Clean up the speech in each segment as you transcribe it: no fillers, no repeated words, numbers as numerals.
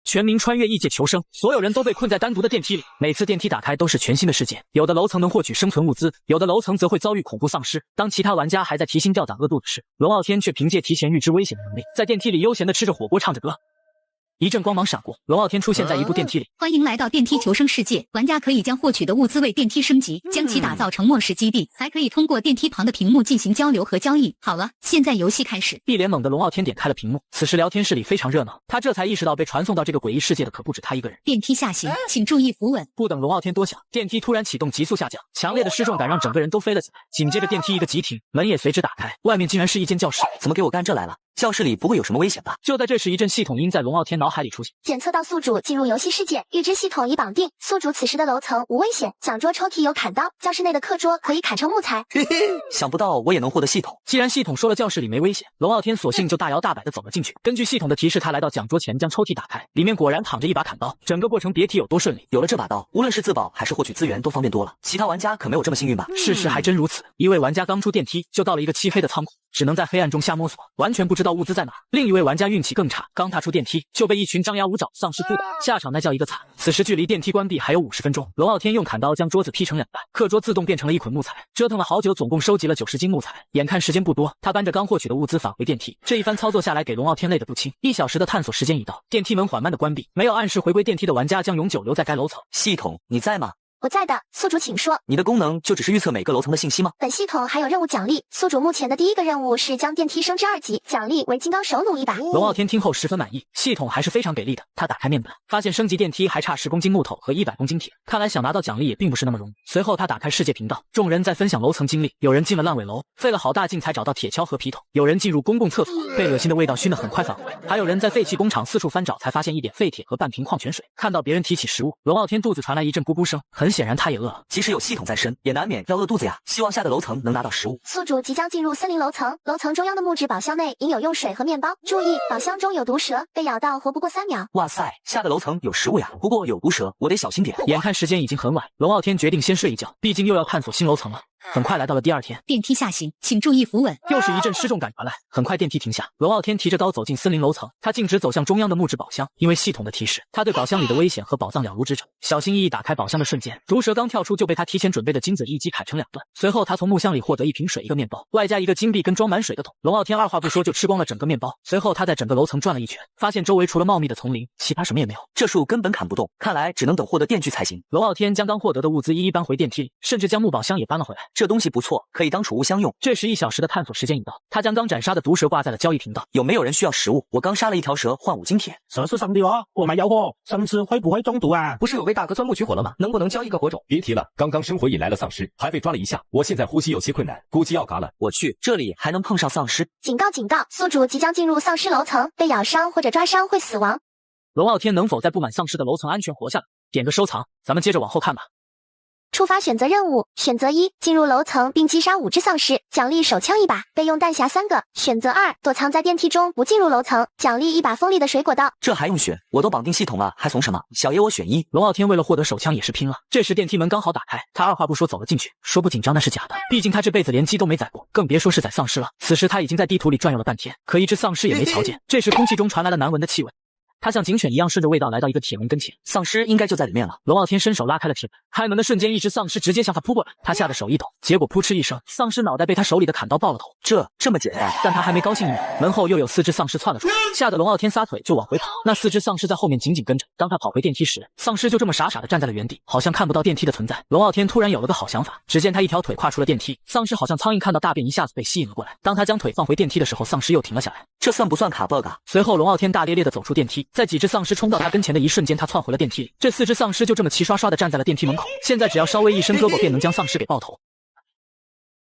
全民穿越异界求生，所有人都被困在单独的电梯里。每次电梯打开都是全新的世界，有的楼层能获取生存物资，有的楼层则会遭遇恐怖丧尸。当其他玩家还在提心吊胆饿肚子时，龙傲天却凭借提前预知危险的能力，在电梯里悠闲地吃着火锅，唱着歌。一阵光芒闪过，龙傲天出现在一部电梯里。欢迎来到电梯求生世界，玩家可以将获取的物资为电梯升级，将其打造成末世基地，还可以通过电梯旁的屏幕进行交流和交易。好了，现在游戏开始。一脸懵的龙傲天点开了屏幕，此时聊天室里非常热闹，他这才意识到被传送到这个诡异世界的可不止他一个人。电梯下行，请注意扶稳。不等龙傲天多想，电梯突然启动急速下降，强烈的失重感让整个人都飞了起来。紧接着电梯一个急停，门也随之打开，外面竟然是一间教室。怎么给我干这来了？教室里不会有什么危险吧？就在这时，一阵系统音在龙傲天脑海里出现。检测到宿主进入游戏世界，预知系统已绑定，宿主此时的楼层无危险，讲桌抽屉有砍刀，教室内的课桌可以砍成木材。嘿嘿，想不到我也能获得系统。既然系统说了教室里没危险，龙傲天索性就大摇大摆地走了进去。根据系统的提示，他来到讲桌前，将抽屉打开，里面果然躺着一把砍刀。整个过程别提有多顺利。有了这把刀，无论是自保还是获取资源都方便多了。其他玩家可没有这么幸运吧？事实还真如此。一位玩家刚出电梯就到了一个漆黑的仓库，只能在黑暗中瞎摸索，完全不知道物资在哪。另一位玩家运气更差，刚踏出电梯就被一群张牙舞爪丧尸扑倒，下场那叫一个惨。此时距离电梯关闭还有50分钟，龙傲天用砍刀将桌子劈成2半，课桌自动变成了一捆木材。折腾了好久，总共收集了90斤木材。眼看时间不多，他搬着刚获取的物资返回电梯。这一番操作下来，给龙傲天累得不轻。1小时的探索时间已到，电梯门缓慢的关闭，没有按时回归电梯的玩家将永久留在该楼层。系统，你在吗？我在的，宿主请说。你的功能就只是预测每个楼层的信息吗？本系统还有任务奖励，宿主目前的第一个任务是将电梯升至2级，奖励为金刚手弩一把。龙傲天听后十分满意，系统还是非常给力的。他打开面板，发现升级电梯还差10公斤木头和100公斤铁，看来想拿到奖励也并不是那么容易。随后他打开世界频道，众人在分享楼层经历，有人进了烂尾楼，费了好大劲才找到铁锹和皮桶；有人进入公共厕所，被恶心的味道熏得很快返回；还有人在废弃工厂四处翻找，才发现一点废铁和半瓶矿泉水。看到别人提起食物，龙傲天肚子传来一阵咕咕声，很显然他也饿了。即使有系统在身，也难免要饿肚子呀。希望下个楼层能拿到食物。宿主即将进入森林楼层，楼层中央的木质宝箱内应有用水和面包。注意，宝箱中有毒蛇，被咬到活不过3秒。哇塞，下个楼层有食物呀，不过有毒蛇，我得小心点。眼看时间已经很晚，龙傲天决定先睡一觉，毕竟又要探索新楼层了。很快来到了第2天，电梯下行，请注意扶稳。又是一阵失重感传来，很快电梯停下，龙傲天提着刀走进森林楼层，他径直走向中央的木质宝箱。因为系统的提示，他对宝箱里的危险和宝藏了如指掌。小心翼翼打开宝箱的瞬间，毒蛇刚跳出就被他提前准备的金子一击砍成2段。随后他从木箱里获得一瓶水、一个面包，外加一个金币跟装满水的桶。龙傲天二话不说就吃光了整个面包。随后他在整个楼层转了一圈，发现周围除了茂密的丛林，其他什么也没有。这树根本砍不动，看来只能等获得电锯才行。龙傲天将刚获得的物资一一搬回电梯里，甚至将木宝箱也搬了回来。这东西不错，可以当储物箱用。这时1小时的探索时间已到，他将刚斩杀的毒蛇挂在了交易频道。有没有人需要食物？我刚杀了一条蛇，换5斤铁。这是上帝哦，我卖妖火，上次会不会中毒啊？不是有位大哥钻木取火了吗？能不能交一个火种？别提了，刚刚生火引来了丧尸，还被抓了一下，我现在呼吸有些困难，估计要嘎了。我去，这里还能碰上丧尸！警告警告，宿主即将进入丧尸楼层，被咬伤或者抓伤会死亡。龙傲天能否在布满丧尸的楼层安全活下来？点个收藏，咱们接着往后看吧。触发选择任务，选择1，进入楼层并击杀5只丧尸，奖励手枪1把，备用弹匣3个。选择2，躲藏在电梯中不进入楼层，奖励1把锋利的水果刀。这还用选？我都绑定系统了，还怂什么？小爷我选1。龙傲天为了获得手枪也是拼了。这时电梯门刚好打开，他二话不说走了进去，说不紧张那是假的，毕竟他这辈子连鸡都没宰过，更别说是宰丧尸了。此时他已经在地图里转悠了半天，可一只丧尸也没瞧见。这时空气中传来了难闻的气味。他像警犬一样顺着味道来到一个铁门跟前，丧尸应该就在里面了。龙傲天伸手拉开了铁门，开门的瞬间，一只丧尸直接向他扑过来，他吓得手一抖，结果扑哧一声，丧尸脑袋被他手里的砍刀爆了头。这么简单？但他还没高兴呢，门后又有4只丧尸窜了出来，吓得龙傲天撒腿就往回跑。那4只丧尸在后面紧紧跟着。当他跑回电梯时，丧尸就这么傻傻的站在了原地，好像看不到电梯的存在。龙傲天突然有了个好想法，只见他一条腿跨出了电梯，丧尸好像苍蝇看到大便，一下子被吸引了过来。当他将腿放回电梯的时候，丧尸又停了下来。这算不算卡 bug？随后龙傲天大咧咧地走出电梯，在几只丧尸冲到他跟前的一瞬间，他窜回了电梯里。这4只丧尸就这么齐刷刷地站在了电梯门口，现在只要稍微一伸胳膊便能将丧尸给爆头。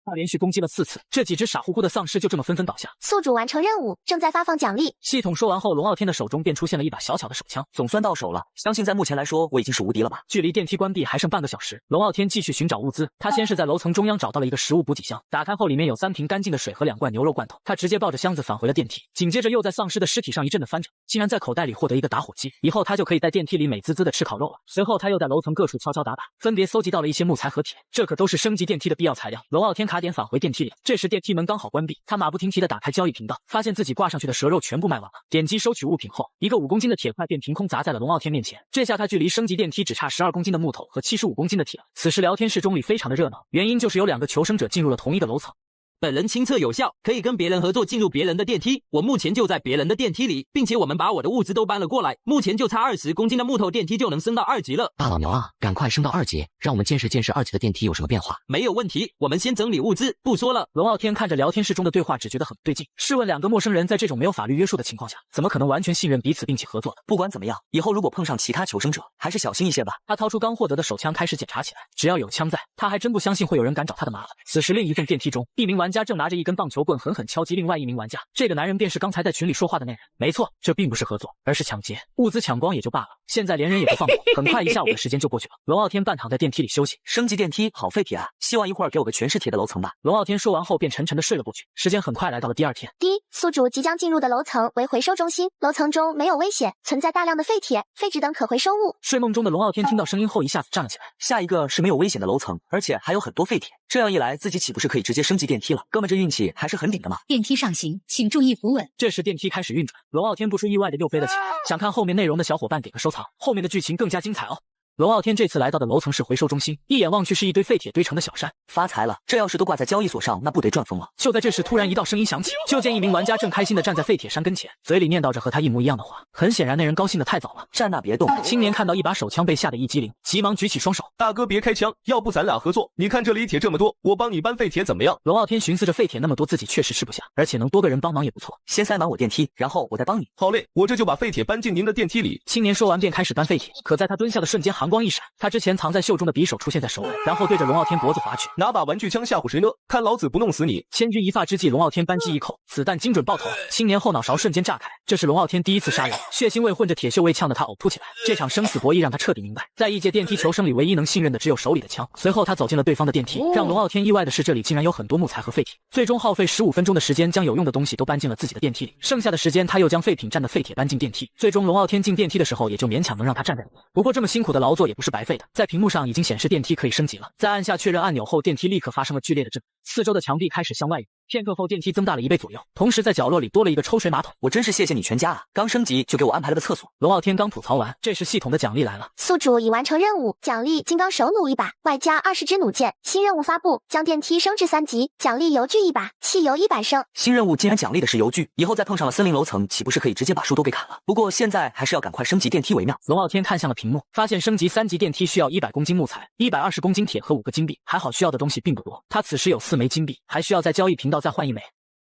他连续攻击了4次，这几只傻乎乎的丧尸就这么纷纷倒下。宿主完成任务，正在发放奖励。系统说完后，龙傲天的手中便出现了一把小巧的手枪，总算到手了。相信在目前来说，我已经是无敌了吧？距离电梯关闭还剩半个小时，龙傲天继续寻找物资。他先是在楼层中央找到了一个食物补给箱，打开后里面有3瓶干净的水和2罐牛肉罐头。他直接抱着箱子返回了电梯，紧接着又在丧尸的尸体上一阵的翻找，竟然在口袋里获得一个打火机，以后他就可以在电梯里美滋滋的吃烤肉了。随后他又在楼层各处敲敲打打，分别搜集到了一些木材和铁，这可都是升级电梯的必要材料。龙傲天卡差点返回电梯里。这时电梯门刚好关闭，他马不停蹄地打开交易频道，发现自己挂上去的蛇肉全部卖完了。点击收取物品后，一个5公斤的铁块便凭空砸在了龙傲天面前。这下他距离升级电梯只差12公斤的木头和75公斤的铁了。此时聊天室中里非常的热闹，原因就是有2个求生者进入了同一个楼层。本人亲测有效，可以跟别人合作进入别人的电梯。我目前就在别人的电梯里，并且我们把我的物资都搬了过来，目前就差20公斤的木头，电梯就能升到2级了。大老牛啊，赶快升到2级，让我们见识见识2级的电梯有什么变化。没有问题，我们先整理物资，不说了。龙傲天看着聊天室中的对话，只觉得很不对劲。试问2个陌生人在这种没有法律约束的情况下，怎么可能完全信任彼此并且合作的？不管怎么样，以后如果碰上其他求生者，还是小心一些吧。他掏出刚获得的手枪开始检查起来，只要有枪在，他还真不相信会有人敢找他的麻烦。此时另一栋电梯中，一名玩家正拿着一根棒球棍狠狠敲击另外一名玩家。这个男人便是刚才在群里说话的那人。没错，这并不是合作，而是抢劫。物资抢光也就罢了，现在连人也不放过。很快1下午的时间就过去了。龙傲天半躺在电梯里休息。升级电梯好费铁啊，希望一会儿给我个全是铁的楼层吧。龙傲天说完后便沉沉的睡了过去。时间很快来到了第2天。第一，宿主即将进入的楼层为回收中心，楼层中没有危险，存在大量的废铁、废纸等可回收物。睡梦中的龙傲天听到声音后一下子站了起来。下一个是没有危险的楼层，而且还有很多废铁，这样一来自己岂不是可以直接升级电梯了？哥们这运气还是很顶的嘛。电梯上行，请注意扶稳。这时电梯开始运转，龙傲天不出意外的又飞了起来。想看后面内容的小伙伴给个收藏，后面的剧情更加精彩哦。龙傲天这次来到的楼层是回收中心，一眼望去是一堆废铁堆成的小山。发财了，这要是都挂在交易所上，那不得赚疯了。就在这时，突然一道声音响起，就见一名玩家正开心地站在废铁山跟前，嘴里念叨着和他一模一样的话。很显然那人高兴得太早了。站那别动。青年看到一把手枪被吓得一激灵，急忙举起双手。大哥别开枪，要不咱俩合作？你看这里铁这么多，我帮你搬废铁怎么样？龙傲天寻思着废铁那么多自己确实吃不下，而且能多个人帮忙也不错。先塞满我电梯，然后我再帮你。好嘞，我这就把废铁搬进您的电梯里。青年说完便开始搬废铁，可在他蹲下的瞬间寒光一闪，他之前藏在袖中的匕首出现在手里，然后对着龙傲天脖子划去。拿把玩具枪吓唬谁呢？看老子不弄死你！千钧一发之际，龙傲天扳机一扣，子弹精准爆头，青年后脑勺瞬间炸开。这是龙傲天第一次杀人，血腥味混着铁锈味呛得他呕吐起来。这场生死博弈让他彻底明白，在异界电梯求生里唯一能信任的只有手里的枪。随后他走进了对方的电梯，让龙傲天意外的是这里竟然有很多木材和废铁。最终耗费15分钟的时间将有用的东西都搬进了自己的电梯里，剩下的时间他又将废品占的废铁搬进电梯。最终龙傲天进电梯的时候也就勉强能让他站在里面。不过这么辛苦的劳作也不是白费的，在屏幕上已经显示电梯可以升级了，在按下确认按钮后，电梯立刻发生了剧烈的震动，四周的墙壁开始向外移。片刻后，电梯增大了1倍左右，同时在角落里多了一个抽水马桶。我真是谢谢你全家啊！刚升级就给我安排了个厕所。龙傲天刚吐槽完，这时系统的奖励来了。宿主已完成任务，奖励金刚手弩1把，外加20支弩箭。新任务发布，将电梯升至3级，奖励油锯1把，汽油100升。新任务竟然奖励的是油锯，以后再碰上了森林楼层，岂不是可以直接把树都给砍了？不过现在还是要赶快升级电梯为妙。龙傲天看向了屏幕，发现升级3级电梯需要100公斤木材、120公斤铁和5个金币，还好需要的东西并不多。他此时有4枚金币，还需要在交易频道再换1枚。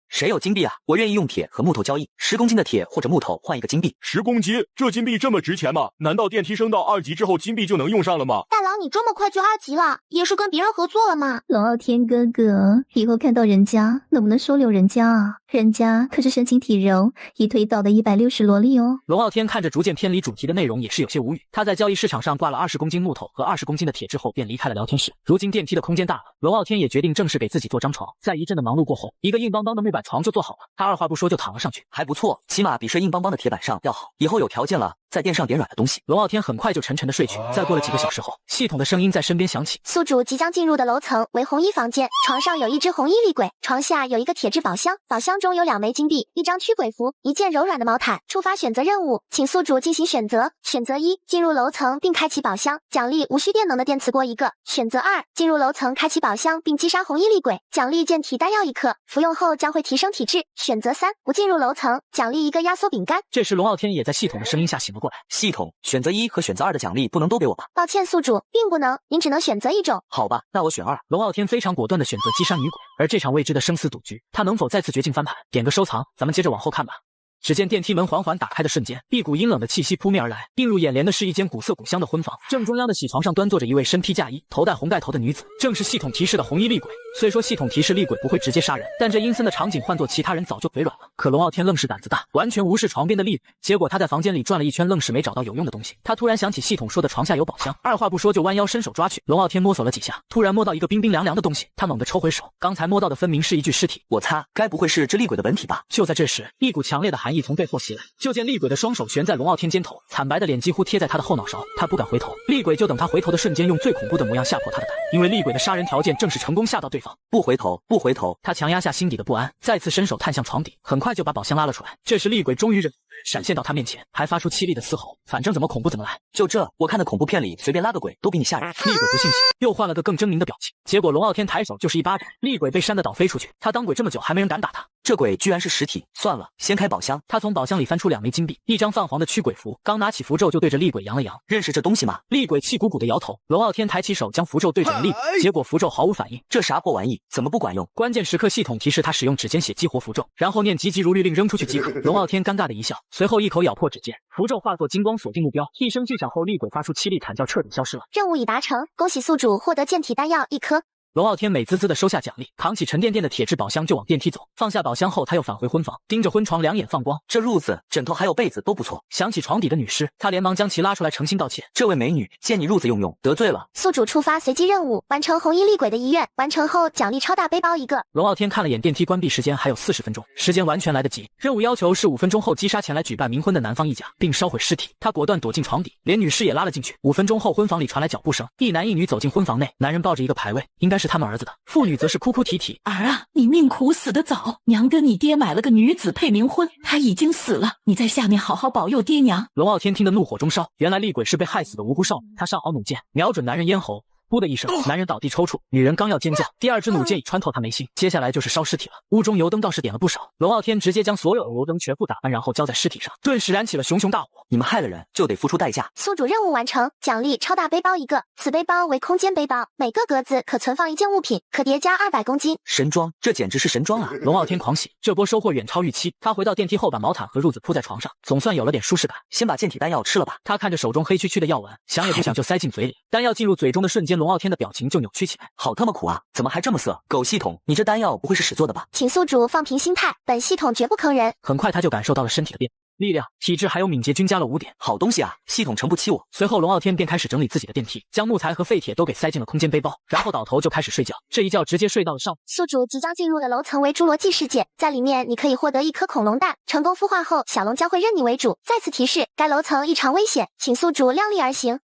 谁有金币啊？我愿意用铁和木头交易，10公斤的铁或者木头换1个金币。10公斤？这金币这么值钱吗？难道电梯升到2级之后金币就能用上了吗？大佬，你这么快就2级了，也是跟别人合作了吗？龙傲天哥哥，以后看到人家能不能收留人家啊？人家可是神情体柔，一推倒的160萝莉哦。龙傲天看着逐渐偏离主题的内容也是有些无语。他在交易市场上挂了20公斤木头和20公斤的铁之后便离开了聊天室。如今电梯的空间大了，龙傲天也决定正式给自己做张床。在一阵的忙碌过后，一个硬邦邦的木板床就做好了。他二话不说就躺了上去，还不错，起码比睡硬邦邦的铁板上要好。以后有条件了再垫上点软的东西。龙傲天很快就沉沉的睡去。再过了几个小时后，系统的声音在身边响起。宿主即将进入的楼层为红衣房间，床上有一只红衣厉鬼，床下有一个铁质宝箱，宝箱中有2枚金币、1张驱鬼符、1件柔软的毛毯。触发选择任务，请宿主进行选择。选择1，进入楼层并开启宝箱，奖励无需电能的电磁锅1个。选择2，进入楼层开启宝箱并击杀红衣厉鬼，奖励健体丹药1颗，服用后将会提升体质。选择3，不进入楼层，奖励1个压缩饼干。这时龙傲天也在系统的声音下醒了过来。系统，选择1和选择2的奖励不能都给我吧？抱歉宿主，并不能，您只能选择一种。好吧，那我选2。龙傲天非常果断地选择击杀女鬼，而这场未知的生死赌局，他能否再次绝境翻盘？点个收藏，咱们接着往后看吧。只见电梯门缓缓打开的瞬间，一股阴冷的气息扑面而来，映入眼帘的是一间古色古香的婚房。正中央的喜床上端坐着一位身披嫁衣、头戴红盖头的女子，正是系统提示的红衣厉鬼。虽说系统提示厉鬼不会直接杀人，但这阴森的场景换做其他人早就腿软了。可龙傲天愣是胆子大，完全无视床边的厉鬼。结果他在房间里转了一圈，愣是没找到有用的东西。他突然想起系统说的床下有宝箱，二话不说就弯腰伸手抓去。龙傲天摸索了几下，突然摸到一个冰冰凉凉的东西，他猛地抽回手，刚才摸到的分明是一具尸体。我擦，该不会是这厉鬼的本体吧？就在这时，一股强烈的寒寒意从背后袭来，就见厉鬼的双手悬在龙傲天肩头，惨白的脸几乎贴在他的后脑勺，他不敢回头。厉鬼就等他回头的瞬间，用最恐怖的模样吓破他的胆，因为厉鬼的杀人条件正是成功吓到对方。不回头，不回头！他强压下心底的不安，再次伸手探向床底，很快就把宝箱拉了出来。这时厉鬼终于忍，闪现到他面前，还发出凄厉的嘶吼，反正怎么恐怖怎么来。就这，我看的恐怖片里随便拉个鬼都比你吓人。厉鬼不信邪，又换了个更狰狞的表情，结果龙傲天抬手就是一巴掌，厉鬼被扇得倒飞出去。他当鬼这么久，还没人敢打他。这鬼居然是实体，算了，先开宝箱。他从宝箱里翻出2枚金币，一张泛黄的驱鬼符，刚拿起符咒就对着厉鬼扬了扬。认识这东西吗？厉鬼气鼓鼓的摇头。龙傲天抬起手将符咒对准了厉鬼，结果符咒毫无反应。这啥破玩意，怎么不管用？关键时刻系统提示他使用指尖血激活符咒，然后念急急如律令扔出去即可。龙傲天尴尬的一笑，随后一口咬破指尖，符咒化作金光锁定目标，一声巨响后，厉鬼发出凄厉惨叫，彻底消失了。任务已达成，恭喜宿主获得健体丹药1颗。龙傲天美滋滋的收下奖励，扛起沉甸甸的铁质宝箱就往电梯走。放下宝箱后，他又返回婚房，盯着婚床两眼放光。这褥子、枕头还有被子都不错。想起床底的女尸，他连忙将其拉出来诚心道歉。这位美女，借你褥子用用，得罪了。宿主触发随机任务，完成红衣厉鬼的遗愿，完成后奖励超大背包1个。龙傲天看了眼电梯关闭时间还有40分钟，时间完全来得及。任务要求是5分钟后击杀前来举办冥婚的男方一家，并烧毁尸体。他果断躲进床底，连女尸也拉了进去。5分钟后，婚房里传来脚步声，一男一女走进婚房内，男人抱着一个牌位，应该是他们儿子的。妇女则是哭哭啼啼：“儿啊，你命苦死得早，娘跟你爹买了个女子配冥婚，她已经死了，你在下面好好保佑爹娘。”龙傲天听得怒火中烧，原来厉鬼是被害死的无辜少女。他上好弩箭，瞄准男人咽喉。噗的一声，男人倒地抽搐，女人刚要尖叫，第二支弩箭已穿透他眉心。接下来就是烧尸体了，屋中油灯倒是点了不少。龙傲天直接将所有的油灯全部打翻，然后浇在尸体上，顿时燃起了熊熊大火。你们害了人，就得付出代价。宿主任务完成，奖励超大背包1个。此背包为空间背包，每个格子可存放1件物品，可叠加200公斤。神装，这简直是神装啊！龙傲天狂喜，这波收获远超预期。他回到电梯后，把毛毯和褥子铺在床上，总算有了点舒适感。先把健体丹药吃了吧。他看着手中黑黢黢的药丸，想也不想就塞进嘴里。丹药进入嘴中的瞬间，龙傲天的表情就扭曲起来。好他妈苦啊，怎么还这么涩？狗系统，你这丹药不会是屎做的吧？请宿主放平心态，本系统绝不坑人。很快他就感受到了身体的变化。力量、体质还有敏捷均加了5点，好东西啊！系统诚不欺我。随后龙傲天便开始整理自己的电梯，将木材和废铁都给塞进了空间背包，然后倒头就开始睡觉。这一觉直接睡到了上午。宿主即将进入的楼层为侏罗纪世界，在里面你可以获得1颗恐龙蛋，成功孵化后小龙将会认你为主。再次提示，该楼层异常危险，请宿主量力而行。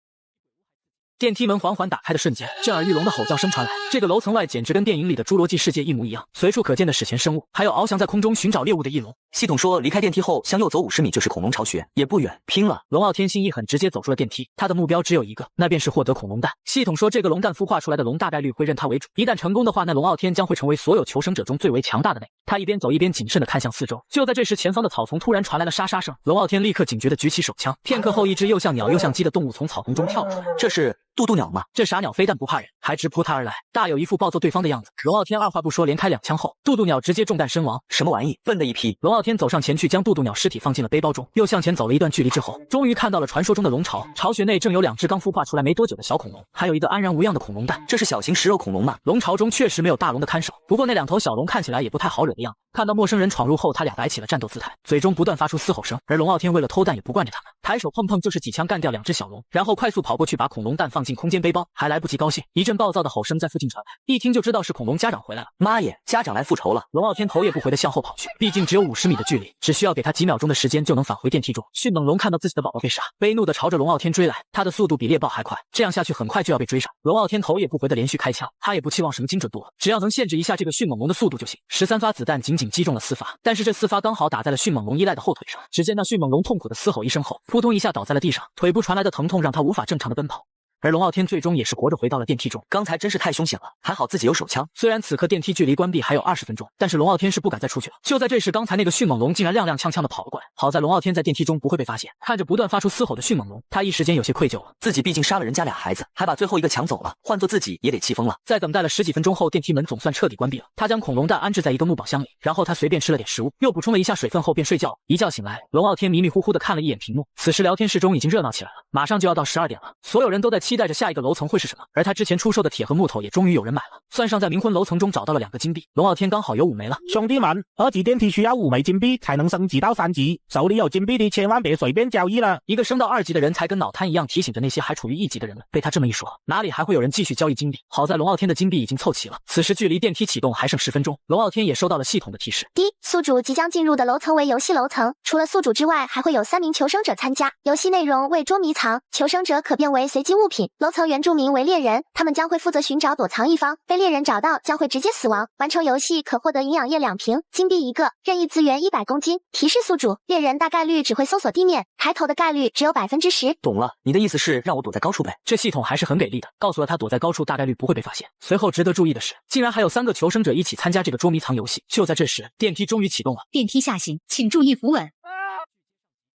电梯门缓缓打开的瞬间，震耳欲聋的吼叫声传来。这个楼层外简直跟电影里的侏罗纪世界一模一样，随处可见的史前生物，还有翱翔在空中寻找猎物的翼龙。系统说离开电梯后向右走50米就是恐龙巢穴，也不远，拼了！龙傲天心一狠，直接走出了电梯。他的目标只有一个，那便是获得恐龙蛋。系统说这个龙蛋孵化出来的龙大概率会认他为主，一旦成功的话，那龙傲天将会成为所有求生者中最为强大的那个。他一边走一边谨慎地看向四周。就在这时，前方的草丛突然传来了沙沙声。龙傲天立刻警觉地举起手枪。片刻后，一只又像鸟又像鸡的动物从草丛中跳出来。这是渡渡鸟吗？这傻鸟非但不怕人，还直扑他而来，大有一副抱揍对方的样子。龙傲天二话不说，连开2枪后，渡渡鸟直接中弹身亡。什么玩意，笨的一批！龙傲天走上前去，将渡渡鸟尸体放进了背包中，又向前走了一段距离之后，终于看到了传说中的龙巢。巢穴内正有2只刚孵化出来没多久的小恐龙，还有一个安然无恙的恐龙蛋。这是小型食肉恐龙吗？龙巢中确实没有大龙的看守，不过那2头小龙看起来也不太好惹的样子。看到陌生人闯入后，他俩摆起了战斗姿态，嘴中不断发出嘶吼声。而龙傲天为了偷蛋也不惯着他们，抬手碰碰就是几枪干掉2只小龙，然后快速跑过去把恐龙蛋放进空间背包，还来不及高兴，一阵暴躁的吼声在附近传来，一听就知道是恐龙家长回来了。妈耶，家长来复仇了！龙傲天头也不回的向后跑去，毕竟只有50米的距离，只需要给他几秒钟的时间就能返回电梯中。迅猛龙看到自己的宝宝被杀，悲怒的朝着龙傲天追来，他的速度比猎豹还快，这样下去很快就要被追上。龙傲天头也不回的连续开枪，他也不期望什么精准度了，只要能限制一下这个迅猛龙的速度就行。13发子弹仅仅击中了4发，但是这4发刚好打在了迅猛龙依赖的后腿上。只见那迅猛龙痛苦的嘶吼一声后，扑通一下倒在了地上，腿部传来的疼痛让他无法正常的奔跑。而龙傲天最终也是活着回到了电梯中。刚才真是太凶险了，还好自己有手枪。虽然此刻电梯距离关闭还有20分钟，但是龙傲天是不敢再出去了。就在这时，刚才那个迅猛龙竟然踉踉跄跄的跑了过来。好在龙傲天在电梯中不会被发现。看着不断发出嘶吼的迅猛龙，他一时间有些愧疚了。自己毕竟杀了人家2孩子，还把最后一个抢走了，换做自己也得气疯了。在等待了10几分钟后，电梯门总算彻底关闭了。他将恐龙蛋安置在一个木宝箱里，然后他随便吃了点食物，又补充了一下水分后便睡觉。一觉醒来，龙傲天迷迷糊糊的看了一眼屏幕，此时聊天室中已经热闹起来了。马上就要到12点了，所有人都在期待着下一个楼层会是什么，而他之前出售的铁和木头也终于有人买了，算上在冥婚楼层中找到了2个金币，龙傲天刚好有5枚了。兄弟们，2级电梯需要5枚金币才能升级到3级，手里有金币的千万别随便交易了。一个升到2级的人才跟脑瘫一样提醒着那些还处于1级的人们，被他这么一说，哪里还会有人继续交易金币？好在龙傲天的金币已经凑齐了，此时距离电梯启动还剩10分钟，龙傲天也收到了系统的提示。第一，宿主即将进入的楼层为游戏楼层，除了宿主之外，还会有3名求生者参加。游戏内容为捉迷藏，求生者可变为随机物品。楼层原住民为猎人，他们将会负责寻找躲藏一方，被猎人找到将会直接死亡。完成游戏可获得营养液2瓶，金币1个，任意资源100公斤。提示宿主，猎人大概率只会搜索地面，抬头的概率只有10%。懂了，你的意思是让我躲在高处呗？这系统还是很给力的，告诉了他躲在高处大概率不会被发现。随后值得注意的是，竟然还有3个求生者一起参加这个捉迷藏游戏。就在这时，电梯终于启动了。电梯下行，请注意扶稳。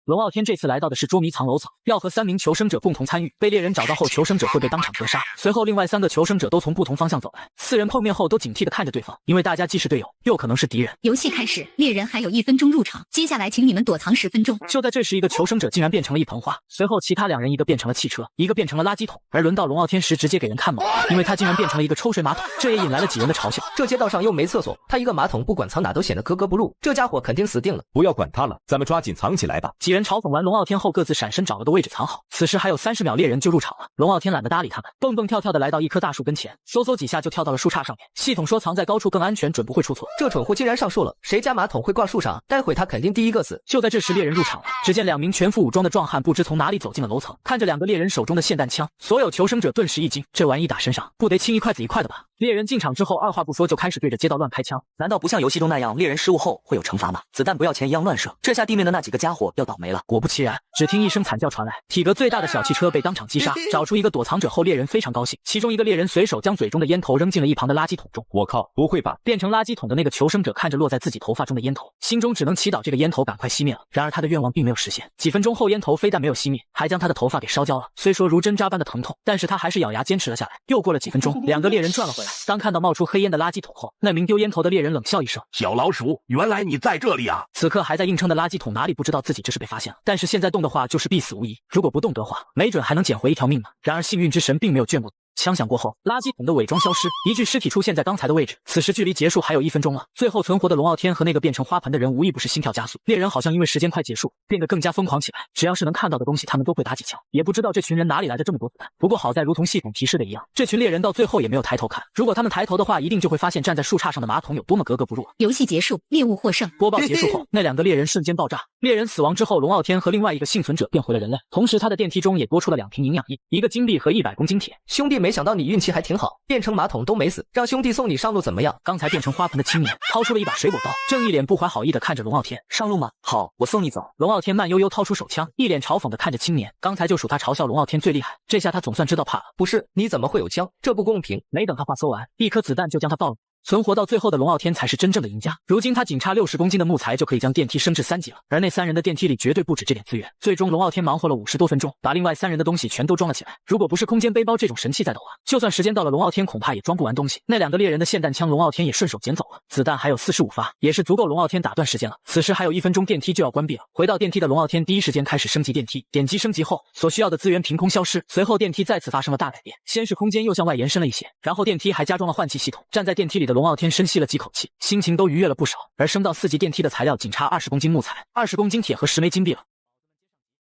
龙傲天这次来到的是捉迷藏楼层，要和3名求生者共同参与。被猎人找到后，求生者会被当场格杀。随后，另外3个求生者都从不同方向走来，4人碰面后都警惕地看着对方，因为大家既是队友，又可能是敌人。游戏开始，猎人还有1分钟入场，接下来请你们躲藏10分钟。就在这时，一个求生者竟然变成了一盆花，随后其他2人一个变成了汽车，一个变成了垃圾桶，而轮到龙傲天时直接给人看懵，因为他竟然变成了一个抽水马桶，这也引来了几人的嘲笑。这街道上又没厕所，他一个马桶不管藏哪都显得格格不入，这家伙肯定死定了。不要管他了，咱们抓紧藏起来吧。几人嘲讽完龙傲天后，各自闪身找了个位置藏好。此时还有30秒，猎人就入场了。龙傲天懒得搭理他们，蹦蹦跳跳的来到一棵大树跟前，嗖几下就跳到了树杈上面。系统说藏在高处更安全，准不会出错。这蠢货竟然上树了，谁家马桶会挂树上？待会他肯定第一个死。就在这时，猎人入场了。只见2名全副武装的壮汉不知从哪里走进了楼层，看着2个猎人手中的霰弹枪，所有求生者顿时一惊，这玩意打身上不得青一块紫一块的吧？猎人进场之后，二话不说就开始对着街道乱开枪。难道不像游戏中那样，猎人失误后会有惩罚吗？子弹不要钱一样乱射，这下地面的那几个家伙要倒霉了。果不其然，只听一声惨叫传来，体格最大的小汽车被当场击杀。找出一个躲藏者后，猎人非常高兴，其中一个猎人随手将嘴中的烟头扔进了一旁的垃圾桶中。我靠，不会吧？变成垃圾桶的那个求生者看着落在自己头发中的烟头，心中只能祈祷这个烟头赶快熄灭了。然而他的愿望并没有实现，几分钟后烟头非但没有熄灭，还将他的头发给烧焦了。虽说如针扎般的疼痛，但是他还是咬牙坚持了下来。又过了几分钟，2个猎人转了回来，当看到冒出黑烟的垃圾桶后，那名丢烟头的猎人冷笑一声：小老鼠，原来你在这里啊！此刻还在硬撑的垃圾桶哪里不知道自己这是被发现了，但是现在动的话就是必死无疑，如果不动的话，没准还能捡回一条命呢。然而幸运之神并没有眷顾。枪响过后，垃圾桶的伪装消失，一具尸体出现在刚才的位置。此时距离结束还有1分钟了，最后存活的龙傲天和那个变成花盆的人无一不是心跳加速。猎人好像因为时间快结束，变得更加疯狂起来，只要是能看到的东西他们都会打几枪。也不知道这群人哪里来的这么多子弹，不过好在如同系统提示的一样，这群猎人到最后也没有抬头看，如果他们抬头的话，一定就会发现站在树杈上的马桶有多么格格不入。游戏结束，猎物获胜。播报结束后，那2个猎人瞬间爆炸。猎人死亡之后，龙傲天和另外一个幸存者变回了人类，同时他的电梯中也多出了2瓶营养液、1个金币和100公斤铁。兄弟，没想到你运气还挺好，变成马桶都没死，让兄弟送你上路怎么样？刚才变成花盆的青年掏出了一把水果刀，正一脸不怀好意的看着龙傲天。上路吗？好，我送你走。龙傲天慢悠悠掏出手枪，一脸嘲讽的看着青年。刚才就属他嘲笑龙傲天最厉害，这下他总算知道怕了。不是，你怎么会有枪？这不公平！没等他话说完，一颗子弹就将他爆了。存活到最后的龙傲天才是真正的赢家。如今他仅差60公斤的木材就可以将电梯升至3级了，而那3人的电梯里绝对不止这点资源。最终龙傲天忙活了50多分钟，把另外3人的东西全都装了起来。如果不是空间背包这种神器在的话，就算时间到了，龙傲天恐怕也装不完东西。那2个猎人的霰弹枪，龙傲天也顺手捡走了，子弹还有45发，也是足够龙傲天打断时间了。此时还有1分钟，电梯就要关闭了。回到电梯的龙傲天第一时间开始升级电梯，点击升级后，所需要的资源凭空消失。随后电梯再次发生了大改变，先是空间又向外延伸了一些，然后电梯还加装了换气系统。站在电梯里的龙傲天深吸了几口气，心情都愉悦了不少。而升到4级电梯的材料仅差20公斤木材、20公斤铁和10枚金币了。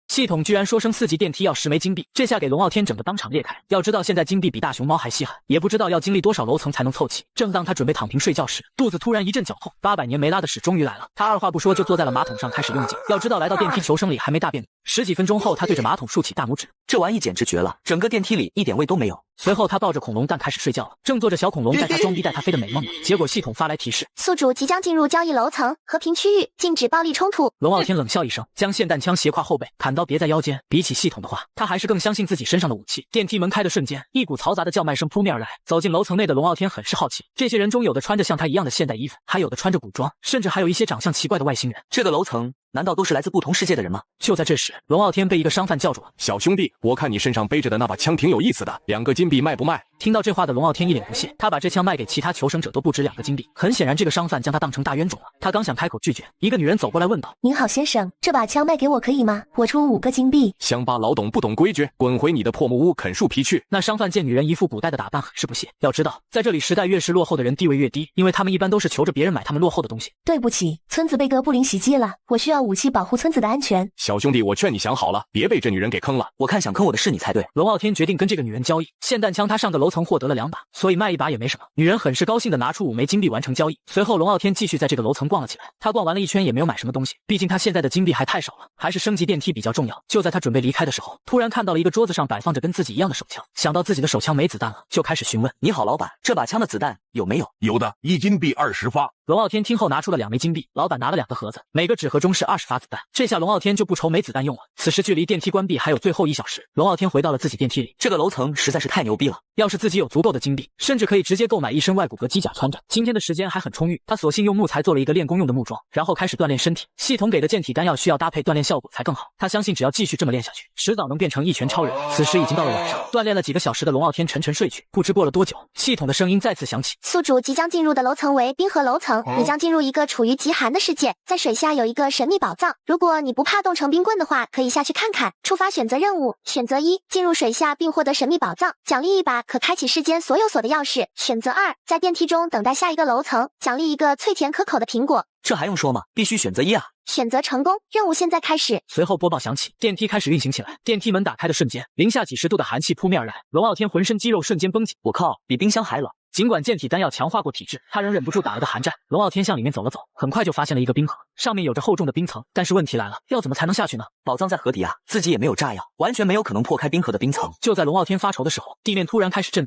系统居然说升4级电梯要10枚金币，这下给龙傲天整个当场裂开。要知道现在金币比大熊猫还稀罕，也不知道要经历多少楼层才能凑齐。正当他准备躺平睡觉时，肚子突然一阵绞痛，800年没拉的屎终于来了。他二话不说就坐在了马桶上开始用劲。要知道来到电梯求生里还没大便，10几分钟后他对着马桶竖起大拇指，这玩意简直绝了，整个电梯里一点味都没有。随后他抱着恐龙蛋开始睡觉了，正做着小恐龙带他装逼带他飞的美梦呢，结果系统发来提示，宿主即将进入交易楼层，和平区域，禁止暴力冲突。龙傲天冷笑一声，将霰弹枪斜挎后背，砍刀别在腰间。比起系统的话，他还是更相信自己身上的武器。电梯门开的瞬间，一股嘈杂的叫卖声扑面而来。走进楼层内的龙傲天很是好奇，这些人中有的穿着像他一样的现代衣服，还有的穿着古装，甚至还有一些长相奇怪的外星人。这个楼层难道都是来自不同世界的人吗？就在这时，龙傲天被一个商贩叫住了。小兄弟，我看你身上背着的那把枪挺有意思的，2个金币卖不卖？听到这话的龙傲天一脸不屑，他把这枪卖给其他求生者都不止2个金币，很显然这个商贩将他当成大冤种了。他刚想开口拒绝，一个女人走过来问道：您好先生，这把枪卖给我可以吗？我出5个金币。乡巴老董不懂规矩，滚回你的破木屋啃树皮去。那商贩见女人一副古代的打扮，很是不屑。要知道，在这里时代越是落后的人地位越低，因为他们一般都是求着别人买他们落后的东西。对不起，村子被哥布林袭击了，我需要武器保护村子的安全。小兄弟，我劝你想好了，别被这女人给坑了。我看想坑我的是你才对。龙傲天决定跟这个女人交易。霰弹枪他上个楼层获得了2把，所以卖1把也没什么。女人很是高兴的拿出5枚金币完成交易。随后龙傲天继续在这个楼层逛了起来。他逛完了一圈也没有买什么东西，毕竟他现在的金币还太少了，还是升级电梯比较重要。就在他准备离开的时候，突然看到了一个桌子上摆放着跟自己一样的手枪，想到自己的手枪没子弹了，就开始询问：你好老板，这把枪的子弹有没有？有的，1金币20发。龙傲天听后拿出了2枚金币，老板拿了2个盒子，每个纸盒中是20发子弹。这下龙傲天就不愁没子弹用了。此时距离电梯关闭还有最后1小时，龙傲天回到了自己电梯里。这个楼层实在是太牛逼了，要是自己有足够的金币，甚至可以直接购买一身外骨骼机甲穿着。今天的时间还很充裕，他索性用木材做了一个练功用的木桩，然后开始锻炼身体。系统给的健体丹药需要搭配锻炼效果才更好，他相信只要继续这么练下去，迟早能变成一拳超人。此时已经到了晚上，锻炼了几个小时的龙傲天沉沉睡去。不知过了多久，系统的声音再次响起：宿主即将进入的楼层为冰河楼层，你将进入一个处于极寒的世界，在水下有一个神秘宝藏，如果你不怕冻成冰棍的话，可以下去看看。触发选择任务，选择1，进入水下并获得神秘宝藏，奖励1把可开启世间所有锁的钥匙。选择2，在电梯中等待下一个楼层，奖励1个脆甜可口的苹果。这还用说吗？必须选择1啊！选择成功，任务现在开始。随后播报响起，电梯开始运行起来。电梯门打开的瞬间，零下几十度的寒气扑面而来，龙傲天浑身肌肉瞬间绷紧。我靠，比冰箱还冷！尽管健体丹药强化过体质，他仍忍不住打了个寒战。龙傲天向里面走了走，很快就发现了一个冰河，上面有着厚重的冰层。但是问题来了，要怎么才能下去呢？宝藏在河底啊，自己也没有炸药，完全没有可能破开冰河的冰层。就在龙傲天发愁的时候，地面突然开始震。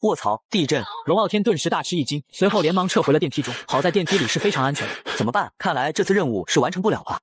卧槽！地震！龙傲天顿时大吃一惊，随后连忙撤回了电梯中。好在电梯里是非常安全的。怎么办？看来这次任务是完成不了了。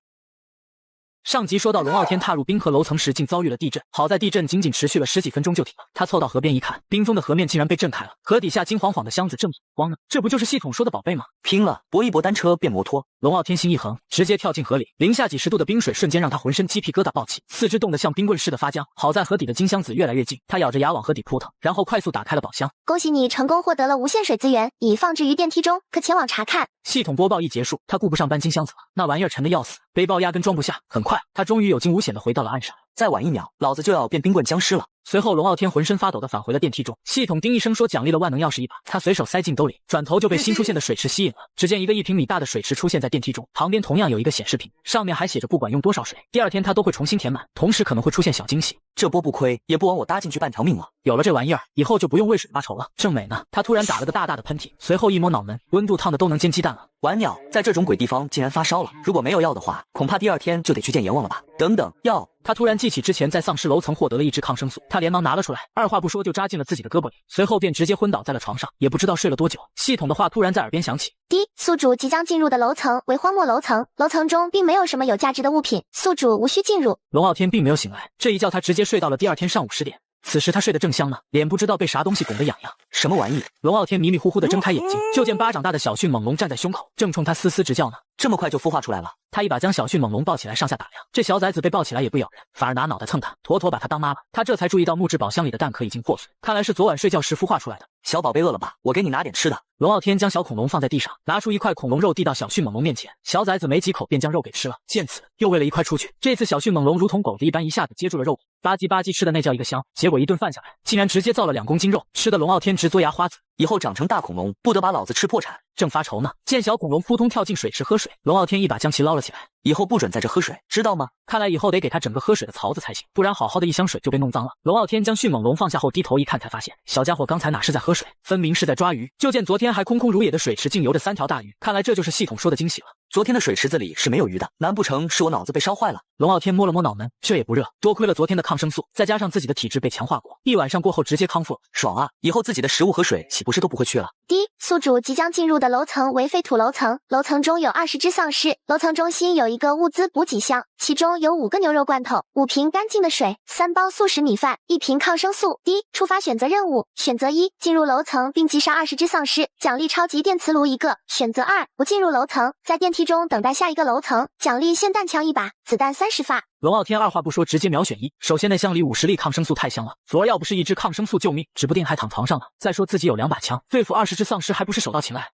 上集说到龙傲天踏入冰河楼层时竟遭遇了地震，好在地震仅仅持续了10几分钟就停了。他凑到河边一看，冰封的河面竟然被震开了，河底下金晃晃的箱子正光呢，这不就是系统说的宝贝吗？拼了，搏一搏单车变摩托。龙傲天心一横，直接跳进河里。零下几十度的冰水瞬间让他浑身鸡皮疙瘩爆起，四肢冻得像冰棍似的发僵。好在河底的金箱子越来越近，他咬着牙往河底扑腾，然后快速打开了宝箱。恭喜你成功获得了无限水资源，已放置于电梯中，可前往查看。系统播报一结束，他顾不上搬金箱子了，那玩意儿沉得要死，背包压根装不下。很快，他终于有惊无险地回到了岸上。再晚1秒，老子就要变冰棍僵尸了。随后，龙傲天浑身发抖地返回了电梯中。系统叮一声说奖励了万能钥匙1把，他随手塞进兜里，转头就被新出现的水池吸引了。只见一个1平米大的水池出现在电梯中，旁边同样有一个显示屏，上面还写着不管用多少水，第2天他都会重新填满，同时可能会出现小惊喜。这波不亏，也不枉我搭进去半条命了。有了这玩意儿，以后就不用为水发愁了。正美呢，他突然打了个大大的喷嚏，随后一摸脑门，温度烫的都能煎鸡蛋了。完鸟，在这种鬼地方竟然发烧了。如果没有药的话，恐怕第2天就得去见阎王了吧？等等，药！他突然记起之前在丧尸楼层获得了1支抗生素，他连忙拿了出来，二话不说就扎进了自己的胳膊里，随后便直接昏倒在了床上，也不知道睡了多久。系统的话突然在耳边响起：宿主即将进入的楼层为荒漠楼层，楼层中并没有什么有价值的物品，宿主无需进入。龙傲天并没有醒来，这一觉他直接睡到了第2天上午10点。此时他睡得正香呢，脸不知道被啥东西拱得痒痒。什么玩意？龙傲天迷迷糊糊地睁开眼睛，就见巴掌大的小迅猛龙站在胸口，正冲他嘶嘶直叫呢。这么快就孵化出来了？他一把将小迅猛龙抱起来上下打量，这小崽子被抱起来也不咬人，反而拿脑袋蹭他，妥妥把他当妈妈。他这才注意到木质宝箱里的蛋壳已经破碎，看来是昨晚睡觉时孵化出来的。小宝贝饿了吧？我给你拿点吃的。龙傲天将小恐龙放在地上，拿出一块恐龙肉递到小迅猛龙面前，小崽子没几口便将肉给吃了，见此又喂了一块出去。这次小迅猛龙如同狗子一般一下子接住了肉，吧唧吧唧吃的那叫一个香，结果一顿饭下来，竟然直接造了2公斤肉，吃的龙傲天直嘬牙花子。以后长成大恐龙，不得把老子吃破产。正发愁呢，见小恐龙扑通跳进水池喝水，龙傲天一把将其捞了起来。以后不准在这喝水，知道吗？看来以后得给他整个喝水的槽子才行，不然好好的一箱水就被弄脏了。龙傲天将迅猛龙放下后低头一看，才发现小家伙刚才哪是在喝水，分明是在抓鱼。就见昨天还空空如也的水池竟游着3条大鱼，看来这就是系统说的惊喜了。昨天的水池子里是没有鱼的，难不成是我脑子被烧坏了？龙傲天摸了摸脑门，这也不热，多亏了昨天的抗生素，再加上自己的体质被强化过，一晚上过后直接康复了，爽啊！以后自己的食物和水岂不是都不会缺了？宿主即将进入的楼层为废土楼层，楼层中有20只丧尸，楼层中心有一个物资补给箱，其中有5个牛肉罐头、5瓶干净的水、3包速食米饭、1瓶抗生素。触发选择任务，选择1，进入楼层并击杀20只丧尸，奖励超级电磁炉1个；选择2，不进入楼层，在电梯中等待下一个楼层，奖励霰弹枪1把，子弹30发。龙傲天二话不说直接秒选一。首先那箱里50粒抗生素太香了，昨儿要不是一支抗生素救命，指不定还躺床上了。再说自己有2把枪，对付20只丧尸还不是手到擒来。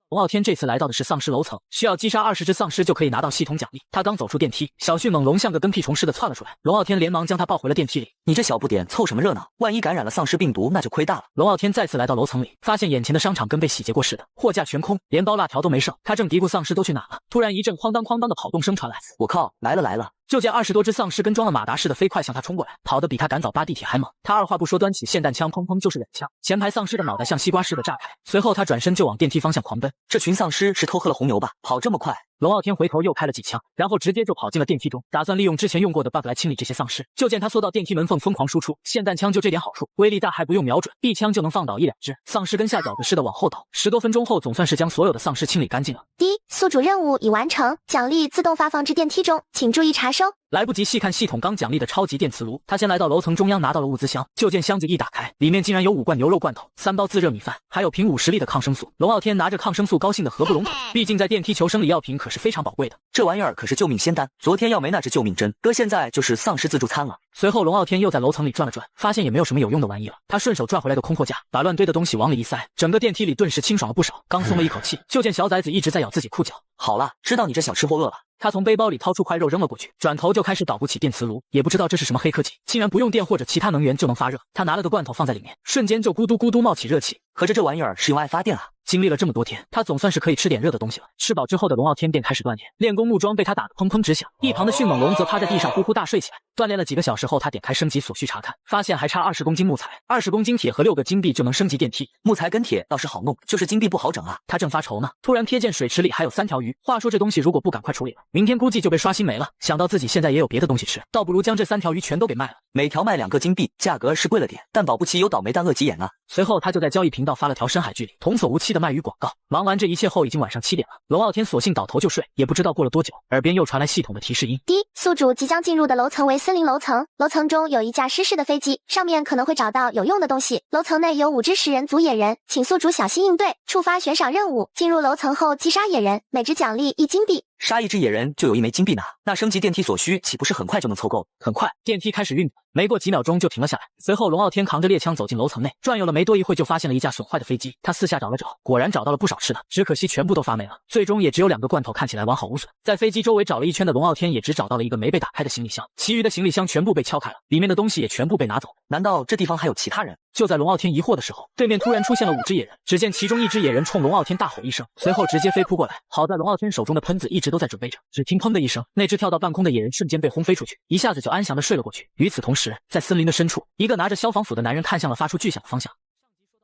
龙傲天这次来到的是丧尸楼层，需要击杀20只丧尸就可以拿到系统奖励。他刚走出电梯，小迅猛龙像个跟屁虫似的窜了出来，龙傲天连忙将他抱回了电梯里。你这小不点凑什么热闹？万一感染了丧尸病毒，那就亏大了。龙傲天再次来到楼层里，发现眼前的商场跟被洗劫过似的，货架全空，连包辣条都没剩。他正嘀咕丧尸都去哪了，突然一阵哐当哐当的跑动声传来。我靠，来了来了！就见20多只丧尸跟装了马达似的飞快向他冲过来，跑得比他赶早扒地铁还猛。他二话不说端起霰弹枪，砰砰就是2枪，前排丧尸的脑袋像西瓜似的炸开。随后他转身就往电梯方向狂奔。这群丧尸是偷喝了红牛吧？跑这么快！龙傲天回头又开了几枪，然后直接就跑进了电梯中，打算利用之前用过的 bug 来清理这些丧尸。就见他缩到电梯门缝疯狂输出，霰弹枪就这点好处，威力大还不用瞄准，一枪就能放倒1、2只丧尸，跟下饺子似的往后倒。10多分钟后，总算是将所有的丧尸清理干净了。第一，宿主任务已完成，奖励自动发放至电梯中，请注意查收。来不及细看系统刚奖励的超级电磁炉，他先来到楼层中央拿到了物资箱，就见箱子一打开，里面竟然有5罐牛肉罐头、3包自热米饭，还有瓶50粒的抗生素。龙傲天拿着抗生素高兴的合不拢腿，毕竟在电梯求生里药品可是非常宝贵的。这玩意儿可是救命仙丹，昨天要没那支救命针，哥现在就是丧尸自助餐了。随后龙傲天又在楼层里转了转，发现也没有什么有用的玩意了，他顺手拽回来个空货架，把乱堆的东西往里一塞，整个电梯里顿时清爽了不少。刚松了一口气，就见小崽子一直在咬自己裤脚。好了，知道你这小吃货饿了。他从背包里掏出块肉扔了过去，转头就开始捣鼓起电磁炉，也不知道这是什么黑科技，竟然不用电或者其他能源就能发热。他拿了个罐头放在里面，瞬间就咕嘟咕嘟冒起热气。合着这玩意儿是用爱发电啊！经历了这么多天，他总算是可以吃点热的东西了。吃饱之后的龙傲天便开始锻炼，练功木桩被他打得砰砰直响，一旁的迅猛龙则趴在地上呼呼大睡起来。锻炼了几个小时后，他点开升级所需查看，发现还差20公斤木材、20公斤铁和6个金币就能升级电梯。木材跟铁倒是好弄，就是金币不好整啊。他正发愁呢，突然瞥见水池里还有3条鱼。话说这东西如果不赶快处理了，明天估计就被刷新没了。想到自己现在也有别的东西吃，倒不如将这3条鱼全都给卖了。每条卖2个金币，价格是贵了点，但保不齐有倒霉蛋饿急眼啊。随后他就在交易频道发了条深海剧里童叟无欺的卖鱼广告。忙完这一切后，已经晚上7点了。龙傲天索性倒头就睡，也不知道过了多久，耳边又传来系统的提示音。第一，宿主即将进入的楼层为森林楼层，楼层中有一架失事的飞机，上面可能会找到有用的东西。楼层内有5只食人族野人，请宿主小心应对。触发悬赏任务，进入楼层后击杀野人，每只奖励1金币。杀一只野人就有1枚金币呢，那升级电梯所需岂不是很快就能凑够？很快，电梯开始运转，没过几秒钟就停了下来。随后，龙傲天扛着猎枪走进楼层内，转悠了没多一会，就发现了一架损坏的飞机。他四下找了找，果然找到了不少吃的，只可惜全部都发霉了。最终也只有2个罐头看起来完好无损。在飞机周围找了一圈的龙傲天也只找到了一个没被打开的行李箱，其余的行李箱全部被敲开了，里面的东西也全部被拿走。难道这地方还有其他人？就在龙傲天疑惑的时候，对面突然出现了5只野人。只见其中1只野人冲龙傲天大吼一声，随后直接飞扑过来。好在龙傲天手中的喷子一直都在准备着，只听砰的一声，那只跳到半空的野人瞬间被轰飞出去，一下子就安详的睡了过去。与此同时，在森林的深处，一个拿着消防斧的男人看向了发出巨响的方向。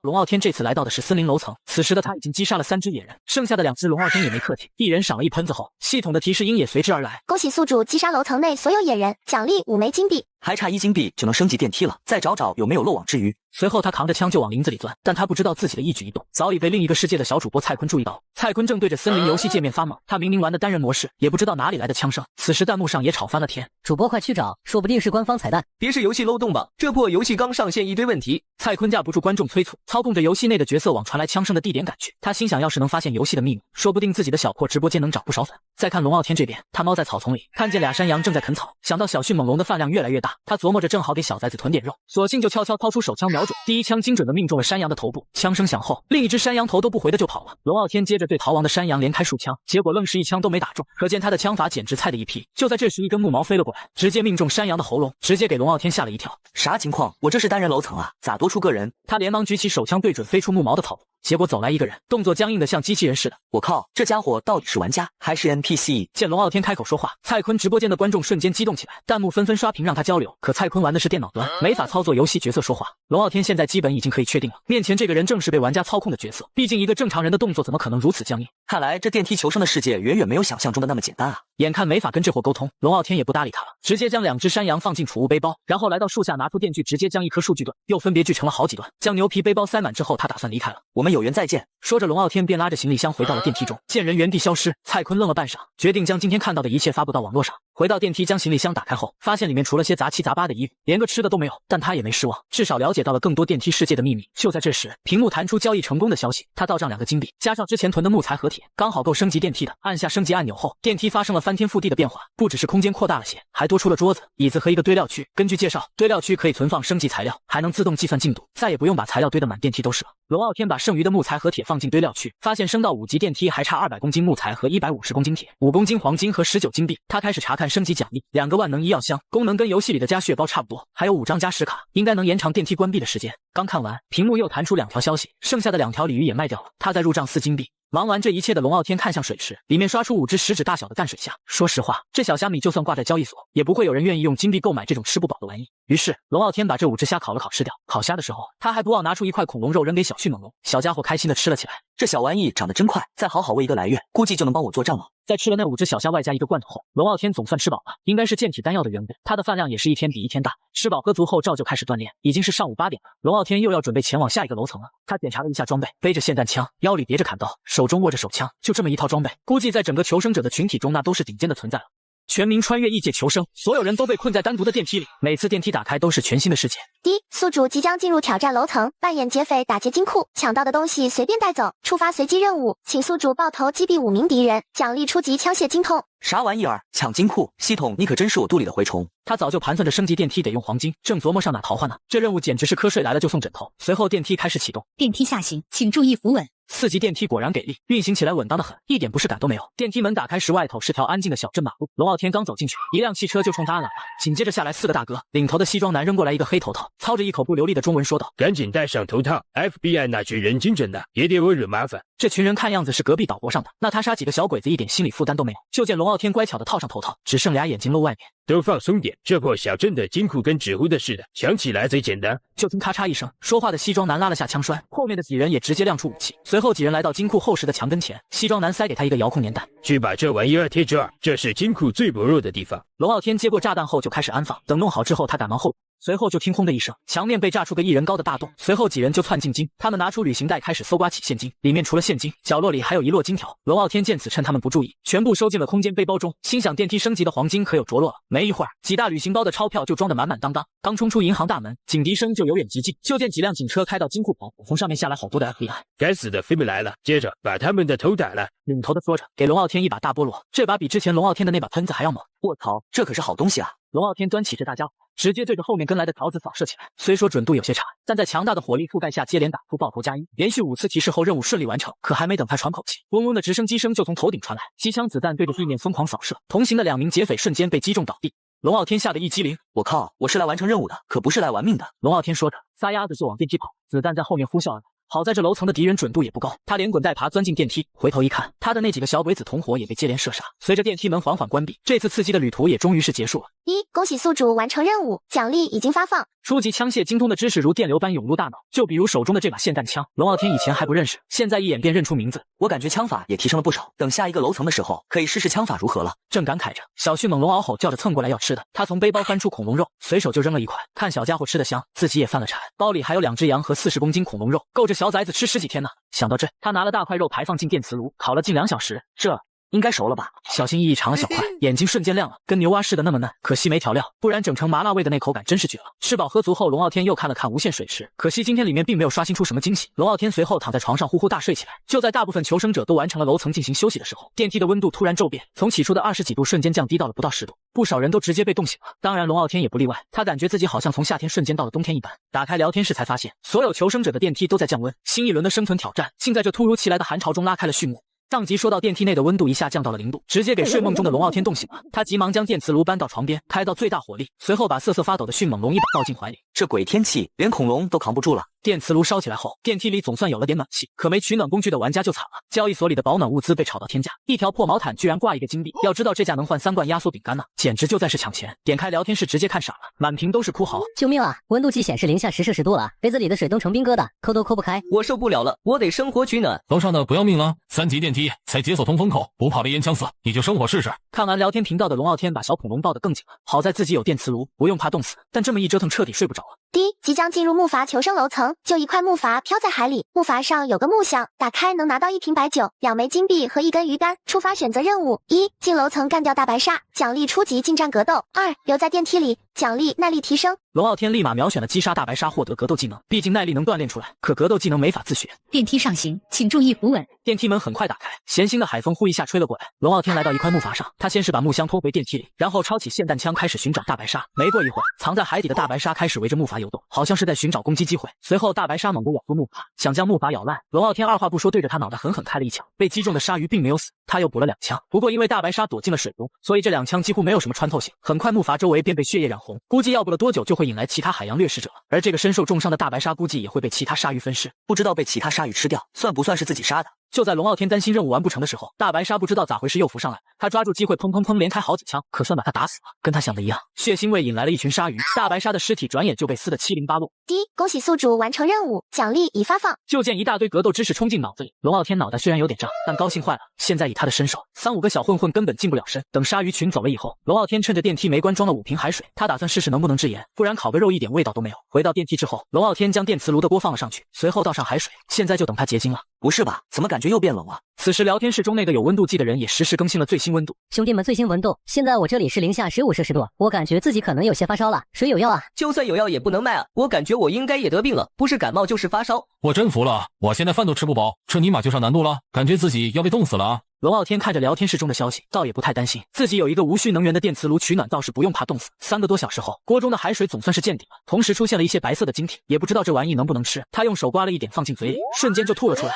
龙傲天这次来到的是森林楼层，此时的他已经击杀了3只野人，剩下的2只龙傲天也没客气，一人赏了1喷子后，系统的提示音也随之而来。恭喜宿主击杀楼层内所有野人，奖励5枚金币。还差1金币就能升级电梯了，再找找有没有漏网之鱼。随后他扛着枪就往林子里钻，但他不知道自己的一举一动早已被另一个世界的小主播蔡坤注意到。蔡坤正对着森林游戏界面发懵，他明明玩的单人模式，也不知道哪里来的枪声。此时弹幕上也吵翻了天，主播快去找，说不定是官方彩蛋。别是游戏漏洞吧？这破游戏刚上线一堆问题。蔡坤架不住观众催促，操控着游戏内的角色往传来枪声的地点赶去。他心想，要是能发现游戏的秘密，说不定自己的小破直播间能涨不少粉。再看龙傲天这边，他猫在草丛里，看见2山羊正在啃草，想到小迅猛龙的饭量越来越大，他琢磨着正好给小崽子囤点肉，索性就悄悄掏出手枪瞄准，第1枪精准的命中了山羊的头部。枪声响后，另一只山羊头都不回的就跑了。龙傲天接着对逃亡的山羊连开数枪，结果愣是1枪都没打中，可见他的枪法简直菜的一批。就在这时，一根木矛飞了过来，直接命中山羊的喉咙，直接给龙傲天吓了一跳。啥情况？我这是单人楼层啊，咋多出个人？他连忙举起手枪对准飞出木矛的草丛，结果走来一个人，动作僵硬的像机器人似的。我靠，这家伙到底是玩家还是 NPC？ 见龙傲天开口说话，蔡坤直播间的观众瞬间激动起来，弹幕纷纷刷屏让他交流。可蔡坤玩的是电脑端，没法操作游戏角色说话。龙傲天现在基本已经可以确定了，面前这个人正是被玩家操控的角色，毕竟一个正常人的动作怎么可能如此僵硬？看来这电梯求生的世界远远没有想象中的那么简单啊！眼看没法跟这货沟通，龙傲天也不搭理他了，直接将2只山羊放进储物背包，然后来到树下拿出电锯，直接将1棵树锯断，又分别锯成了好几段，将牛皮背包塞满之后，他打算离开了。我们有缘再见。说着，龙傲天便拉着行李箱回到了电梯中，见人原地消失，蔡坤愣了半晌，决定将今天看到的一切发布到网络上。回到电梯将行李箱打开后，发现里面除了些杂七杂八的衣物，连个吃的都没有。但他也没失望，至少了解到了更多电梯世界的秘密。就在这时，屏幕弹出交易成功的消息，他到账2个金币，加上之前囤的木材和铁，刚好够升级电梯的。按下升级按钮后，电梯发生了翻天覆地的变化，不只是空间扩大了些，还多出了桌子、椅子和一个堆料区。根据介绍，堆料区可以存放升级材料，还能自动计算进度，再也不用把材料堆得满电梯都是了。龙傲天把剩余的木材和铁放进堆料区，发现升到5级电梯还差200公斤木材和150公斤铁，5公斤黄金和19金币。他开始查看升级奖励，2个万能医药箱，功能跟游戏里的加血包差不多，还有5张加时卡，应该能延长电梯关闭的时间。刚看完，屏幕又弹出2条消息，剩下的2条鲤鱼也卖掉了，他再入账4金币。忙完这一切的龙傲天看向水池，里面刷出5只食指大小的淡水虾。说实话，这小虾米就算挂在交易所，也不会有人愿意用金币购买这种吃不饱的玩意。于是龙傲天把这5只虾烤了烤吃掉。烤虾的时候，他还不忘拿出一块恐龙肉扔给小迅猛龙，小家伙开心的吃了起来。这小玩意长得真快，再好好喂1个来月，估计就能帮我做账了。在吃了那5只小虾外加1个罐头后，龙傲天总算吃饱了，应该是健体丹药的缘故，他的饭量也是一天比一天大。吃饱喝足后照旧开始锻炼，已经是上午8点了，龙傲天又要准备前往下一个楼层了。他检查了一下装备，背着霰弹枪，腰里别着砍刀，手中握着手枪，就这么一套装备，估计在整个求生者的群体中那都是顶尖的存在了。全民穿越异界求生，所有人都被困在单独的电梯里，每次电梯打开都是全新的世界。第一，宿主即将进入挑战楼层，扮演劫匪打劫金库，抢到的东西随便带走。触发随机任务，请宿主爆头击毙5名敌人，奖励初级枪械精通。啥玩意儿？抢金库？系统你可真是我肚里的蛔虫。他早就盘算着升级电梯得用黄金，正琢磨上哪桃花呢。这任务简直是瞌睡来了就送枕头。随后电梯开始启动，电梯下行，请注意扶稳。4级电梯果然给力，运行起来稳当的很，一点不适感都没有。电梯门打开时，外头是条安静的小镇马路。龙傲天刚走进去，一辆汽车就冲他按喇叭，紧接着下来4个大哥，领头的西装男扔过来一个黑头套，操着一口不流利的中文说道：“赶紧戴上头套 ，FBI 那群人精准的，别给我惹麻烦。”这群人看样子是隔壁岛国上的，那他杀几个小鬼子一点心理负担都没有。就见龙傲天乖巧的套上头套，只剩俩眼睛露外面。都放松点，这破小镇的金库跟纸糊的似的，抢起来贼简单。就听咔嚓一声，说话的西装男拉了下枪栓，后面的几人也直接亮出武器。随后几人来到金库后实的墙跟前，西装男塞给他一个遥控粘弹，去把这玩意儿贴这儿，这是金库最薄弱的地方。龙傲天接过炸弹后就开始安放，等弄好之后他赶忙后。随后就听轰的一声，墙面被炸出个1人高的大洞，随后几人就窜进金，他们拿出旅行袋开始搜刮起现金，里面除了现金，角落里还有一摞金条。龙傲天见此趁他们不注意，全部收进了空间背包中，心想电梯升级的黄金可有着落了。没一会儿，几大旅行包的钞票就装得满满当当。刚冲出银行大门，警笛声就由远及近，就见几辆警车开到金库口，从上面下来好多的 FBI。该死的飞们来了，接着把他们的头打了。领头的说着，给龙傲天一把大菠萝，这把比之前龙傲天的那把喷子还要猛。卧槽，这可是好东西啊！龙傲天端起这大家伙，直接对着后面跟来的条子扫射起来。虽说准度有些差，但在强大的火力覆盖下，接连打出爆头加1，连续5次提示后，任务顺利完成。可还没等他喘口气，嗡嗡的直升机声就从头顶传来，机枪子弹对着地面疯狂扫射，同行的2名劫匪瞬间被击中倒地。龙傲天吓得一激灵，我靠，我是来完成任务的，可不是来玩命的。龙傲天说着，撒丫子就往电梯跑，子弹在后面呼啸而来。好在这楼层的敌人准度也不高，他连滚带爬钻进电梯，回头一看，他的那几个小鬼子同伙也被接连射杀。随着电梯门缓缓关闭，这次刺激的旅途也终于是结束了。恭喜宿主完成任务，奖励已经发放。初级枪械精通的知识如电流般涌入大脑，就比如手中的这把霰弹枪，龙傲天以前还不认识，现在一眼便认出名字。我感觉枪法也提升了不少，等下一个楼层的时候，可以试试枪法如何了。正感慨着，小迅猛龙嗷吼叫着蹭过来要吃的，他从背包翻出恐龙肉，随手就扔了一块，看小家伙吃得香，自己也犯了馋。包里还有2只羊和40公斤恐龙肉，够这小崽子吃10几天呢。想到这，他拿了大块肉排放进电磁炉，烤了近2小时，这应该熟了吧？小心翼翼尝了小块，眼睛瞬间亮了，跟牛蛙似的那么嫩，可惜没调料，不然整成麻辣味的那口感真是绝了。吃饱喝足后，龙傲天又看了看无限水池，可惜今天里面并没有刷新出什么惊喜。龙傲天随后躺在床上呼呼大睡起来。就在大部分求生者都完成了楼层进行休息的时候，电梯的温度突然骤变，从起初的20几度瞬间降低到了不到10度，不少人都直接被冻醒了。当然龙傲天也不例外，他感觉自己好像从夏天瞬间到了冬天一般。打开聊天室才发现，所有求生者的电梯都在降温，新一轮的生存挑战竟在这突如其来的寒潮中拉开了序幕。上集说到电梯内的温度一下降到了0度，直接给睡梦中的龙傲天冻醒了。他急忙将电磁炉搬到床边，开到最大火力，随后把瑟瑟发抖的迅猛龙一把抱进怀里。这鬼天气，连恐龙都扛不住了。电磁炉烧起来后，电梯里总算有了点暖气，可没取暖工具的玩家就惨了。交易所里的保暖物资被炒到天价，一条破毛毯居然挂1个金币，要知道这价能换3罐压缩饼干呢，简直就在是抢钱。点开聊天室直接看傻了，满屏都是哭嚎：救命啊！温度计显示零下10摄氏度了，杯子里的水冻成冰疙瘩，抠都抠不开，我受不了了，我得生火取暖。楼上的不要命了，3级电梯才解锁通风口，不怕被烟呛死，你就生火试试。看完聊天频道的龙傲天把小恐龙抱得更紧了，好在自己有电磁炉，不用怕冻死，但这么一折腾彻底睡不着了。第一，即将进入木筏求生楼层，就一块木筏飘在海里，木筏上有个木箱，打开能拿到1瓶白酒、2枚金币和1根鱼竿。出发选择任务：一、进楼层干掉大白鲨，奖励初级近战格斗；二、留在电梯里，奖励耐力提升。龙傲天立马秒选了击杀大白鲨，获得格斗技能，毕竟耐力能锻炼出来，可格斗技能没法自学。电梯上行，请注意扶稳。电梯门很快打开，咸腥的海风呼一下吹了过来。龙傲天来到一块木筏上，他先是把木箱拖回电梯里，然后抄起霰弹枪开始寻找大白鲨。没过一会儿，藏在海底的大白鲨开始围着木筏游动，好像是在寻找攻击机会。随后大白鲨猛地咬住木筏，想将木筏咬烂。龙傲天二话不说，对着他脑袋狠狠开了一枪。被击中的鲨鱼并没有死，他又补了2枪。不过因为大白鲨躲进了水中，所以这2枪几乎没有什么穿透性。很快木筏周围便被血液染红，估计要不了多久就会引来其他海洋掠食者了。而这个身受重伤的大白鲨估计也会被其他鲨鱼分尸，不知道被其他鲨鱼吃掉，算不算是自己杀的？就在龙傲天担心任务完不成的时候，大白鲨不知道咋回事又浮上来，他抓住机会砰砰砰连开好几枪，可算把他打死了。跟他想的一样，血腥味引来了一群鲨鱼，大白鲨的尸体转眼就被撕得七零八落。第一，恭喜宿主完成任务，奖励已发放。就见一大堆格斗知识冲进脑子里，龙傲天脑袋虽然有点胀，但高兴坏了。现在以他的身手，3、5个小混混根本近不了身。等鲨鱼群走了以后，龙傲天趁着电梯没关装了5瓶海水，他打算试试能不能制盐，不然烤个肉一点味道都没有。回到电梯之后，龙傲天将电磁炉的锅放了上去，随后倒上海水，现在就等它结晶了。不是吧？怎么感觉又变冷了？此时聊天室中那个有温度计的人也实时更新了最新温度。兄弟们，最新温度，现在我这里是零下15摄氏度，我感觉自己可能有些发烧了，谁有药啊？就算有药也不能卖啊！我感觉我应该也得病了，不是感冒就是发烧。我真服了，我现在饭都吃不饱，这尼玛就上难度了，感觉自己要被冻死了啊！龙傲天看着聊天室中的消息，倒也不太担心，自己有一个无需能源的电磁炉取暖，倒是不用怕冻死。3个多小时后，锅中的海水总算是见底了，同时出现了一些白色的晶体，也不知道这玩意能不能吃。他用手刮了一点放进嘴里，瞬间就吐了出来。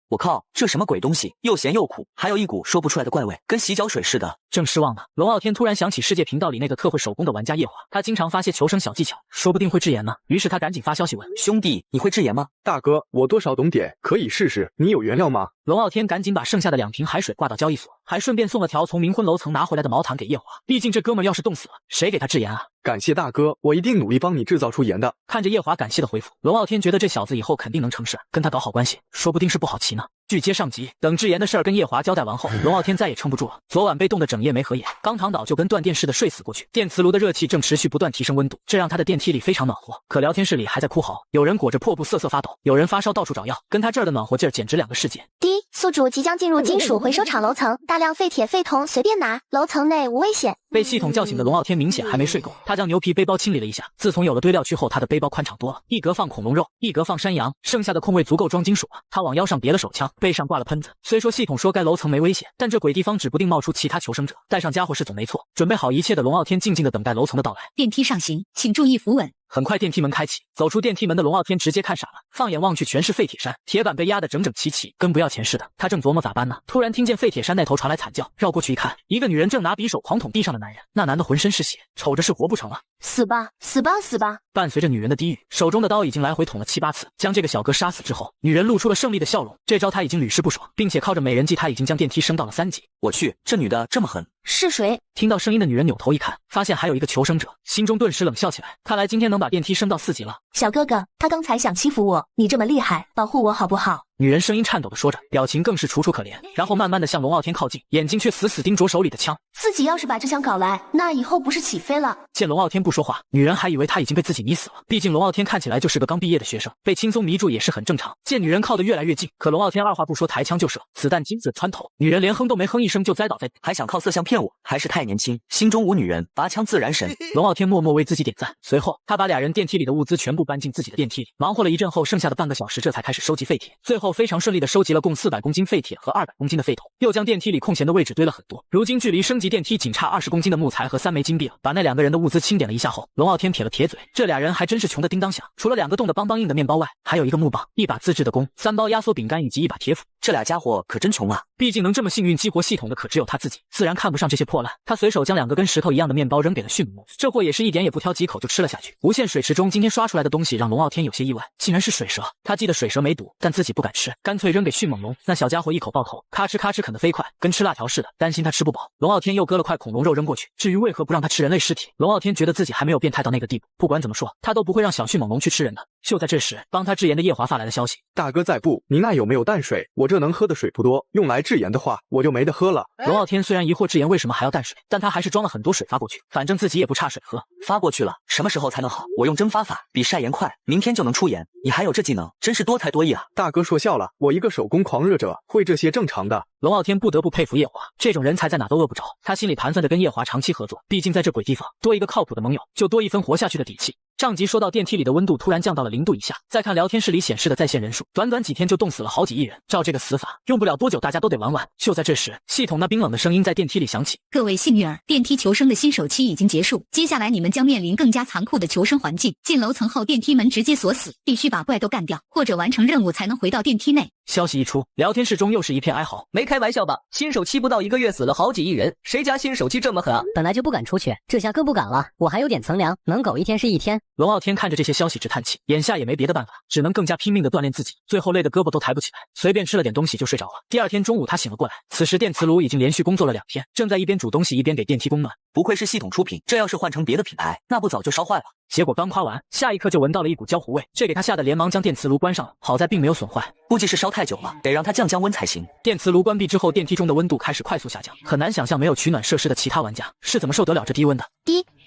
我靠，这什么鬼东西，又咸又苦，还有一股说不出来的怪味，跟洗脚水似的。正失望呢，龙傲天突然想起世界频道里那个特会手工的玩家夜华，他经常发些求生小技巧，说不定会制盐呢。于是他赶紧发消息问兄弟，你会制盐吗？大哥，我多少懂点，可以试试，你有原料吗？龙傲天赶紧把剩下的2瓶海水挂到交易所，还顺便送了条从冥婚楼层拿回来的毛毯给夜华，毕竟这哥们要是冻死了，谁给他制盐啊？感谢大哥，我一定努力帮你制造出盐的。看着夜华感谢的回复，龙傲天觉得这小子以后肯定能成事，跟他搞好关系，说不定是步好棋呢。据接上集，等制盐的事儿跟夜华交代完后，龙傲天再也撑不住了。昨晚被冻得整夜没合眼，刚躺倒就跟断电似的睡死过去。电磁炉的热气正持续不断提升温度，这让他的电梯里非常暖和。可聊天室里还在哭嚎，有人裹着破布瑟瑟发抖，有人发烧到处找药，跟他这儿的暖和劲儿简直2个世界。第一，宿主即将进入金属回收厂楼层，大量废铁废铜随便拿，楼层内无危险。被系统叫醒的龙傲天明显还没睡够，他将牛皮背包清理了一下。自从有了堆料区后，他的背包宽敞多了，一格放恐龙肉，一格放山羊，剩下的空位足够装金属了。他往腰上别了手枪，背上挂了喷子。虽说系统说该楼层没危险，但这鬼地方指不定冒出其他求生者，带上家伙是总没错。准备好一切的龙傲天静静的等待楼层的到来。电梯上行，请注意扶稳。很快电梯门开启，走出电梯门的龙傲天直接看傻了，放眼望去全是废铁山，铁板被压得整整齐齐，跟不要钱似的。他正琢磨咋办呢，突然听见废铁山那头传来惨叫，绕过去一看，一个女人正拿匕首狂捅地上的男人，那男的浑身是血，瞅着是活不成了。死吧，死吧，死吧！伴随着女人的低语，手中的刀已经来回捅了7、8次，将这个小哥杀死之后，女人露出了胜利的笑容。这招他已经屡试不爽，并且靠着美人计，他已经将电梯升到了3级。我去，这女的这么狠！是谁？听到声音的女人扭头一看，发现还有一个求生者，心中顿时冷笑起来。看来今天能把电梯升到4级了。小哥哥，他刚才想欺负我，你这么厉害，保护我好不好？女人声音颤抖的说着，表情更是楚楚可怜，然后慢慢的向龙傲天靠近，眼睛却死死盯着手里的枪。自己要是把这枪搞来，那以后不是起飞了？见龙傲天不说话，女人还以为他已经被自己迷死了，毕竟龙傲天看起来就是个刚毕业的学生，被轻松迷住也是很正常。见女人靠得越来越近，可龙傲天二话不说抬枪就射，子弹精准穿头，女人连哼都没哼一声就栽倒在地。还想靠色相骗我，还是太年轻，心中无女人，拔枪自然神。龙傲天默默为自己点赞，随后他把2人电梯里的物资全部搬进自己的电梯里，忙活了一阵后，剩下的半个小时这才开始收集废铁，最后非常顺利的收集了共400公斤废铁和200公斤的废铜，又将电梯里空闲的位置堆了很多。如今距离升级电梯仅差20公斤的木材和3枚金币了。把那2个人的物资清点了一下后，龙傲天撇了撇嘴，这俩人还真是穷的叮当响，除了2个冻得邦邦硬的面包外，还有一个木棒、1把自制的弓、3包压缩饼干以及1把铁斧。这俩家伙可真穷啊！毕竟能这么幸运激活系统的可只有他自己，自然看不上这些破烂。他随手将2个跟石头一样的面包扔给了迅猛龙，这货也是一点也不挑，几口就吃了下去。无限水池中今天刷出来的东西让龙傲天有些意外，竟然是水蛇。他记得水蛇没毒，但自己不敢吃，干脆扔给迅猛龙。那小家伙一口爆头，咔哧咔哧啃得飞快，跟吃辣条似的。担心他吃不饱，龙傲天又割了块恐龙肉扔过去。至于为何不让他吃人类尸体，龙傲天觉得自己还没有变态到那个地步。不管怎么说，他都不会让小迅猛龙去吃人的。就在这时，帮他治炎的夜华发来了消息：大哥在不？你那有没有淡水？我这能喝的水不多，用来治炎的话，我就没得喝了。龙傲天虽然疑惑治炎为什么还要淡水，但他还是装了很多水发过去，反正自己也不差水喝。发过去了，什么时候才能好？我用蒸发法，比晒炎快，明天就能出炎。你还有这技能，真是多才多艺啊！大哥说笑了，我一个手工狂热者，会这些正常的。龙傲天不得不佩服夜华，这种人才在哪都饿不着。他心里盘算着跟夜华长期合作，毕竟在这鬼地方，多一个靠谱的盟友，就多一分活下去的底气。上集说到电梯里的温度突然降到了0度以下，再看聊天室里显示的在线人数，短短几天就冻死了好几亿人。照这个死法，用不了多久大家都得玩完。就在这时，系统那冰冷的声音在电梯里响起：各位幸运儿，电梯求生的新手期已经结束，接下来你们将面临更加残酷的求生环境。进楼层后，电梯门直接锁死，必须把怪都干掉，或者完成任务才能回到电梯内。消息一出，聊天室中又是一片哀嚎。没开玩笑吧？新手期不到1个月死了好几亿人，谁家新手期这么狠啊？本来就不敢出去，这下更不敢了。我还有点层粮，能苟一天是一天。龙傲天看着这些消息直叹气，眼下也没别的办法，只能更加拼命地锻炼自己，最后累得胳膊都抬不起来，随便吃了点东西就睡着了。第二天中午他醒了过来，此时电磁炉已经连续工作了2天，正在一边煮东西一边给电梯供暖。不愧是系统出品，这要是换成别的品牌，那不早就烧坏了。结果刚夸完，下一刻就闻到了一股焦糊味，这给他吓得连忙将电磁炉关上了，好在并没有损坏，估计是烧太久了，得让它降温才行。电磁炉关闭之后，电梯中的温度开始快速下降，很难想象没有取暖设施的其他玩家是怎么受得了这低温的。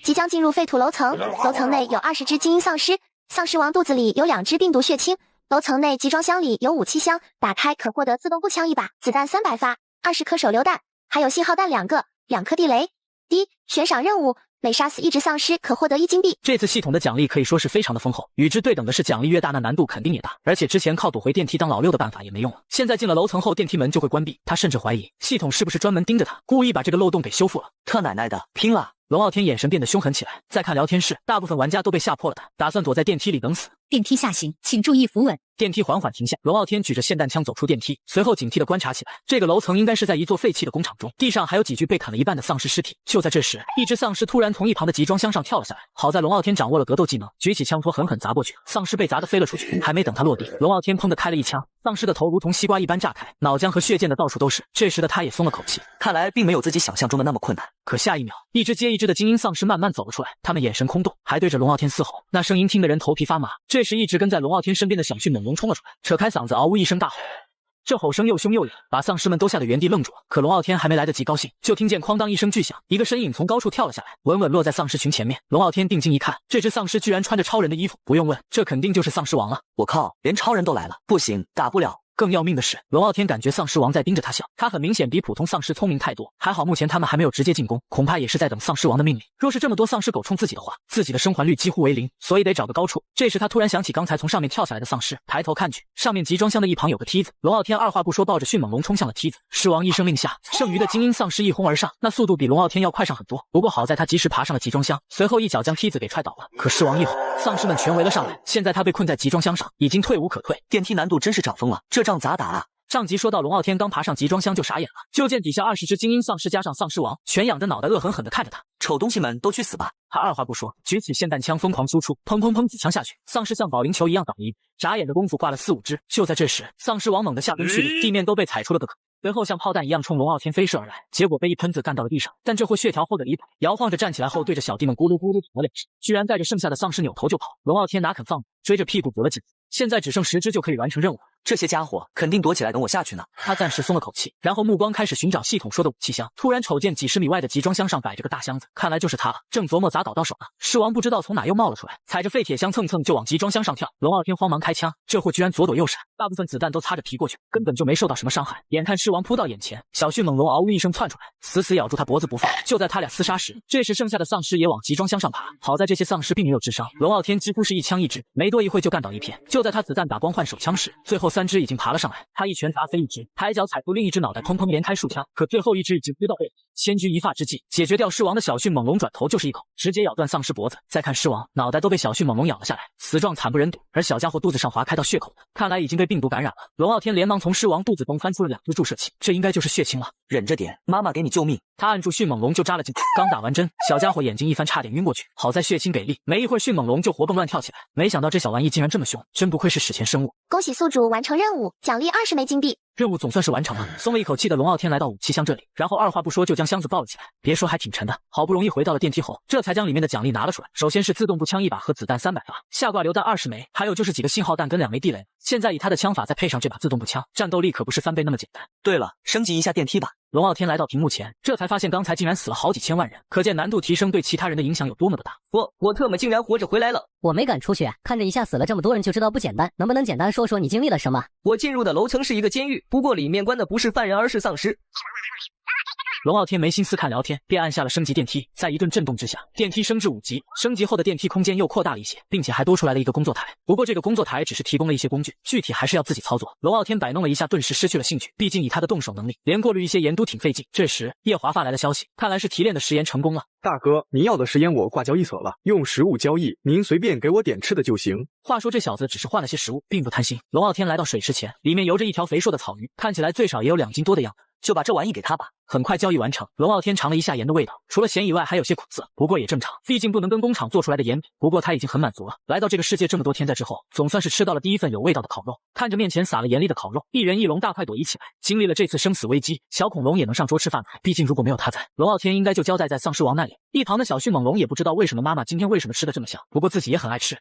即将进入废土楼层，楼层内有20只精英丧尸，丧尸王肚子里有2只病毒血清，楼层内集装箱里有武器箱，打开可获得自动步枪1把，子弹300发，20颗手榴弹，还有信号弹2个，2颗地雷。悬赏任务，每杀死1只丧尸可获得1金币。这次系统的奖励可以说是非常的丰厚，与之对等的是奖励越大，那难度肯定也大。而且之前靠躲回电梯当老六的办法也没用了，现在进了楼层后电梯门就会关闭，他甚至怀疑系统是不是专门盯着他，故意把这个漏洞给修复了。特奶奶的，拼了！龙傲天眼神变得凶狠起来，再看聊天室，大部分玩家都被吓破了胆，打算躲在电梯里等死。电梯下行，请注意扶稳。电梯缓缓停下，龙傲天举着霰弹枪走出电梯，随后警惕地观察起来。这个楼层应该是在一座废弃的工厂中，地上还有几具被砍了一半的丧尸尸体。就在这时，一只丧尸突然从一旁的集装箱上跳了下来，好在龙傲天掌握了格斗技能，举起枪托狠狠砸过去，丧尸被砸得飞了出去。还没等他落地，龙傲天砰地开了一枪，丧尸的头如同西瓜一般炸开，脑浆和血溅的到处都是。这时的他也松了口气，看来并没有自己想象中的那么困难。可下一秒，一只接一只的精英丧尸慢慢走了出来，他们眼神空洞，还对着龙傲天嘶吼，那声音听得人头皮发麻。这时，一直跟在龙傲天身边的小迅猛龙冲了出来，扯开嗓子嗷呜一声大吼。这吼声又凶又哑，把丧尸们都吓得原地愣住了。可龙傲天还没来得及高兴，就听见哐当一声巨响，一个身影从高处跳了下来，稳稳落在丧尸群前面。龙傲天定睛一看，这只丧尸居然穿着超人的衣服，不用问，这肯定就是丧尸王了。我靠，连超人都来了，不行，打不了。更要命的是，龙傲天感觉丧尸王在盯着他笑，他很明显比普通丧尸聪明太多。还好目前他们还没有直接进攻，恐怕也是在等丧尸王的命令。若是这么多丧尸狗冲自己的话，自己的生还率几乎为0，所以得找个高处。这时他突然想起刚才从上面跳下来的丧尸，抬头看去，上面集装箱的一旁有个梯子。龙傲天二话不说，抱着迅猛龙冲向了梯子。狮王一声令下，剩余的精英丧尸一哄而上，那速度比龙傲天要快上很多。不过好在他及时爬上了集装箱，随后一脚将梯子给踹倒了。可狮王一吼，丧尸们全围了上来，现在他被困在集装箱上，已经退无可退。电梯难度真是涨疯了，这仗咋打啊？上集说到龙傲天刚爬上集装箱就傻眼了，就见底下20只精英丧尸加上丧尸王，全仰着脑袋恶狠狠地看着他。丑东西们都去死吧！他二话不说，举起霰弹枪疯狂输出，砰砰砰几枪下去，丧尸像保龄球一样倒一，眨眼的功夫挂了4、5只。就在这时，丧尸王猛地下蹲蓄力，地面都被踩出了个坑。随后像炮弹一样冲龙傲天飞射而来，结果被一喷子干到了地上，但这货血条厚的离谱，摇晃着站起来后对着小弟们咕噜咕噜捅了2声，居然带着剩下的丧尸扭头就跑。龙傲天哪肯放，追着屁股补了几次，现在只剩10只就可以完成任务。这些家伙肯定躲起来等我下去呢。他暂时松了口气，然后目光开始寻找系统说的武器箱。突然瞅见几10米外的集装箱上摆着个大箱子，看来就是他了。正琢磨咋搞到手呢，狮王不知道从哪又冒了出来，踩着废铁箱蹭蹭就往集装箱上跳。龙傲天慌忙开枪，这货居然左躲右闪，大部分子弹都擦着皮过去，根本就没受到什么伤害。眼看狮王扑到眼前，小迅猛龙嗷呜一声窜出来，死死咬住他脖子不放。就在他俩厮杀时，这时剩下的丧尸也往集装箱上爬，好在这些丧尸并没有智商，龙傲天几乎是一枪一只，没多一会就干倒一片。就在他子弹打光换手枪时，最后3只已经爬了上来，他一拳砸飞一只，抬脚踩住另一只脑袋，砰砰连开数枪，可最后一只已经追到背。千钧一发之际，解决掉狮王的小迅猛龙转头就是一口，直接咬断丧尸脖子。再看狮王，脑袋都被小迅猛龙咬了下来，死状惨不忍睹，而小家伙肚子上划开道血口的，看来已经被病毒感染了。龙傲天连忙从狮王肚子中翻出了2只注射器，这应该就是血清了。忍着点，妈妈给你救命。他按住迅猛龙就扎了进去，刚打完针，小家伙眼睛一翻，差点晕过去。好在血清给力，没一会儿迅猛龙就活蹦乱跳起来。没想到这小玩意竟然这么凶，真不愧是史前生物。恭喜宿主完成任务，奖励20枚金币。任务总算是完成了。松了一口气的龙傲天来到武器箱这里，然后二话不说就将箱子抱了起来。别说还挺沉的，好不容易回到了电梯后，这才将里面的奖励拿了出来。首先是自动步枪1把和子弹300发，下挂榴弹20枚，还有就是几个信号弹跟2枚地雷。现在以他的枪法再配上这把自动步枪，战斗力可不是翻倍那么简单。对了，升级一下电梯吧。龙傲天来到屏幕前，这才发现刚才竟然死了好几千万人，可见难度提升对其他人的影响有多么的大。我特么竟然活着回来了！我没敢出去，看着一下死了这么多人就知道不简单。能不能简单说说你经历了什么？我进入的楼层是一个监狱，不过里面关的不是犯人，而是丧尸。龙傲天没心思看聊天，便按下了升级电梯。在一顿震动之下，电梯升至5级。升级后的电梯空间又扩大了一些，并且还多出来了一个工作台。不过这个工作台只是提供了一些工具，具体还是要自己操作。龙傲天摆弄了一下，顿时失去了兴趣。毕竟以他的动手能力，连过滤一些盐都挺费劲。这时叶华发来了消息，看来是提炼的食盐成功了。大哥，您要的食盐我挂交易所了，用实物交易，您随便给我点吃的就行。话说这小子只是换了些食物，并不贪心。龙傲天来到水池前，里面游着一条肥硕的草鱼，看起来最少也有2斤多的样子。就把这玩意给他吧。很快交易完成，龙傲天尝了一下盐的味道，除了咸以外还有些苦涩，不过也正常，毕竟不能跟工厂做出来的盐比。不过他已经很满足了。来到这个世界这么多天在之后，总算是吃到了第一份有味道的烤肉。看着面前撒了盐粒的烤肉，一人一龙大快朵颐起来。经历了这次生死危机，小恐龙也能上桌吃饭了。毕竟如果没有他在，龙傲天应该就交代在丧尸王那里。一旁的小迅猛龙也不知道为什么妈妈今天为什么吃的这么香，不过自己也很爱吃。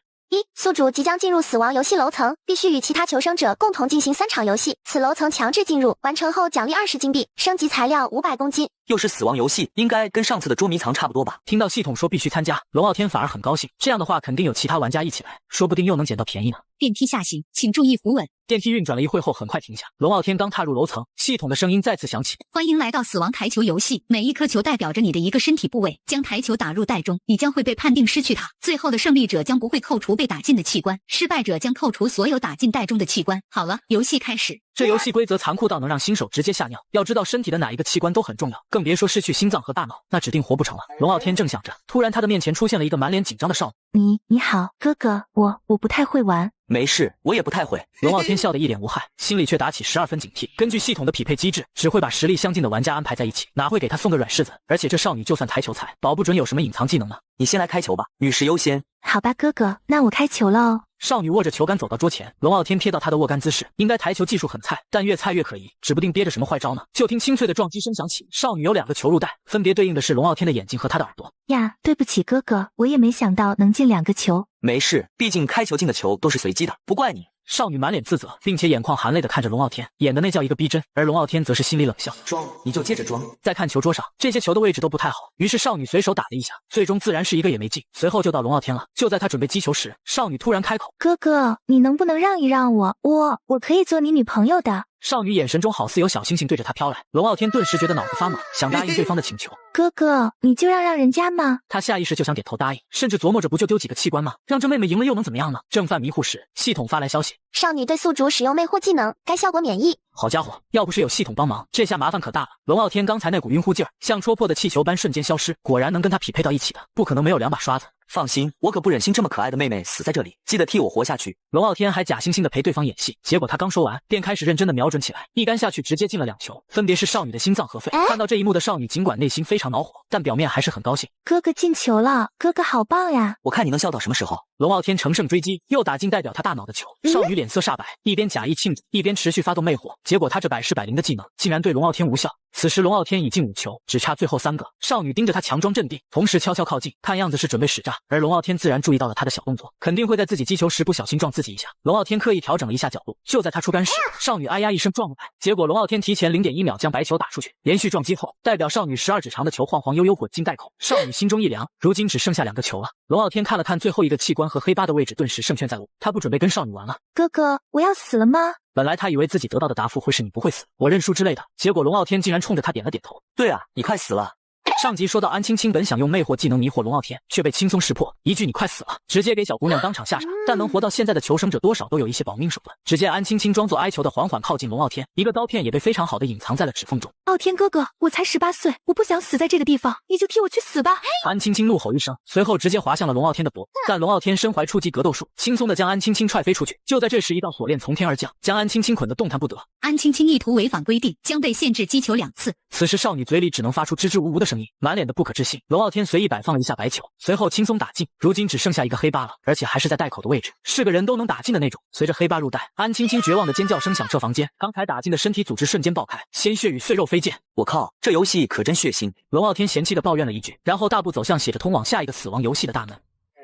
宿主即将进入死亡游戏楼层，必须与其他求生者共同进行3场游戏。此楼层强制进入，完成后奖励20金币，升级材料500公斤。又是死亡游戏，应该跟上次的捉迷藏差不多吧？听到系统说必须参加，龙傲天反而很高兴，这样的话肯定有其他玩家一起来，说不定又能捡到便宜呢。电梯下行，请注意扶稳。电梯运转了一会后很快停下，龙傲天刚踏入楼层，系统的声音再次响起：欢迎来到死亡台球游戏，每一颗球代表着你的一个身体部位，将台球打入袋中，你将会被判定失去它。最后的胜利者将不会扣除被打进的器官，失败者将扣除所有打进袋中的器官。好了，游戏开始。这游戏规则残酷到能让新手直接吓尿，要知道身体的哪一个器官都很重要，更别说失去心脏和大脑，那指定活不成了。龙傲天正想着，突然他的面前出现了一个满脸紧张的少女。你好，哥哥，我不太会玩。没事，我也不太会。龙傲天笑得一脸无害，心里却打起12分警惕。根据系统的匹配机制，只会把实力相近的玩家安排在一起，哪会给他送个软柿子？而且这少女就算台球才，保不准有什么隐藏技能呢。你先来开球吧，女士优先。好吧，哥哥，那我开球喽。少女握着球杆走到桌前，龙傲天瞥到她的握杆姿势，应该台球技术很菜，但越菜越可疑，指不定憋着什么坏招呢。就听清脆的撞击声响起，少女有2个球入袋，分别对应的是龙傲天的眼睛和他的耳朵。呀，对不起哥哥，我也没想到能进2个球。没事，毕竟开球进的球都是随机的，不怪你。少女满脸自责，并且眼眶含泪的看着龙傲天，演的那叫一个逼真。而龙傲天则是心里冷笑，装你就接着装。再看球桌上，这些球的位置都不太好，于是少女随手打了一下，最终自然是一个也没进。随后就到龙傲天了，就在他准备击球时，少女突然开口：哥哥，你能不能让一让我？我可以做你女朋友的。少女眼神中好似有小星星对着他飘来，龙傲天顿时觉得脑子发麻，想答应对方的请求。哥哥，你就让人家嘛。他下意识就想点头答应，甚至琢磨着不就丢几个器官吗？让这妹妹赢了又能怎么样呢？正犯迷糊时，系统发来消息：少女对宿主使用魅惑技能，该效果免疫。好家伙，要不是有系统帮忙，这下麻烦可大了。龙傲天刚才那股晕乎劲儿，像戳破的气球般瞬间消失，果然能跟他匹配到一起的，不可能没有2把刷子。放心，我可不忍心这么可爱的妹妹死在这里，记得替我活下去。龙傲天还假惺惺的陪对方演戏，结果他刚说完，便开始认真的瞄准起来，一杆下去直接进了2球，分别是少女的心脏和肺。看到这一幕的少女尽管内心非常恼火，但表面还是很高兴。哥哥进球了，哥哥好棒呀！我看你能笑到什么时候？龙傲天乘胜追击，又打进代表他大脑的球。少女脸色煞白，一边假意庆祝，一边持续发动魅惑，结果他这百试百灵的技能竟然对龙傲天无效。此时龙傲天已进5球，只差最后3个。少女盯着他强装镇定，同时悄悄靠近，看样子是准备使诈。而龙傲天自然注意到了他的小动作，肯定会在自己击球时不小心撞自己一下。龙傲天刻意调整了一下角度，就在他出杆时，少女哎呀一声撞过来，结果龙傲天提前0.1秒将白球打出去，连续撞击后，代表少女12指长的球晃晃悠悠滚进袋口。少女心中一凉，如今只剩下2个球了。龙傲天看了看最后一个器官和黑疤的位置，顿时胜券在握，他不准备跟少女玩了。哥哥，我要死了吗？本来他以为自己得到的答复会是你不会死，我认输之类的，结果龙傲天竟然冲着他点了点头。对啊，你快死了。上集说到安青青本想用魅惑技能迷惑龙傲天，却被轻松识破，一句你快死了，直接给小姑娘当场吓傻。但能活到现在的求生者多少都有一些保命手段。只见安青青装作哀求的缓缓靠近龙傲天，一个刀片也被非常好的隐藏在了指缝中。傲天哥哥，我才18岁，我不想死在这个地方，你就替我去死吧。安青青怒吼一声，随后直接滑向了龙傲天的脖，但龙傲天身怀初级格斗术，轻松的将安青青踹飞出去。就在这时，一道锁链从天而降，将安青青捆得动弹不得。安青青意图违反规定，将被限制击球2次。此时少女嘴里只能发出支支吾吾的声音。满脸的不可置信。龙傲天随意摆放了一下白球，随后轻松打进。如今只剩下一个黑疤了，而且还是在袋口的位置，是个人都能打进的那种。随着黑疤入袋，安青青绝望的尖叫声响彻房间，刚才打进的身体组织瞬间爆开，鲜血与碎肉飞溅。我靠，这游戏可真血腥！龙傲天嫌弃的抱怨了一句，然后大步走向写着通往下一个死亡游戏的大门。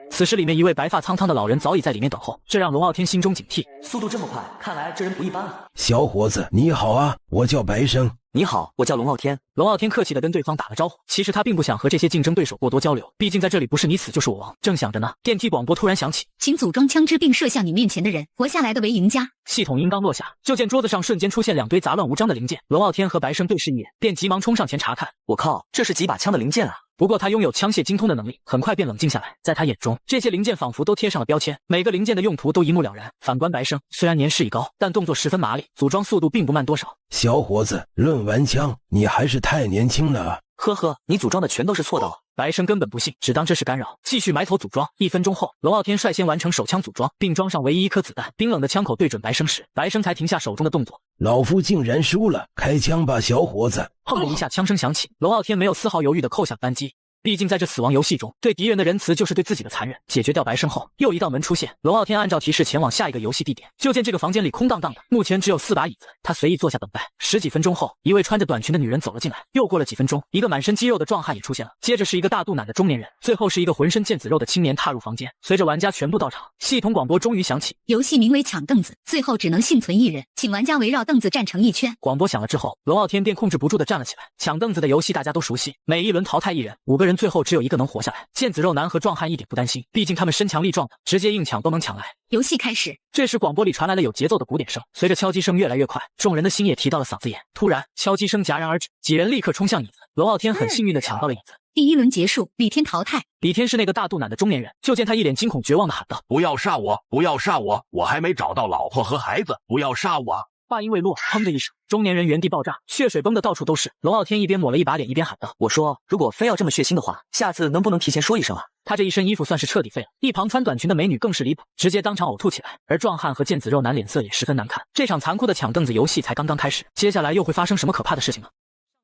此时里面一位白发苍苍的老人早已在里面等候，这让龙傲天心中警惕。速度这么快，看来这人不一般啊。小伙子你好啊，我叫白生。你好，我叫龙傲天。龙傲天客气地跟对方打了招呼，其实他并不想和这些竞争对手过多交流，毕竟在这里不是你死就是我亡。正想着呢，电梯广播突然响起，请组装枪支并射向你面前的人，活下来的为赢家。系统音刚落下，就见桌子上瞬间出现两堆杂乱无章的零件。龙傲天和白生对视一眼，便急忙冲上前查看。我靠，这是几把枪的零件啊！不过他拥有枪械精通的能力，很快便冷静下来。在他眼中，这些零件仿佛都贴上了标签，每个零件的用途都一目了然。反观白生，虽然年事已高，但动作十分麻利，组装速度并不慢多少。小伙子，论玩枪，你还是太年轻了。呵呵，你组装的全都是错的哦。白生根本不信，只当这是干扰，继续埋头组装。1分钟后，龙傲天率先完成手枪组装，并装上唯一一颗子弹。冰冷的枪口对准白生时，白生才停下手中的动作。老夫竟然输了，开枪吧，小伙子！砰的一下，枪声响起，龙傲天没有丝毫犹豫地扣下扳机。毕竟在这死亡游戏中，对敌人的仁慈就是对自己的残忍。解决掉白生后，又一道门出现，龙傲天按照提示前往下一个游戏地点。就见这个房间里空荡荡的，目前只有4把椅子，他随意坐下等待。10几分钟后，一位穿着短裙的女人走了进来。又过了几分钟，一个满身肌肉的壮汉也出现了，接着是一个大肚腩的中年人，最后是一个浑身腱子肉的青年踏入房间。随着玩家全部到场，系统广播终于响起，游戏名为抢凳子，最后只能幸存1人，请玩家围绕凳子站成一圈。广播响了之后，龙傲天便控制不住地站了起来。抢凳子的游戏大家都熟悉，每一轮淘汰1人，5个人最后只有1个能活下来。腱子肉男和壮汉一点不担心，毕竟他们身强力壮的，直接硬抢都能抢来。游戏开始，这时广播里传来了有节奏的鼓点声，随着敲击声越来越快，众人的心也提到了嗓子眼。突然，敲击声戛然而止，几人立刻冲向椅子。龙傲天很幸运地抢到了椅子。第1轮结束，李天淘汰。李天是那个大肚腩的中年人，就见他一脸惊恐绝望地喊道：“不要杀我，不要杀我，我还没找到老婆和孩子，不要杀我！”话音未落，砰的一声，中年人原地爆炸，血水崩得到处都是。龙傲天一边抹了一把脸，一边喊道：“我说，如果非要这么血腥的话，下次能不能提前说一声啊？”他这一身衣服算是彻底废了，一旁穿短裙的美女更是离谱，直接当场呕吐起来。而壮汉和腱子肉男脸色也十分难看。这场残酷的抢凳子游戏才刚刚开始，接下来又会发生什么可怕的事情呢？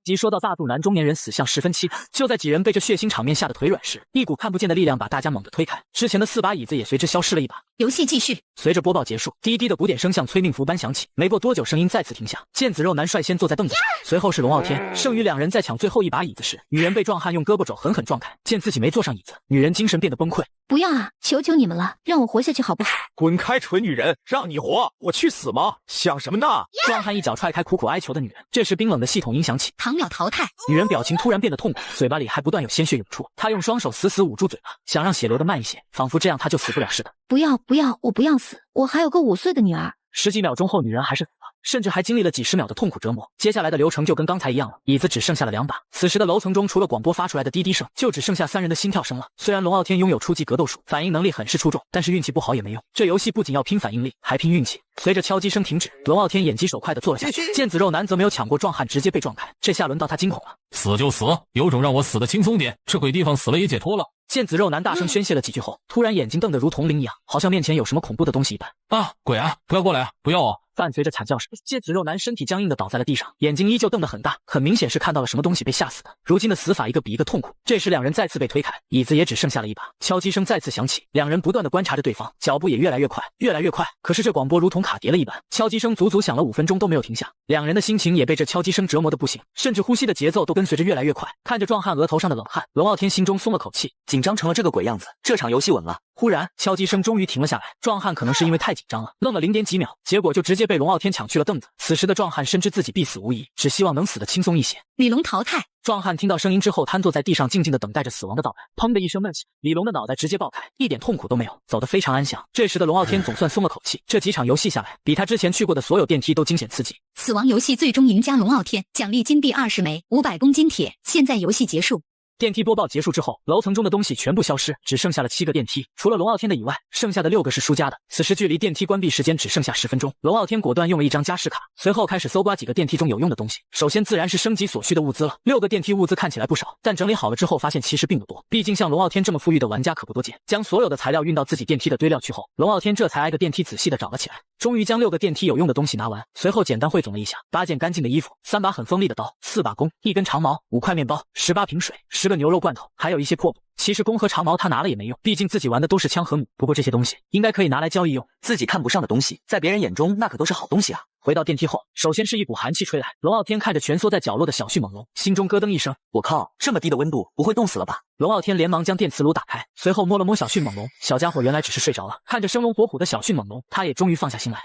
即说到大肚腩中年人死相十分凄惨，就在几人被这血腥场面吓得腿软时，一股看不见的力量把大家猛地推开，之前的4把椅子也随之消失了一把。游戏继续，随着播报结束，滴滴的鼓点声像催命符般响起。没过多久，声音再次停下，腱子肉男率先坐在凳子上，随后是龙傲天。剩余2人在抢最后一把椅子时，女人被壮汉用胳膊肘狠狠撞开，见自己没坐上椅子，女人精神变得崩溃。不要啊，求求你们了，让我活下去好不好？滚开，蠢女人，让你活，我去死吗？想什么呢？壮汉一脚踹开苦苦哀求的女人。这时冰冷的系统音响起，唐淼淘汰。女人表情突然变得痛苦，嘴巴里还不断有鲜血涌出，她用双手死死捂住嘴巴，想让血流得慢一些，仿佛这样她就死不了似的。不要不要，我不要死，我还有个5岁的女儿。10几秒钟后，女人还是死了，甚至还经历了几10秒的痛苦折磨。接下来的流程就跟刚才一样了，椅子只剩下了2把。此时的楼层中，除了广播发出来的滴滴声，就只剩下3人的心跳声了。虽然龙傲天拥有初级格斗术，反应能力很是出众，但是运气不好也没用。这游戏不仅要拼反应力，还拼运气。随着敲击声停止，龙傲天眼疾手快地坐了下去，腱子肉男则没有抢过壮汉，直接被撞开。这下轮到他惊恐了，死就死，有种让我死得轻松点，这鬼地方死了也解脱了。腱子肉男大声宣泄了几句后，突然眼睛瞪得如铜铃一样，好像面前有什么恐怖的东西一般。啊，鬼啊，不要过来啊，不要啊！伴随着惨叫声，腱子肉男身体僵硬地倒在了地上，眼睛依旧瞪得很大，很明显是看到了什么东西被吓死的。如今的死法一个比一个痛苦。这时2人再次被推开，椅子也只剩下了1把。敲击声再次响起，2人不断地观察着对方，脚步也越来越快，越来越快。可是这广播如同卡碟了一般，敲击声足足响了5分钟都没有停下。2人的心情也被这敲击声折磨得不行，甚至呼吸的节奏都跟随着越来越快。看着壮汉额头上的冷汗，龙傲天心中松了口气，紧张成了这个鬼样子，这场游戏稳了。忽然，敲击声终于停了下来。壮汉可能是因为太紧张了，愣了0点几秒，结果就直接被龙傲天抢去了凳子。此时的壮汉深知自己必死无疑，只希望能死得轻松一些。李龙淘汰。壮汉听到声音之后，瘫坐在地上，静静地等待着死亡的到来。砰的一声闷气，李龙的脑袋直接爆开，一点痛苦都没有，走得非常安详。这时的龙傲天总算松了口气，这几场游戏下来，比他之前去过的所有电梯都惊险刺激。死亡游戏最终赢家龙傲天，奖励金币20枚，500公斤铁。现在游戏结束。电梯播报结束之后，楼层中的东西全部消失，只剩下了7个电梯，除了龙傲天的以外，剩下的6个是输家的。此时距离电梯关闭时间只剩下10分钟，龙傲天果断用了一张加时卡，随后开始搜刮几个电梯中有用的东西。首先自然是升级所需的物资了，6个电梯物资看起来不少，但整理好了之后发现其实并不多，毕竟像龙傲天这么富裕的玩家可不多见。将所有的材料运到自己电梯的堆料区后，龙傲天这才挨个电梯仔细的找了起来。终于将6个电梯有用的东西拿完，随后简单汇总了一下：8件干净的衣服，3把很锋利的刀，4把弓，1根长矛，5块面包，18瓶水，10个牛肉罐头，还有一些破布。其实弓和长矛他拿了也没用，毕竟自己玩的都是枪和弩。不过这些东西应该可以拿来交易用，自己看不上的东西，在别人眼中那可都是好东西啊。回到电梯后，首先是一股寒气吹来，龙傲天看着蜷缩在角落的小迅猛龙，心中咯噔一声，我靠，这么低的温度，不会冻死了吧？龙傲天连忙将电磁炉打开，随后摸了摸小迅猛龙，小家伙原来只是睡着了。看着生龙活虎的小迅猛龙，他也终于放下心来。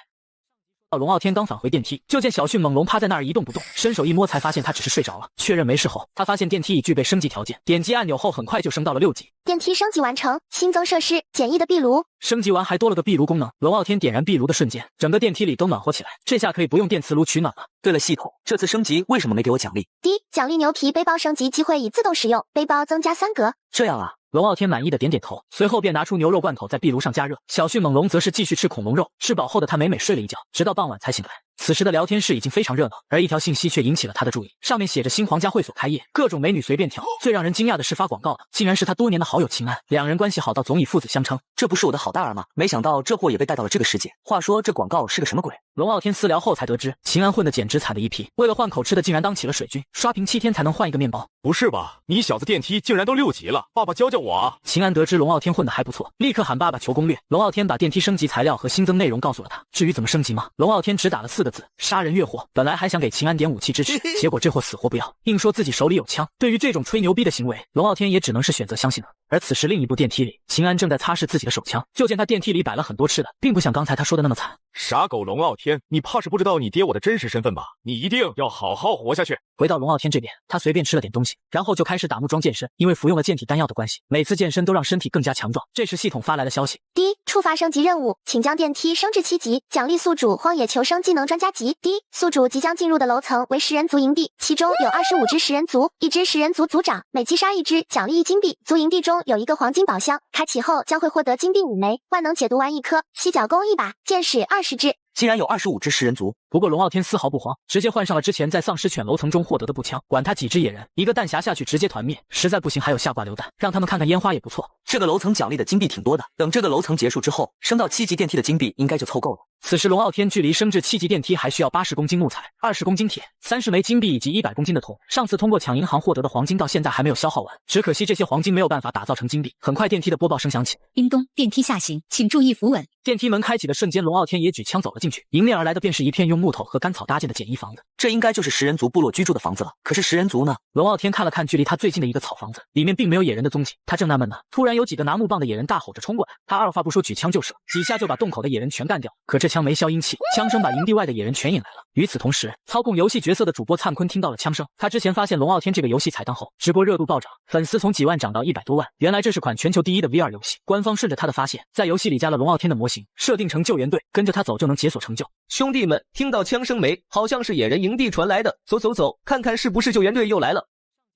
龙傲天刚返回电梯，就见小迅猛龙趴在那儿一动不动，伸手一摸才发现他只是睡着了。确认没事后，他发现电梯已具备升级条件，点击按钮后很快就升到了6级。电梯升级完成，新增设施：简易的壁炉。升级完还多了个壁炉功能，龙傲天点燃壁炉的瞬间，整个电梯里都暖和起来，这下可以不用电磁炉取暖了。对了，系统，这次升级为什么没给我奖励？第一，奖励牛皮背包升级机会已自动使用，背包增加3格。这样啊。龙傲天满意的点点头，随后便拿出牛肉罐头在壁炉上加热。小迅猛龙则是继续吃恐龙肉，吃饱后的他美美睡了一觉，直到傍晚才醒来。此时的聊天室已经非常热闹，而一条信息却引起了他的注意，上面写着新皇家会所开业，各种美女随便挑。最让人惊讶的是发广告的竟然是他多年的好友秦安，两人关系好到总以父子相称。这不是我的好大儿吗？没想到这货也被带到了这个世界。话说这广告是个什么鬼？龙傲天私聊后才得知，秦安混得简直惨的一批，为了换口吃的竟然当起了水军，刷屏7天才能换一个面包。不是吧，你小子电梯竟然都6级了，爸爸教教我啊！秦安得知龙傲天混得还不错，立刻喊爸爸求攻略。龙傲天把电梯升级材料和新增内容告诉了他，至于怎么升级吗？龙傲天只打了4个字：杀人越货。本来还想给秦安点武器支持，结果这货死活不要，硬说自己手里有枪。对于这种吹牛逼的行为，龙傲天也只能是选择相信了。而此时另一部电梯里，秦安正在擦拭自己的手枪，就见他电梯里摆了很多吃的，并不像刚才他说的那么惨。傻狗龙傲天，你怕是不知道你爹我的真实身份吧？你一定要好好活下去。回到龙傲天这边，他随便吃了点东西，然后就开始打木桩健身。因为服用了健体丹药的关系，每次健身都让身体更加强壮。这时系统发来了消息：第一，触发升级任务，请将电梯升至7级，奖励宿主荒野求生技能专家级。第一，宿主即将进入的楼层为食人族营地，其中有25只食人族，1只食人族族长，每击杀1只奖励1金币。族营地中有一个黄金宝箱，开启后将会获得金币5枚，万能解毒丸1颗，犀角弓1把，箭矢20只。竟然有25只食人族，不过龙傲天丝毫不慌，直接换上了之前在丧尸犬楼层中获得的步枪，管他几只野人，一个弹匣下去直接团灭，实在不行还有下挂榴弹，让他们看看烟花也不错。这个楼层奖励的金币挺多的，等这个楼层结束之后，升到7级电梯的金币应该就凑够了。此时龙傲天距离升至7级电梯还需要80公斤木材、20公斤铁、30枚金币以及100公斤的铜。上次通过抢银行获得的黄金到现在还没有消耗完，只可惜这些黄金没有办法打造成金币。很快电梯的播报声响起，叮咚，电梯下行，请注意扶稳。电梯门开启的瞬间，龙傲天也举枪走了进去，迎面而来的便是一片用木头和干草搭建的简易房子。这应该就是食人族部落居住的房子了。可是食人族呢？龙傲天看了看距离他最近的一个草房子，里面并没有野人的踪迹。他正纳闷呢，突然有几个拿木棒的野人大吼着冲过来，他二话不说举枪就射，几下就把洞口的野人全干掉。可这枪没消音器，枪声把营地外的野人全引来了。与此同时，操控游戏角色的主播灿坤听到了枪声。他之前发现龙傲天这个游戏彩蛋后，直播热度暴涨，粉丝从几万涨到100多万。原来这是款全球第一的 VR 游戏。官方顺着他的发现，在游戏里加了龙傲天的模型，设定成救援队，跟着他走就能解锁成就。兄弟们，听到枪声没？好像是野人营地传来的。走走走，看看是不是救援队又来了。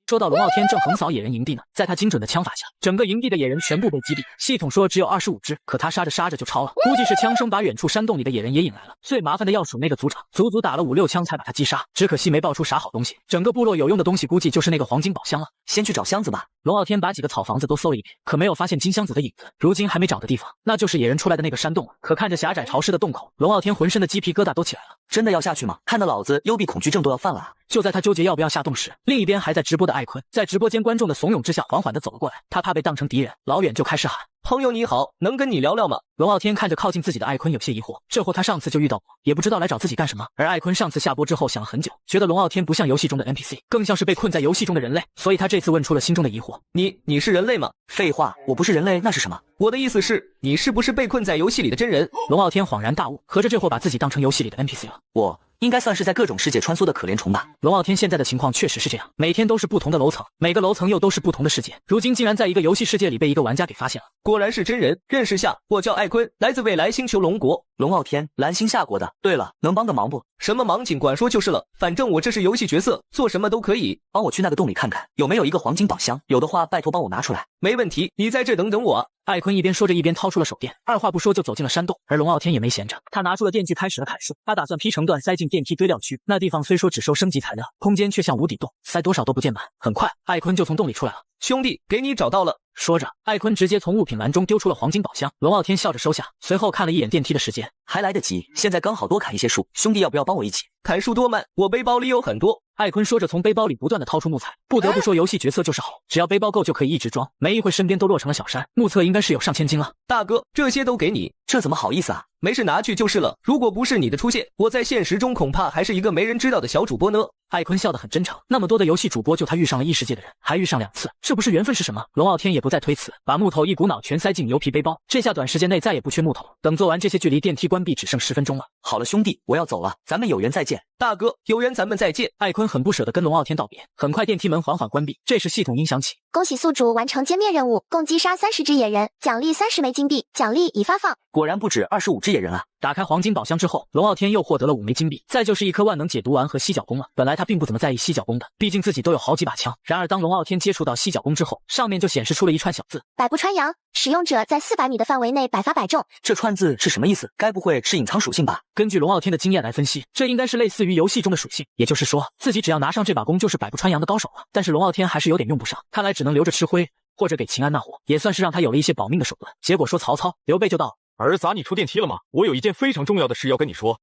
说到龙傲天正横扫野人营地呢，在他精准的枪法下，整个营地的野人全部被击毙。系统说只有25只，可他杀着杀着就超了，估计是枪声把远处山洞里的野人也引来了。最麻烦的要数那个族长，足足打了5、6枪才把他击杀，只可惜没爆出啥好东西。整个部落有用的东西估计就是那个黄金宝箱了。先去找箱子吧。龙傲天把几个草房子都搜了一遍，可没有发现金箱子的影子。如今还没找的地方，那就是野人出来的那个山洞了。可看着狭窄潮湿的洞口，龙傲天浑身的鸡皮疙瘩都起来了。真的要下去吗？看得老子幽闭恐惧症都要犯了啊！就在他纠结要不要下洞时，另一边还在直播的艾坤，在直播间观众的怂恿之下，缓缓地走了过来。他怕被当成敌人，老远就开始喊：“朋友你好，能跟你聊聊吗？”龙傲天看着靠近自己的艾坤有些疑惑，这货他上次就遇到过，也不知道来找自己干什么。而艾坤上次下播之后想了很久，觉得龙傲天不像游戏中的 NPC， 更像是被困在游戏中的人类，所以他这次问出了心中的疑惑：“你是人类吗？”废话，我不是人类，那是什么？我的意思是，你是不是被困在游戏里的真人？龙傲天恍然大悟，合着这货把自己当成游戏里的 NPC 了。我应该算是在各种世界穿梭的可怜虫吧。龙傲天现在的情况确实是这样，每天都是不同的楼层，每个楼层又都是不同的世界，如今竟然在一个游戏世界里被一个玩家给发现了。果然是真人，认识下，我叫艾坤，来自未来星球龙国。龙傲天，蓝星下国的。对了，能帮个忙不？什么忙尽管说就是了，反正我这是游戏角色，做什么都可以。帮我去那个洞里看看，有没有一个黄金宝箱，有的话拜托帮我拿出来。没问题，你在这等等我啊。艾坤一边说着一边掏出了手电，二话不说就走进了山洞。而龙傲天也没闲着，他拿出了电锯开始了砍树，他打算劈成段塞进电梯堆料区。那地方虽说只收升级材料，空间却像无底洞，塞多少都不见满。很快艾坤就从洞里出来了。兄弟，给你找到了，说着，艾坤直接从物品栏中丢出了黄金宝箱。龙傲天笑着收下，随后看了一眼电梯的时间，还来得及，现在刚好多砍一些树，兄弟要不要帮我一起？砍树多慢，我背包里有很多。艾坤说着，从背包里不断的掏出木材。不得不说，游戏角色就是好，只要背包够就可以一直装，没一会身边都落成了小山。目测应该是有上千斤了。大哥，这些都给你，这怎么好意思啊？没事，拿去就是了。如果不是你的出现，我在现实中恐怕还是一个没人知道的小主播呢。艾坤笑得很真诚，那么多的游戏主播，就他遇上了异世界的人，还遇上2次，这不是缘分是什么？龙傲天也不再推辞，把木头一股脑全塞进牛皮背包，这下短时间内再也不缺木头。等做完这些，距离电梯关闭只剩10分钟了。好了，兄弟，我要走了，咱们有缘再见。大哥，有缘咱们再见。艾坤很不舍得跟龙傲天道别。很快电梯门缓缓关闭，这时系统音响起，恭喜宿主完成歼灭任务，共击杀30只野人，奖励30枚金币，奖励已发放。果然不止25只野人啊！打开黄金宝箱之后，龙傲天又获得了5枚金币，再就是1颗万能解毒丸和犀角弓了。本来他并不怎么在意犀角弓的，毕竟自己都有好几把枪。然而当龙傲天接触到犀角弓之后，上面就显示出了一串小字：百步穿杨，使用者在400米的范围内百发百中。这串字是什么意思？该不会是隐藏属性吧？根据龙傲天的经验来分析，这应该是类似于游戏中的属性，也就是说，自己只要拿上这把弓就是百步穿杨的高手了。但是龙傲天还是有点用不上，看来只能留着吃灰，或者给秦安那伙，也算是让他有了一些保命的手段。结果说曹操、刘备就到。儿子，你出电梯了吗？我有一件非常重要的事要跟你说。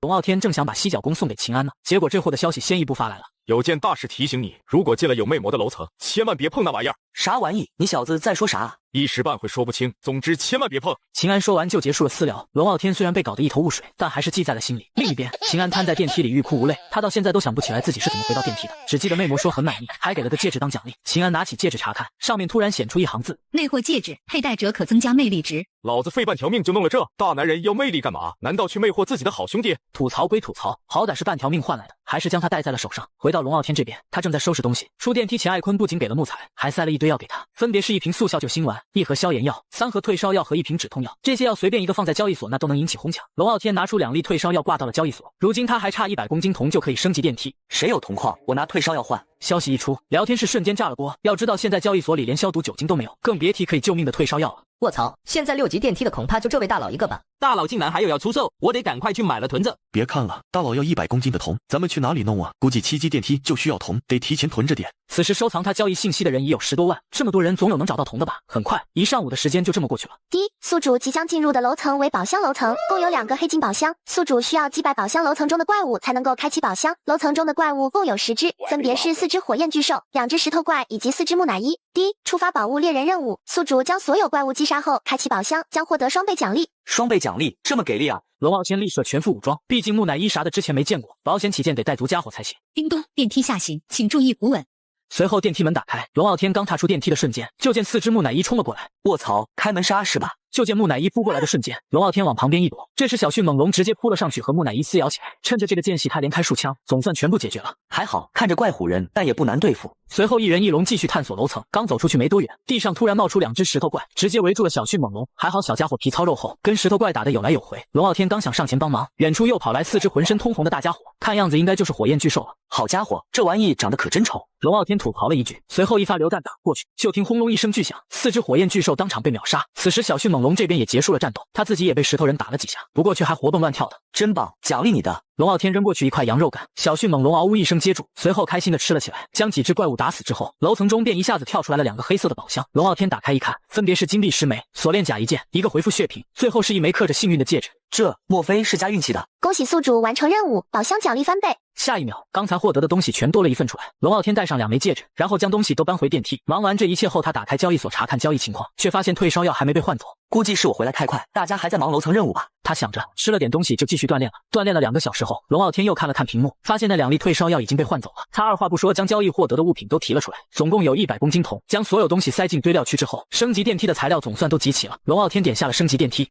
龙傲天正想把犀角弓送给秦安呢，结果这货的消息先一步发来了。有件大事提醒你，如果进了有魅魔的楼层，千万别碰那玩意儿。啥玩意？你小子在说啥啊？一时半会说不清，总之千万别碰。秦安说完就结束了私聊。龙傲天虽然被搞得一头雾水，但还是记在了心里。另一边，秦安瘫在电梯里欲哭无泪，他到现在都想不起来自己是怎么回到电梯的，只记得魅魔说很满意，还给了个戒指当奖励。秦安拿起戒指查看，上面突然显出一行字：魅惑戒指，佩戴者可增加魅力值。老子费半条命就弄了这，大男人要魅力干嘛？难道去魅惑自己的好兄弟？吐槽归吐槽，好歹是半条命换来的，还是将他戴在了手上。回到龙傲天这边，他正在收拾东西。出电梯前，艾坤不仅给了木材，还塞了一堆药给他，分别是1瓶速效救心丸、1盒消炎药、3盒退烧药和1瓶止痛药。这些药随便一个放在交易所，那都能引起哄抢。龙傲天拿出2粒退烧药挂到了交易所，如今他还差100公斤铜就可以升级电梯。谁有铜矿，我拿退烧药换。消息一出，聊天室瞬间炸了锅。要知道现在交易所里连消毒酒精都没有，更别提可以救命的退烧药了。卧槽，现在6级电梯的恐怕就这位大佬一个吧。大佬竟然还有要出售，我得赶快去买了囤着。别看了，大佬要100公斤的铜，咱们去哪里弄啊？估计7级电梯就需要铜，得提前囤着点。此时收藏他交易信息的人已有10多万，这么多人总有能找到铜的吧？很快，1上午的时间就这么过去了。第一，宿主即将进入的楼层为宝箱楼层，共有2个黑金宝箱，宿主需要击败宝箱楼层中的怪物才能够开启宝箱。楼层中的怪物共有10只，分别是4只火焰巨兽、2只石头怪以及4只木乃伊。第一，触发宝物猎人任务，宿主将所有怪物击杀后开启宝箱，将获得双倍奖励。双倍奖励这么给力啊！龙傲天立设全副武装，毕竟木乃伊啥的之前没见过，保险起见得带足家伙才行。叮咚，电梯下行，请注意扶稳。随后电梯门打开，龙傲天刚踏出电梯的瞬间，就见4只木乃伊冲了过来。卧槽，开门杀是吧？就见木乃伊扑过来的瞬间，龙傲天往旁边一躲，这时小迅猛龙直接扑了上去，和木乃伊撕咬起来。趁着这个间隙，他连开数枪，总算全部解决了。还好，看着怪唬人，但也不难对付。随后一人一龙继续探索楼层，刚走出去没多远，地上突然冒出2只石头怪，直接围住了小迅猛龙。还好小家伙皮糙肉厚，跟石头怪打得有来有回。龙傲天刚想上前帮忙，远处又跑来4只浑身通红的大家伙，看样子应该就是火焰巨兽了。好家伙，这玩意长得可真丑！龙傲天吐槽了一句，随后一发榴弹打过去，就听轰隆一声巨响，4只火焰巨兽当场被秒杀。此时小迅猛龙这边也结束了战斗，他自己也被石头人打了几下，不过却还活蹦乱跳的，真棒，奖励你的。龙傲天扔过去一块羊肉干，小迅猛龙嗷呜一声接住，随后开心的吃了起来。将几只怪物打死之后，楼层中便一下子跳出来了2个黑色的宝箱。龙傲天打开一看，分别是金币10枚、锁链甲1件、1个回复血瓶，最后是1枚刻着幸运的戒指。这莫非是加运气的？恭喜宿主完成任务，宝箱奖励翻倍。下一秒，刚才获得的东西全多了1份出来。龙傲天戴上2枚戒指，然后将东西都搬回电梯。忙完这一切后，他打开交易所查看交易情况，却发现退烧药还没被换走。估计是我回来太快，大家还在忙楼层任务吧。他想着，吃了点东西就继续锻炼了。锻炼了2个小时后，龙傲天又看了看屏幕，发现那2粒退烧药已经被换走了。他二话不说，将交易获得的物品都提了出来，总共有100公斤铜。将所有东西塞进堆料区之后，升级电梯的材料总算都集齐了。龙傲天点下了升级电梯。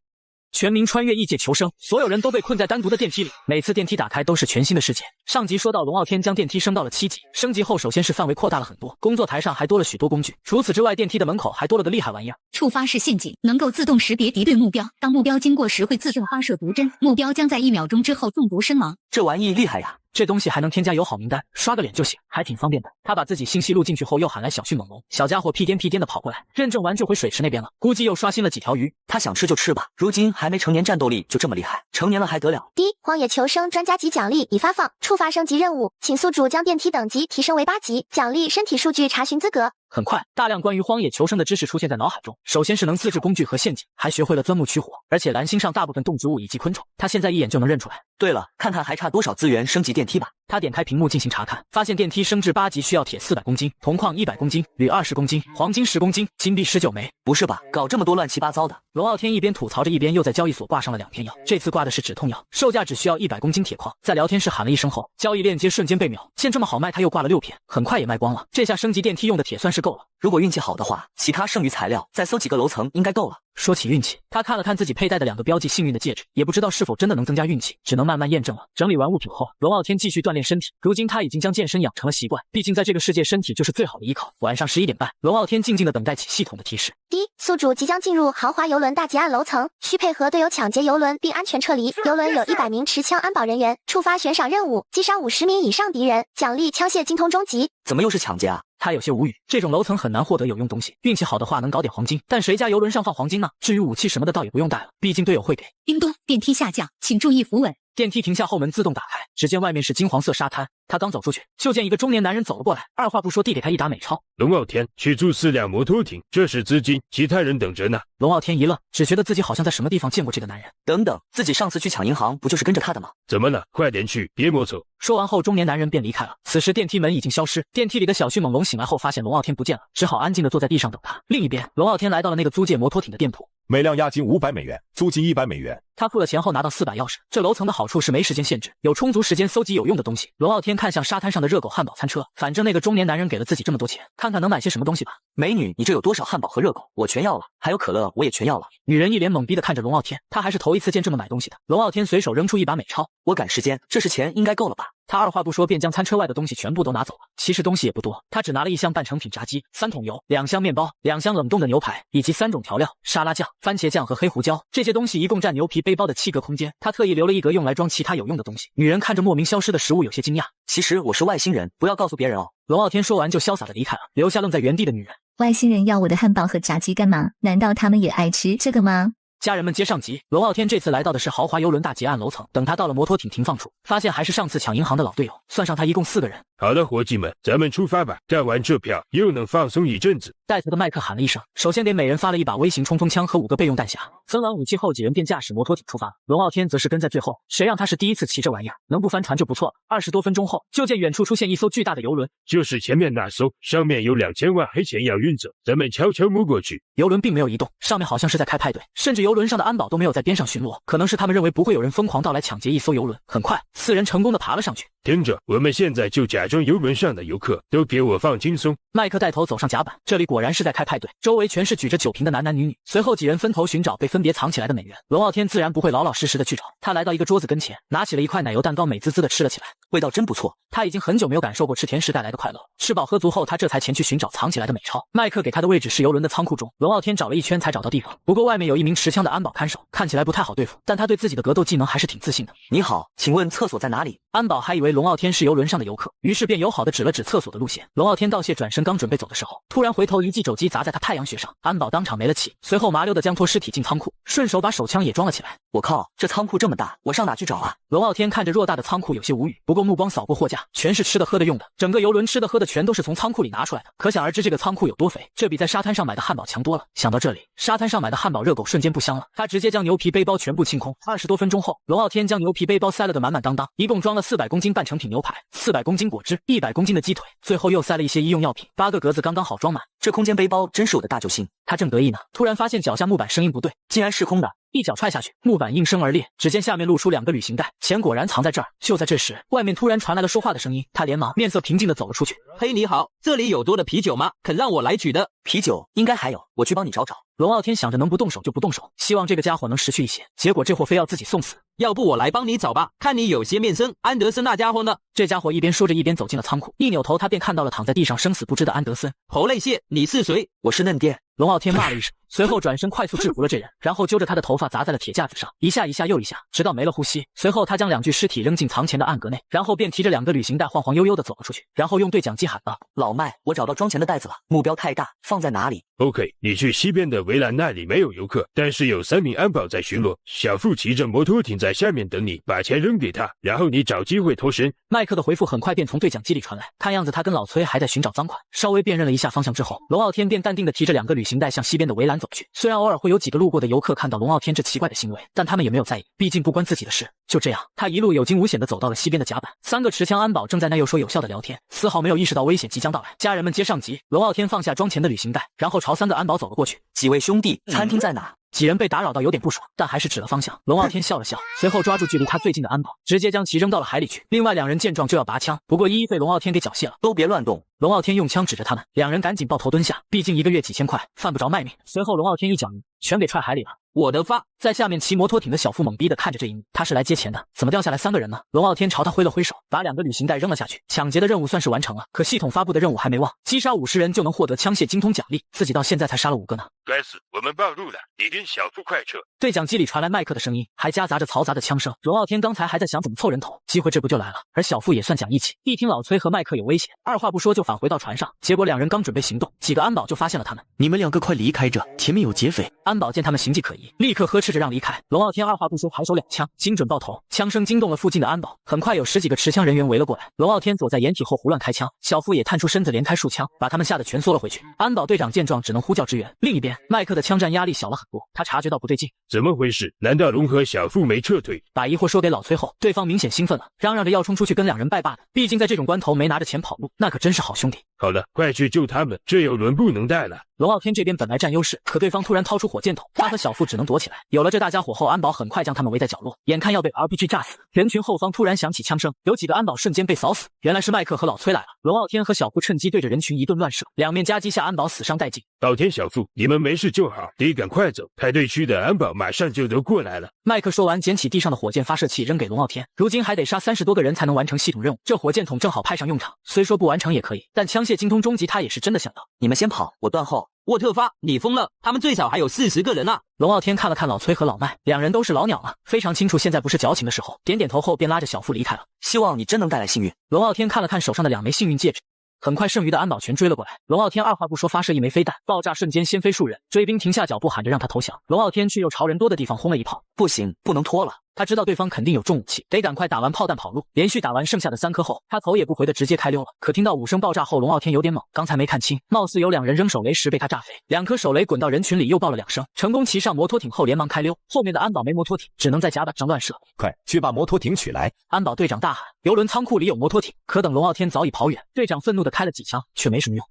全民穿越异界求生，所有人都被困在单独的电梯里，每次电梯打开都是全新的世界。上集说到龙傲天将电梯升到了7级，升级后首先是范围扩大了很多，工作台上还多了许多工具，除此之外电梯的门口还多了个厉害玩意儿，触发式陷阱，能够自动识别敌对目标，当目标经过时会自动发射毒针，目标将在1秒钟之后中毒身亡。这玩意厉害呀！这东西还能添加友好名单，刷个脸就行，还挺方便的。他把自己信息录进去后，又喊来小迅猛龙，小家伙屁颠屁颠的跑过来，认证完就回水池那边了，估计又刷新了几条鱼。他想吃就吃吧，如今还没成年，战斗力就这么厉害，成年了还得了？第一，荒野求生专家级奖励已发放，触发升级任务，请宿主将电梯等级提升为8级，奖励身体数据查询资格。很快，大量关于荒野求生的知识出现在脑海中。首先是能自制工具和陷阱，还学会了钻木取火，而且蓝星上大部分动植物以及昆虫，他现在一眼就能认出来。对了，看看还差多少资源升级电梯吧。他点开屏幕进行查看，发现电梯升至8级需要铁400公斤、铜矿100公斤、铝20公斤、黄金10公斤、金币19枚。不是吧，搞这么多乱七八糟的。龙傲天一边吐槽着，一边又在交易所挂上了2片药，这次挂的是止痛药，售价只需要100公斤铁矿。在聊天室喊了一声后，交易链接瞬间被秒，见这么好卖，他又挂了6片，很快也卖光了。这下升级电梯用的铁算是够了，如果运气好的话，其他剩余材料再搜几个楼层应该够了。说起运气，他看了看自己佩戴的2个标记幸运的戒指，也不知道是否真的能增加运气，只能慢慢验证了。整理完物品后，龙傲天继续锻炼身体。如今他已经将健身养成了习惯，毕竟在这个世界，身体就是最好的依靠。晚上11点半，龙傲天静静地等待起系统的提示。宿主即将进入豪华游轮大劫案楼层，需配合队友抢劫游轮并安全撤离。游轮有100名持枪安保人员，触发悬赏任务，击伤50名以上敌人，奖励枪械精通终极。怎么又是抢劫啊？他有些无语，这种楼层很难获得有用东西，运气好的话能搞点黄金，但谁家游轮上放黄金呢？至于武器什么的倒也不用带了，毕竟队友会给。叮咚，电梯下降，请注意扶稳。电梯停下，后门自动打开，只见外面是金黄色沙滩。他刚走出去，就见一个中年男人走了过来，二话不说递给他一沓美钞。龙傲天，去租4辆摩托艇，这是资金，其他人等着呢。龙傲天一愣，只觉得自己好像在什么地方见过这个男人。等等，自己上次去抢银行不就是跟着他的吗？怎么了？快点去，别磨蹭。说完后，中年男人便离开了。此时电梯门已经消失，电梯里的小迅猛龙醒来后发现龙傲天不见了，只好安静地坐在地上等他。另一边，龙傲天来到了那个租借摩托艇的店铺。每辆押金500美元，租金100美元。他付了钱后拿到4把钥匙。这楼层的好处是没时间限制，有充足时间搜集有用的东西。龙傲天看向沙滩上的热狗汉堡餐车，反正那个中年男人给了自己这么多钱，看看能买些什么东西吧。美女，你这有多少汉堡和热狗？我全要了，还有可乐我也全要了。女人一脸懵逼的看着龙傲天，他还是头一次见这么买东西的。龙傲天随手扔出一把美钞，我赶时间，这是钱应该够了吧？他二话不说便将餐车外的东西全部都拿走了。其实东西也不多，他只拿了1箱半成品炸鸡、3桶油、2箱面包、2箱冷冻的牛排，以及3种调料：沙拉酱、番茄酱和黑胡椒。这些东西一共占牛皮背包的7个空间，他特意留了1格用来装其他有用的东西。女人看着莫名消失的食物有些惊讶，其实我是外星人，不要告诉别人哦。龙傲天说完就潇洒的离开了，留下愣在原地的女人。外星人要我的汉堡和炸鸡干嘛？难道他们也爱吃这个吗？家人们接上集，龙傲天这次来到的是豪华游轮大劫案楼层。等他到了摩托艇停放处，发现还是上次抢银行的老队友，算上他一共4个人。好了，伙计们，咱们出发吧！干完这票，又能放松一阵子。带头的麦克喊了一声，首先给每人发了1把微型冲锋枪和5个备用弹匣。分完武器后，几人便驾驶摩托艇出发了。龙傲天则是跟在最后，谁让他是第一次骑这玩意儿，能不翻船就不错了。20多分钟后，就见远处出现一艘巨大的游轮，就是前面那艘，上面有2000万黑钱要运走，咱们悄悄摸过去。游轮并没有移动，上面好像是在开派对，甚至游轮上的安保都没有在边上巡逻，可能是他们认为不会有人疯狂到来抢劫一艘游轮。很快，4人成功的爬了上去。听着，我们现在就假装游轮上的游客，都给我放轻松。麦克带头走上甲板，这里果然是在开派对，周围全是举着酒瓶的男男女女。随后几人分头寻找被分别藏起来的美元。龙傲天自然不会老老实实的去找，他来到一个桌子跟前，拿起了一块奶油蛋糕，美滋滋的吃了起来，味道真不错。他已经很久没有感受过吃甜食带来的快乐。吃饱喝足后，他这才前去寻找藏起来的美钞。麦克给他的位置是游轮的仓库中，龙傲天找了一圈才找到地方。不过外面有1名持枪的安保看守，看起来不太好对付，但他对自己的格斗技能还是挺自信的。你好，请问厕所在哪里？安保还以为龙傲天是游轮上的游客，于是便友好的指了指厕所的路线。龙傲天道谢转身刚准备走的时候，突然回头一记肘击砸在他太阳穴上，安保当场没了气，随后麻溜的将拖尸体进仓库，顺手把手枪也装了起来。我靠，这仓库这么大，我上哪去找啊？龙傲天看着偌大的仓库有些无语，不过目光扫过货架，全是吃的喝的用的，整个游轮吃的喝的全都是从仓库里拿出来的，可想而知这个仓库有多肥，这比在沙滩上买的汉堡强多了。想到这里，沙滩上买的汉堡热狗瞬间不香了，他直接将牛皮背包全部清空。20多分钟后，龙傲天将牛皮背包塞了个满满当当，一共装了400公斤半成品牛排、400公斤果汁、100公斤的鸡腿，最后又塞了一些医用药品，8个格子刚刚好装满。这空间背包真是我的大救星。他正得意呢，突然发现脚下木板声音不对，竟然是空的。一脚踹下去，木板应声而裂，只见下面露出2个旅行袋，钱果然藏在这儿。就在这时，外面突然传来了说话的声音，他连忙面色平静地走了出去。嘿，你好，这里有多的啤酒吗？肯让我来取的。啤酒应该还有，我去帮你找找。龙傲天想着能不动手就不动手，希望这个家伙能识趣一些，结果这货非要自己送死。要不我来帮你找吧，看你有些面生。安德森那家伙呢？这家伙一边说着一边走进了仓库，一扭头他便看到了躺在地上生死不知的安德森。猴泪蟹，你是谁？我是嫩爹。龙傲天骂了一声，随后转身快速制服了这人，然后揪着他的头发砸在了铁架子上，一下一下又一下，直到没了呼吸。随后他将2具尸体扔进藏钱的暗格内，然后便提着2个旅行袋晃晃悠悠地走了出去，然后用对讲机喊道：“老麦，我找到装钱的袋子了，目标太大，放在哪里 ？OK， 你去西边的围栏，那里没有游客，但是有3名安保在巡逻。小付骑着摩托艇在下面等你，把钱扔给他，然后你找机会脱身。”麦克的回复很快便从对讲机里传来，看样子他跟老崔还在寻找赃款。稍微辨认了一下方向之后，龙傲天便淡定地提着2个旅行袋向西边的围栏走去。虽然偶尔会有几个路过的游客看到龙傲天这奇怪的行为，但他们也没有在意，毕竟不关自己的事。就这样，他一路有惊无险地走到了西边的甲板，3个持枪安保正在那有说有笑的聊天，丝毫没有意识到危险即将到来。家人们皆上级，龙傲天放下装钱的旅行袋，然后朝3个安保走了过去。几位兄弟，餐厅在哪？几人被打扰到有点不爽，但还是指了方向。龙傲天笑了笑，随后抓住距离他最近的安保，直接将其扔到了海里去。另外2人见状就要拔枪，不过一被龙傲天给缴械了。都别乱动！龙傲天用枪指着他们，2人赶紧抱头蹲下，毕竟1个月几千块，犯不着卖命。随后龙傲天一脚全给踹海里了。我的发！在下面骑摩托艇的小付懵逼地看着这一幕，他是来接钱的，怎么掉下来3个人呢？龙傲天朝他挥了挥手，把2个旅行袋扔了下去。抢劫的任务算是完成了，可系统发布的任务还没忘，击杀50人就能获得枪械精通奖励，自己到现在才杀了5个呢。该死，我们暴露了，你跟小付快撤！对讲机里传来麦克的声音，还夹杂着嘈杂的枪声。龙傲天刚才还在想怎么凑人头，机会这不就来了。而小付也算讲义气，一听老崔和麦克有危险，二话不说就返回到船上。结果2人刚准备行动，几个安保就发现了他们。你们2个快离开这，前面有劫匪！安保见他们形迹可疑，立刻呵斥着让离开。龙傲天二话不说，抬手2枪，精准爆头，枪声惊动了附近的安保。很快有10几个持枪人员围了过来，龙傲天躲在掩体后胡乱开枪，小付也探出身子连开数枪，把他们吓得全缩了回去。安保队长见状只能呼叫支援。另一边，麦克的枪战压力小了很多，他察觉到不对劲，怎么回事？难道龙和小付没撤退？把疑惑说给老崔后，对方明显兴奋了，嚷嚷着要冲出去跟2人拜把子。毕竟在这种关头没拿着钱跑路，那可真是好兄弟。好了，快去救他们，这有轮不能带了。龙傲天这边本来占优势，可对方突然掏出火箭筒，他和小付只能躲起来。有了这大家伙后，安保很快将他们围在角落，眼看要被 RPG 炸死。人群后方突然响起枪声，有几个安保瞬间被扫死。原来是麦克和老崔来了。龙傲天和小付趁机对着人群一顿乱射，2面夹击下，安保死伤殆尽。老天，小付，你们没事就好，得赶快走，派对区的安保马上就都过来了。麦克说完，捡起地上的火箭发射器扔给龙傲天。如今还得杀30多个人才能完成系统任务，这火箭筒正好派上用场。虽说不完成也可以，但枪械精通终极他也是真的想到。你们先跑，我断后。沃特发，你疯了！他们最少还有40个人啊！龙傲天看了看老崔和老麦，2人都是老鸟了，非常清楚现在不是矫情的时候，点点头后便拉着小付离开了。希望你真能带来幸运。龙傲天看了看手上的2枚幸运戒指。很快剩余的安保全追了过来，龙傲天二话不说发射1枚飞弹，爆炸瞬间掀飞数人，追兵停下脚步喊着让他投降，龙傲天却又朝人多的地方轰了一炮。不行，不能拖了。他知道对方肯定有重武器，得赶快打完炮弹跑路。连续打完剩下的3颗后，他头也不回的直接开溜了。可听到5声爆炸后，龙傲天有点懵，刚才没看清，貌似有2人扔手雷时被他炸飞，2颗手雷滚到人群里又爆了2声，成功骑上摩托艇后连忙开溜。后面的安保没摩托艇，只能在甲板上乱射。快去把摩托艇取来！安保队长大喊。游轮仓库里有摩托艇，可等龙傲天早已跑远，队长愤怒的开了几枪，却没什么用。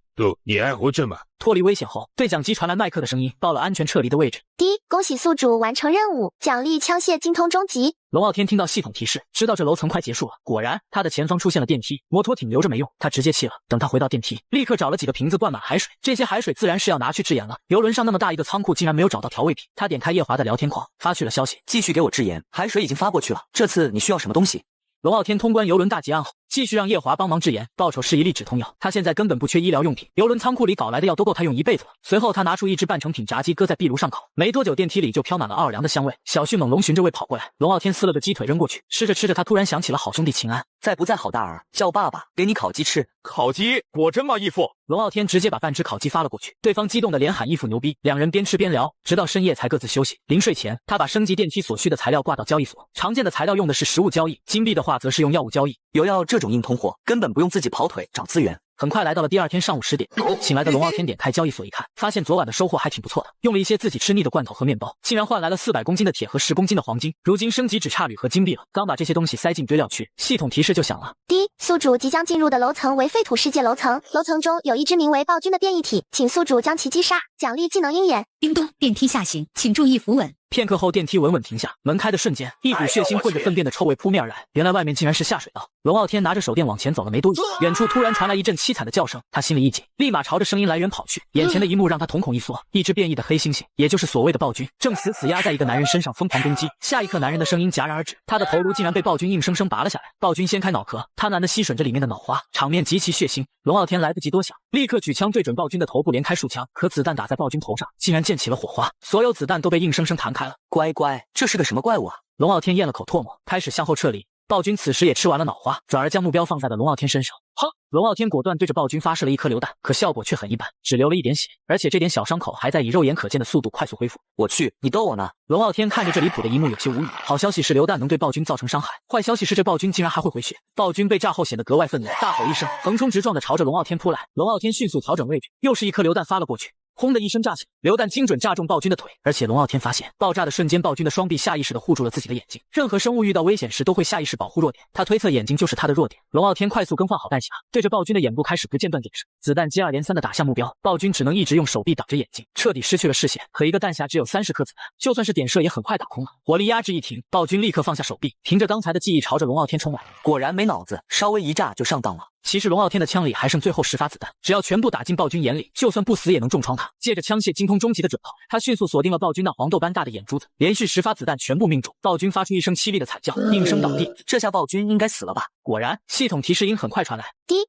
你还活着吗？脱离危险后，对讲机传来麦克的声音，报了安全撤离的位置。恭喜宿主完成任务，奖励枪械精通终极。龙傲天听到系统提示，知道这楼层快结束了。果然，他的前方出现了电梯，摩托艇留着没用，他直接弃了。等他回到电梯，立刻找了几个瓶子灌满海水，这些海水自然是要拿去制盐了。游轮上那么大一个仓库，竟然没有找到调味品。他点开叶华的聊天框，发去了消息，继续给我制盐，海水已经发过去了。这次你需要什么东西？龙傲天通关游轮大劫案后，继续让叶华帮忙制盐，报酬是1粒止痛药。他现在根本不缺医疗用品，游轮仓库里搞来的药都够他用一辈子了。随后他拿出1只半成品炸鸡，搁在壁炉上烤。没多久，电梯里就飘满了奥尔良的香味。小迅猛龙循着味跑过来，龙傲天撕了个鸡腿扔过去，吃着吃着，他突然想起了好兄弟秦安。在不在好大儿，叫爸爸给你烤鸡吃。烤鸡果真吗，义父？龙傲天直接把半只烤鸡发了过去，对方激动的连喊义父牛逼。2人边吃边聊，直到深夜才各自休息。临睡前，他把升级电梯所需的材料挂到交易所，常见的材料用的是实物交易，金币的话则是用药物交易。有药这种硬通货，根本不用自己跑腿找资源。很快来到了第2天上午10点，醒来的龙傲天点开交易所一看，发现昨晚的收获还挺不错的，用了一些自己吃腻的罐头和面包，竟然换来了400公斤的铁和10公斤的黄金。如今升级只差铝和金币了，刚把这些东西塞进堆料区，系统提示就响了。宿主即将进入的楼层为废土世界楼层，楼层中有一只名为暴君的变异体，请宿主将其击杀，奖励技能鹰眼。叮咚，电梯下行，请注意扶稳。片刻后，电梯稳稳停下，门开的瞬间，一股血腥混着粪便的臭味扑面而来。原来外面竟然是下水道。龙傲天拿着手电往前走了没多远，远处突然传来一阵凄惨的叫声，他心里一紧，立马朝着声音来源跑去。眼前的一幕让他瞳孔一缩，一只变异的黑猩猩，也就是所谓的暴君，正死死压在一个男人身上疯狂攻击。下一刻，男人的声音戛然而止，他的头颅竟然被暴君硬生生拔了下来。暴君掀开脑壳，贪婪地吸吮着里面的脑花，场面极其血腥。龙傲天来不及多想，立刻举枪对准暴君的头部连开数枪，可子弹打在暴君头上，竟然溅起了火花，所有子弹都被硬生生弹开了。乖乖，这是个什么怪物啊？龙傲天咽了口唾沫，开始向后撤离。暴君此时也吃完了脑花，转而将目标放在了龙傲天身上。哼！龙傲天果断对着暴君发射了一颗榴弹，可效果却很一般，只流了一点血，而且这点小伤口还在以肉眼可见的速度快速恢复。我去，你逗我呢？龙傲天看着这离谱的一幕有些无语。好消息是榴弹能对暴君造成伤害，坏消息是这暴君竟然还会回血。暴君被炸后显得格外愤怒，大吼一声，横冲直撞的朝着龙傲天扑来。龙傲天迅速调整位置，又是一颗榴弹发了过去。轰的一声炸响，榴弹精准炸中暴君的腿，而且龙傲天发现，爆炸的瞬间，暴君的双臂下意识地护住了自己的眼睛。任何生物遇到危险时都会下意识保护弱点，他推测眼睛就是他的弱点。龙傲天快速更换好弹匣，对着暴君的眼部开始不间断点射，子弹接二连三地打向目标，暴君只能一直用手臂挡着眼睛，彻底失去了视线。可一个弹匣只有30颗子弹，就算是点射也很快打空了。火力压制一停，暴君立刻放下手臂，凭着刚才的记忆朝着龙傲天冲来。果然没脑子，稍微一炸就上当了。其实龙傲天的枪里还剩最后10发子弹，只要全部打进暴君眼里，就算不死也能重创他。借着枪械精通终极的准炮，他迅速锁定了暴君那黄豆般大的眼珠子，连续10发子弹全部命中。暴君发出一声凄厉的惨叫，应声倒地。这下暴君应该死了吧？果然，系统提示音很快传来。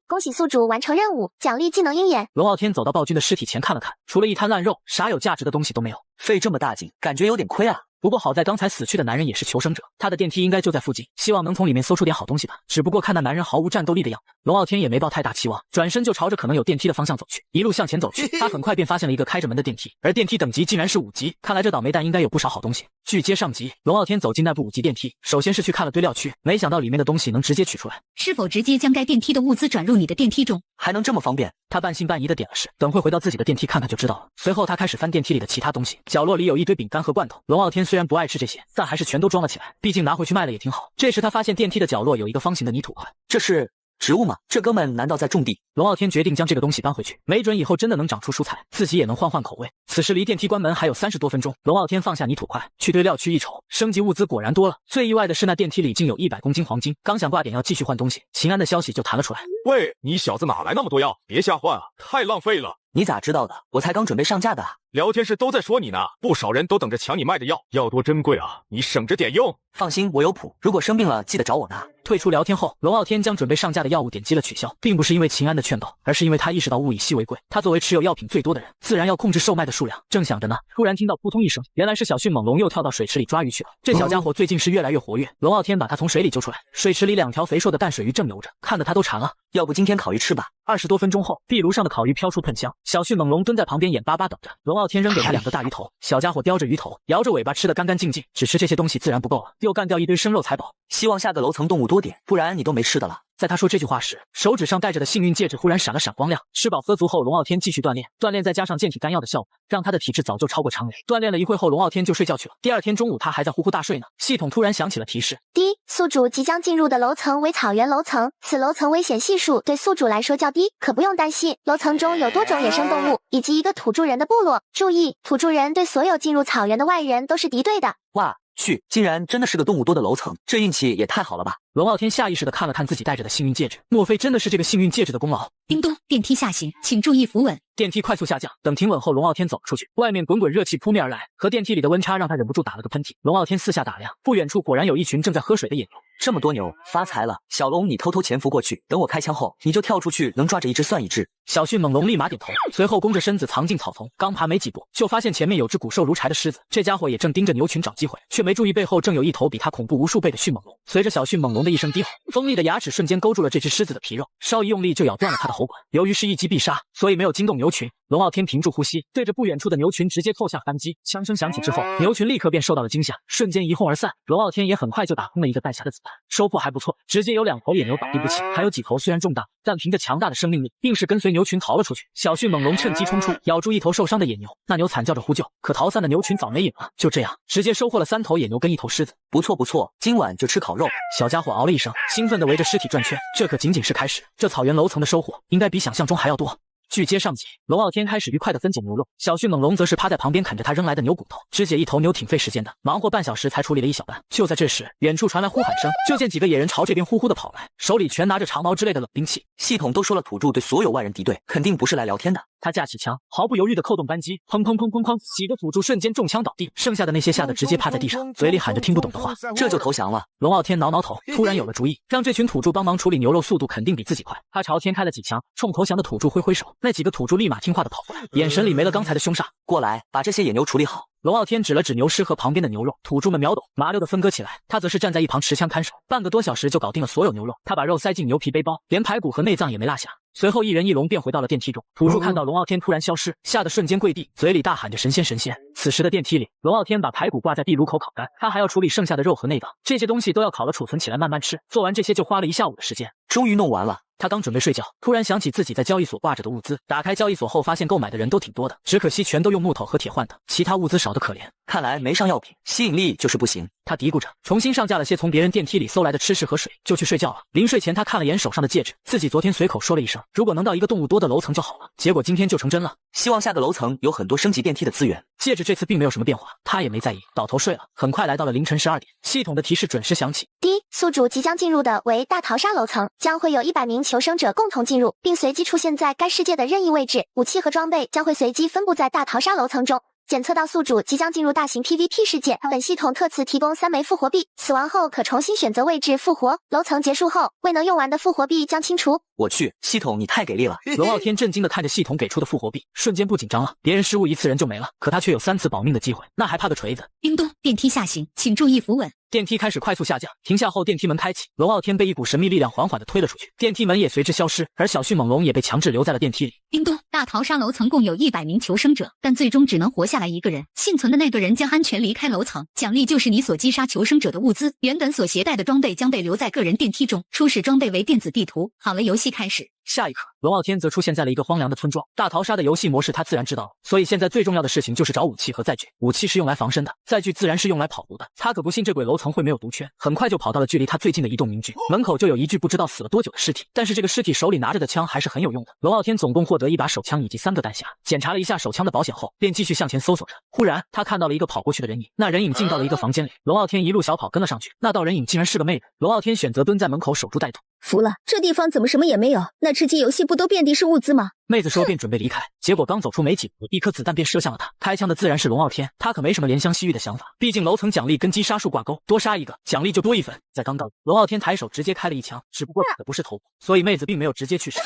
恭喜宿主完成任务，奖励技能鹰眼。龙傲天走到暴君的尸体前看了看，除了一滩烂肉，啥有价值的东西都没有。费这么大劲，感觉有点亏啊。不过好在刚才死去的男人也是求生者，他的电梯应该就在附近，希望能从里面搜出点好东西吧。只不过看那男人毫无战斗力的样子，龙傲天也没抱太大期望，转身就朝着可能有电梯的方向走去。一路向前走去，他很快便发现了一个开着门的电梯，而电梯等级竟然是5级，看来这倒霉蛋应该有不少好东西。据接上级，龙傲天走进那部5级电梯，首先是去看了堆料区，没想到里面的东西能直接取出来。是否直接将该电梯的物资转入你的电梯中？还能这么方便？他半信半疑的点了是，等会回到自己的电梯看看就知道了。随后他开始翻电梯里的其他东西，角落里有一堆饼干和罐头。龙傲天虽然不爱吃这些，但还是全都装了起来，毕竟拿回去卖了也挺好。这时他发现电梯的角落有一个方形的泥土块，这是植物吗？这哥们难道在种地？龙傲天决定将这个东西搬回去，没准以后真的能长出蔬菜，自己也能换换口味。此时离电梯关门还有30多分钟，龙傲天放下泥土块，去堆料区一瞅，升级物资果然多了。最意外的是那电梯里竟有100公斤黄金，刚想挂点要继续换东西，秦安的消息就弹了出来。喂，你小子哪来那么多药？别瞎换啊，太浪费了。你咋知道的？我才刚准备上架的。聊天室都在说你呢，不少人都等着抢你卖的药，药多珍贵啊，你省着点用。放心，我有谱，如果生病了记得找我拿。退出聊天后，龙傲天将准备上架的药物点击了取消，并不是因为秦安的劝导，而是因为他意识到物以稀为贵。他作为持有药品最多的人，自然要控制售卖的数量。正想着呢，突然听到扑通一声，原来是小迅猛龙又跳到水池里抓鱼去了。这小家伙最近是越来越活跃，龙傲天把他从水里救出来，水池里2条肥硕的淡水鱼正游着，看得他都馋了。要不今天烤鱼吃吧？20多分钟后，壁炉上的烤鱼飘出喷香，小迅猛龙蹲在旁边眼巴巴等着。龙傲天扔给他2个大鱼头，小家伙叼着鱼头，摇着尾巴吃得干干净净。只吃这些东西自然不够了，又干掉一堆生肉才饱。希望下个楼层动物多点，不然你都没吃的了。在他说这句话时，手指上戴着的幸运戒指忽然闪了闪光亮。吃饱喝足后，龙傲天继续锻炼，再加上健体丹药的效果，让他的体质早就超过常人。锻炼了一会后，龙傲天就睡觉去了。第二天中午，他还在呼呼大睡呢，系统突然响起了提示：宿主即将进入的楼层为草原楼层，此楼层危险系数对宿主来说较低，可不用担心。楼层中有多种野生动物，以及一个土著人的部落。注意，土著人对所有进入草原的外人都是敌对的。哇去，竟然真的是个动物多的楼层，这运气也太好了吧！龙傲天下意识地看了看自己戴着的幸运戒指，莫非真的是这个幸运戒指的功劳？叮咚，电梯下行，请注意扶稳。电梯快速下降，等停稳后，龙傲天走了出去，外面滚滚热气扑面而来，和电梯里的温差让他忍不住打了个喷嚏。龙傲天四下打量，不远处果然有一群正在喝水的野牛。这么多牛，发财了！小龙，你偷偷潜伏过去，等我开枪后，你就跳出去，能抓着一只算一只。小迅猛龙立马点头，随后弓着身子藏进草丛，刚爬没几步，就发现前面有只骨瘦如柴的狮子。这家伙也正盯着牛群找机会，却没注意背后正有一头比他恐怖无数倍的迅猛龙。随着小迅猛龙的一声低吼，锋利的牙齿瞬间勾住了这只狮子的皮肉，稍一用力就咬断了它的喉管。由于是一击必杀，所以没有惊动牛群。龙傲天屏住呼吸，对着不远处的牛群直接扣下反击。枪声响起之后，牛群立刻便受到了惊吓，瞬间一哄而散。龙傲天也很快就打空了一个弹匣的子弹，收获还不错，直接有2头野牛倒地不起，还有几头虽然重大，但凭着强大的生命力，硬是跟随牛群逃了出去。小迅猛龙趁机冲出，咬住一头受伤的野牛，那牛惨叫着呼救，可逃散的牛群早没影了。就这样，直接收获了3头野牛跟1头狮子。不错不错，今晚就吃烤肉。小家伙嗷了一声，兴奋地围着尸体转圈。这可仅仅是开始，这草原楼层的收获应该比想象中还要多。据接上集，龙傲天开始愉快地分解牛肉，小迅猛龙则是趴在旁边啃着他扔来的牛骨头。肢解一头牛挺费时间的，忙活半小时才处理了一小半。就在这时，远处传来呼喊声，就见几个野人朝这边呼呼地跑来，手里全拿着长矛之类的冷兵器。系统都说了，土著对所有外人敌对，肯定不是来聊天的。他架起枪，毫不犹豫地扣动扳机，砰砰砰砰砰，几个土著瞬间中枪倒地，剩下的那些吓得直接趴在地上，嘴里喊着听不懂的话。这就投降了？龙傲天挠挠头，突然有了主意，让这群土著帮忙处理牛肉，速度肯定比自己快。他朝天开了几枪，冲投降的土著挥挥手，那几个土著立马听话地跑过来，眼神里没了刚才的凶煞。过来，把这些野牛处理好。龙傲天指了指牛尸和旁边的牛肉，土著们秒懂，麻溜地分割起来。他则是站在一旁持枪看守，半个多小时就搞定了所有牛肉。他把肉塞进牛皮背包，连排骨和内脏也没落下。随后一人一龙便回到了电梯中。土著看到龙傲天突然消失，吓得瞬间跪地，嘴里大喊着神仙神仙。此时的电梯里，龙傲天把排骨挂在壁炉口烤干，他还要处理剩下的肉和内脏，这些东西都要烤了储存起来慢慢吃。做完这些就花了一下午的时间，终于弄完了。他刚准备睡觉，突然想起自己在交易所挂着的物资，打开交易所后发现购买的人都挺多的，只可惜全都用木头和铁换的，其他物资少得可怜。看来没上药品，吸引力就是不行。他嘀咕着，重新上架了些从别人电梯里搜来的吃食和水，就去睡觉了。临睡前他看了眼手上的戒指，自己昨天随口说了一声，如果能到一个动物多的楼层就好了，结果今天就成真了。希望下个楼层有很多升级电梯的资源。戒指这次并没有什么变化，他也没在意，倒头睡了。很快来到了凌晨12点，系统的提示准时响起。第一，宿主即将进入的为大逃杀楼层，将会有100名求生者共同进入，并随机出现在该世界的任意位置，武器和装备将会随机分布在大逃杀楼层中。检测到宿主即将进入大型 PVP 世界，本系统特此提供3枚复活币，死亡后可重新选择位置复活。楼层结束后，未能用完的复活币将清除。我去，系统你太给力了！龙傲天震惊地看着系统给出的复活币，瞬间不紧张了。别人失误1次人就没了，可他却有3次保命的机会，那还怕个锤子？叮咚，电梯下行，请注意扶稳。电梯开始快速下降，停下后电梯门开启，龙傲天被一股神秘力量缓缓地推了出去，电梯门也随之消失，而小迅猛龙也被强制留在了电梯里。叮咚，大逃杀楼层共有100名求生者，但最终只能活下来1个人，幸存的那个人将安全离开楼层，奖励就是你所击杀求生者的物资，原本所携带的装备将被留在个人电梯中，初始装备为电子地图。好了，游戏开始。下一刻，龙傲天则出现在了一个荒凉的村庄。大逃杀的游戏模式他自然知道了，所以现在最重要的事情就是找武器和载具。武器是用来防身的，载具自然是用来跑毒的。他可不信这鬼楼层会没有毒圈，很快就跑到了距离他最近的一栋民居，门口就有一具不知道死了多久的尸体，但是这个尸体手里拿着的枪还是很有用的。龙傲天总共获得1把手枪以及3个弹匣，检查了一下手枪的保险后，便继续向前搜索着。忽然，他看到了一个跑过去的人影，那人影进到了一个房间里，龙傲天一路小跑跟了上去，那道人影竟然是个妹子。龙傲天选择蹲在门口守株待兔。服了，这地方怎么什么也没有？那吃鸡游戏不都遍地是物资吗？妹子说便准备离开，结果刚走出没几步，一颗子弹便射向了他。开枪的自然是龙傲天，他可没什么怜香惜玉的想法，毕竟楼层奖励跟击杀数挂钩，多杀一个奖励就多1分。在刚刚，龙傲天抬手直接开了一枪，只不过打的不是头部，所以妹子并没有直接去世。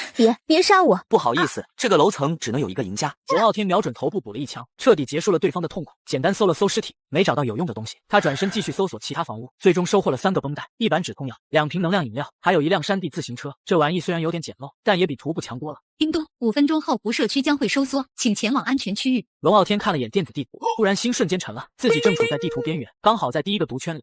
别杀我！不好意思，这个楼层只能有一个赢家。龙傲天瞄准头部补了一枪，彻底结束了对方的痛苦。简单搜了搜尸体，没找到有用的东西，他转身继续搜索其他房屋，最终收获了3个绷带、1板止痛药、2瓶能量饮料，还有一辆山地自行车。这玩意虽然有点简陋，但也比徒步强多了。叮咚，5分钟后辐射区将会收缩，请前往安全区域。龙傲天看了眼电子地图，突然心瞬间沉了，自己正处在地图边缘，刚好在第一个毒圈里。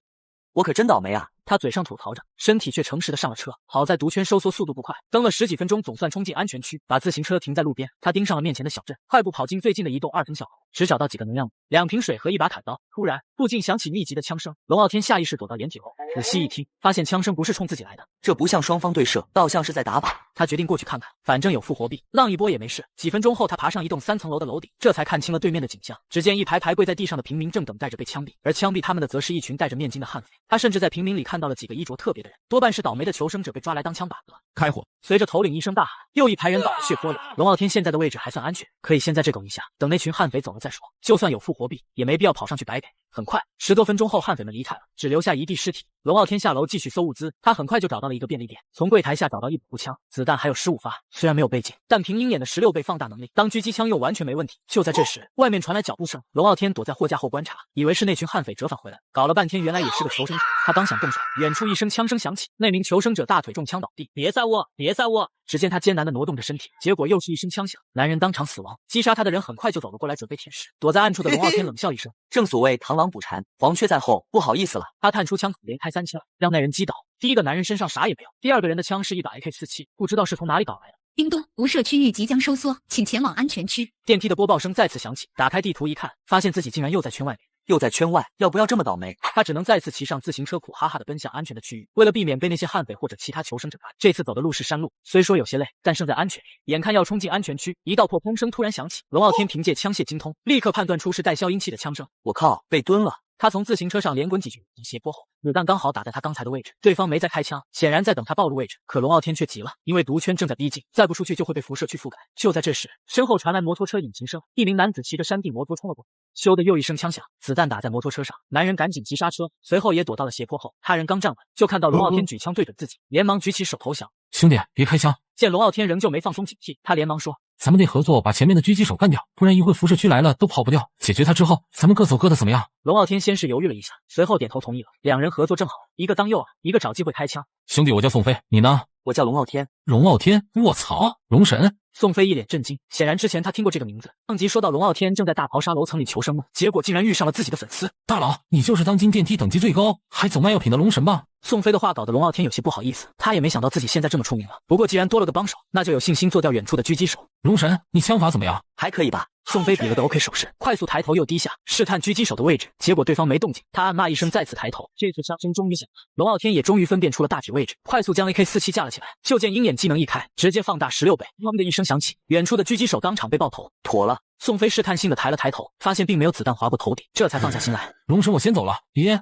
我可真倒霉啊！他嘴上吐槽着，身体却诚实的上了车。好在毒圈收缩速度不快，蹬了10几分钟，总算冲进安全区，把自行车停在路边。他盯上了面前的小镇，快步跑进最近的一栋2层小楼，只找到几个能量2瓶水和1把砍刀。突然，附近响起密集的枪声，龙傲天下意识躲到掩体后，仔细一听，发现枪声不是冲自己来的，这不像双方对射，倒像是在打靶。他决定过去看看，反正有复活币，浪一波也没事。几分钟后，他爬上一栋3层楼的楼顶，这才看清了对面的景象。只见一排排跪在地上的平民正等待着被枪毙，而枪毙他们的则是一群戴着面巾的悍匪。他甚至在平民里看到了几个衣着特别的人，多半是倒霉的求生者被抓来当枪靶子了。开火！随着头领一声大喊，又一排人倒了血泊里。龙傲天现在的位置还算安全，可以先在这苟一下，等那群悍匪走了再说。就算有复活币，也没必要跑上去白给。很快，10多分钟后，悍匪们离开了，只留下一地尸体。龙傲天下楼继续搜物资，他很快就找到了一个便利店，从柜台下找到一把步枪，子弹还有15发，虽然没有倍镜，但凭鹰眼的16倍放大能力，当狙击枪用完全没问题。就在这时，外面传来脚步声，龙傲天躲在货架后观察，以为是那群悍匪折返回来，搞了半天原来也是个求生者。他刚想动手，远处一声枪声响起，那名求生者大腿中枪倒地，别再握，别再握！只见他艰难地挪动着身体，结果又是一声枪响，男人当场死亡。击杀他的人很快就走了过来准备舔食，躲在暗处的龙傲天冷笑一声，正所谓螳螂捕蝉，黄雀在后，不好意思了。他探出枪口连开3枪，让那人击倒。第一个男人身上啥也没有，第二个人的枪是一把 AK47，不知道是从哪里搞来的。叮咚，辐射区域即将收缩，请前往安全区。电梯的播报声再次响起，打开地图一看，发现自己竟然又在圈外面。又在圈外，要不要这么倒霉？他只能再次骑上自行车，苦哈哈地奔向安全的区域。为了避免被那些悍匪或者其他求生者赶，这次走的路是山路，虽说有些累，但胜在安全。眼看要冲进安全区，一道破空声突然响起。龙傲天凭借枪械精通，立刻判断出是带消音器的枪声。我靠，被蹲了！他从自行车上连滚几局，斜坡后，子弹刚好打在他刚才的位置，对方没再开枪，显然在等他暴露位置。可龙傲天却急了，因为毒圈正在逼近，再不出去就会被辐射区覆盖。就在这时，身后传来摩托车引擎声，一名男子骑着山地摩托冲了过来，咻的又一声枪响，子弹打在摩托车上，男人赶紧急刹车，随后也躲到了斜坡后。他人刚站稳，就看到龙傲天举枪对准自己，连忙举起手投降。兄弟，别开枪！见龙傲天仍旧没放松警惕，他连忙说：“咱们得合作，把前面的狙击手干掉，不然一会辐射区来了都跑不掉。解决他之后，咱们各走各的，怎么样？”龙傲天先是犹豫了一下，随后点头同意了。两人合作正好，一个当诱饵，一个找机会开枪。兄弟，我叫宋飞，你呢？我叫龙傲天。龙傲天？我操，龙神！宋飞一脸震惊，显然之前他听过这个名字。上集说到龙傲天正在大袍沙楼层里求生呢，结果竟然遇上了自己的粉丝。大佬，你就是当今电梯等级最高，还走卖药品的龙神吧？宋飞的话搞得龙傲天有些不好意思，他也没想到自己现在这么出名了。不过既然多了个帮手，那就有信心做掉远处的狙击手。龙神，你枪法怎么样？还可以吧。宋飞比了个 OK 手势，快速抬头又低下，试探狙击手的位置，结果对方没动静。他暗骂一声，再次抬头，这次杀声终于响了。龙傲天也终于分辨出了大体位置，快速将 AK-47架了起来。就见鹰眼技能一开，直接放大16倍，砰的一声响起，远处的狙击手当场被爆头。妥了。宋飞试探性的抬了抬头，发现并没有子弹划过头顶，这才放下心来。龙神，我先走了，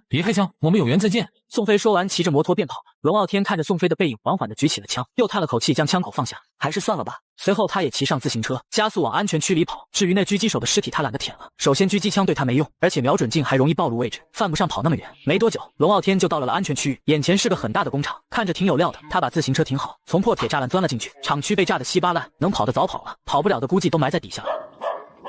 别开枪，我们有缘再见。宋飞说完，骑着摩托便跑。龙傲天看着宋飞的背影，缓缓地举起了枪，又叹了口气，将枪口放下，还是算了吧。随后他也骑上自行车，加速往安全区里跑。至于那狙击手的尸体，他懒得舔了。首先狙击枪对他没用，而且瞄准镜还容易暴露位置，犯不上跑那么远。没多久，龙傲天就到了安全区域，眼前是个很大的工厂，看着挺有料的。他把自行车停好，从破铁栅栏钻了进去。厂区被炸得稀巴烂，能跑的早跑了，跑不了的估计都埋在底下了。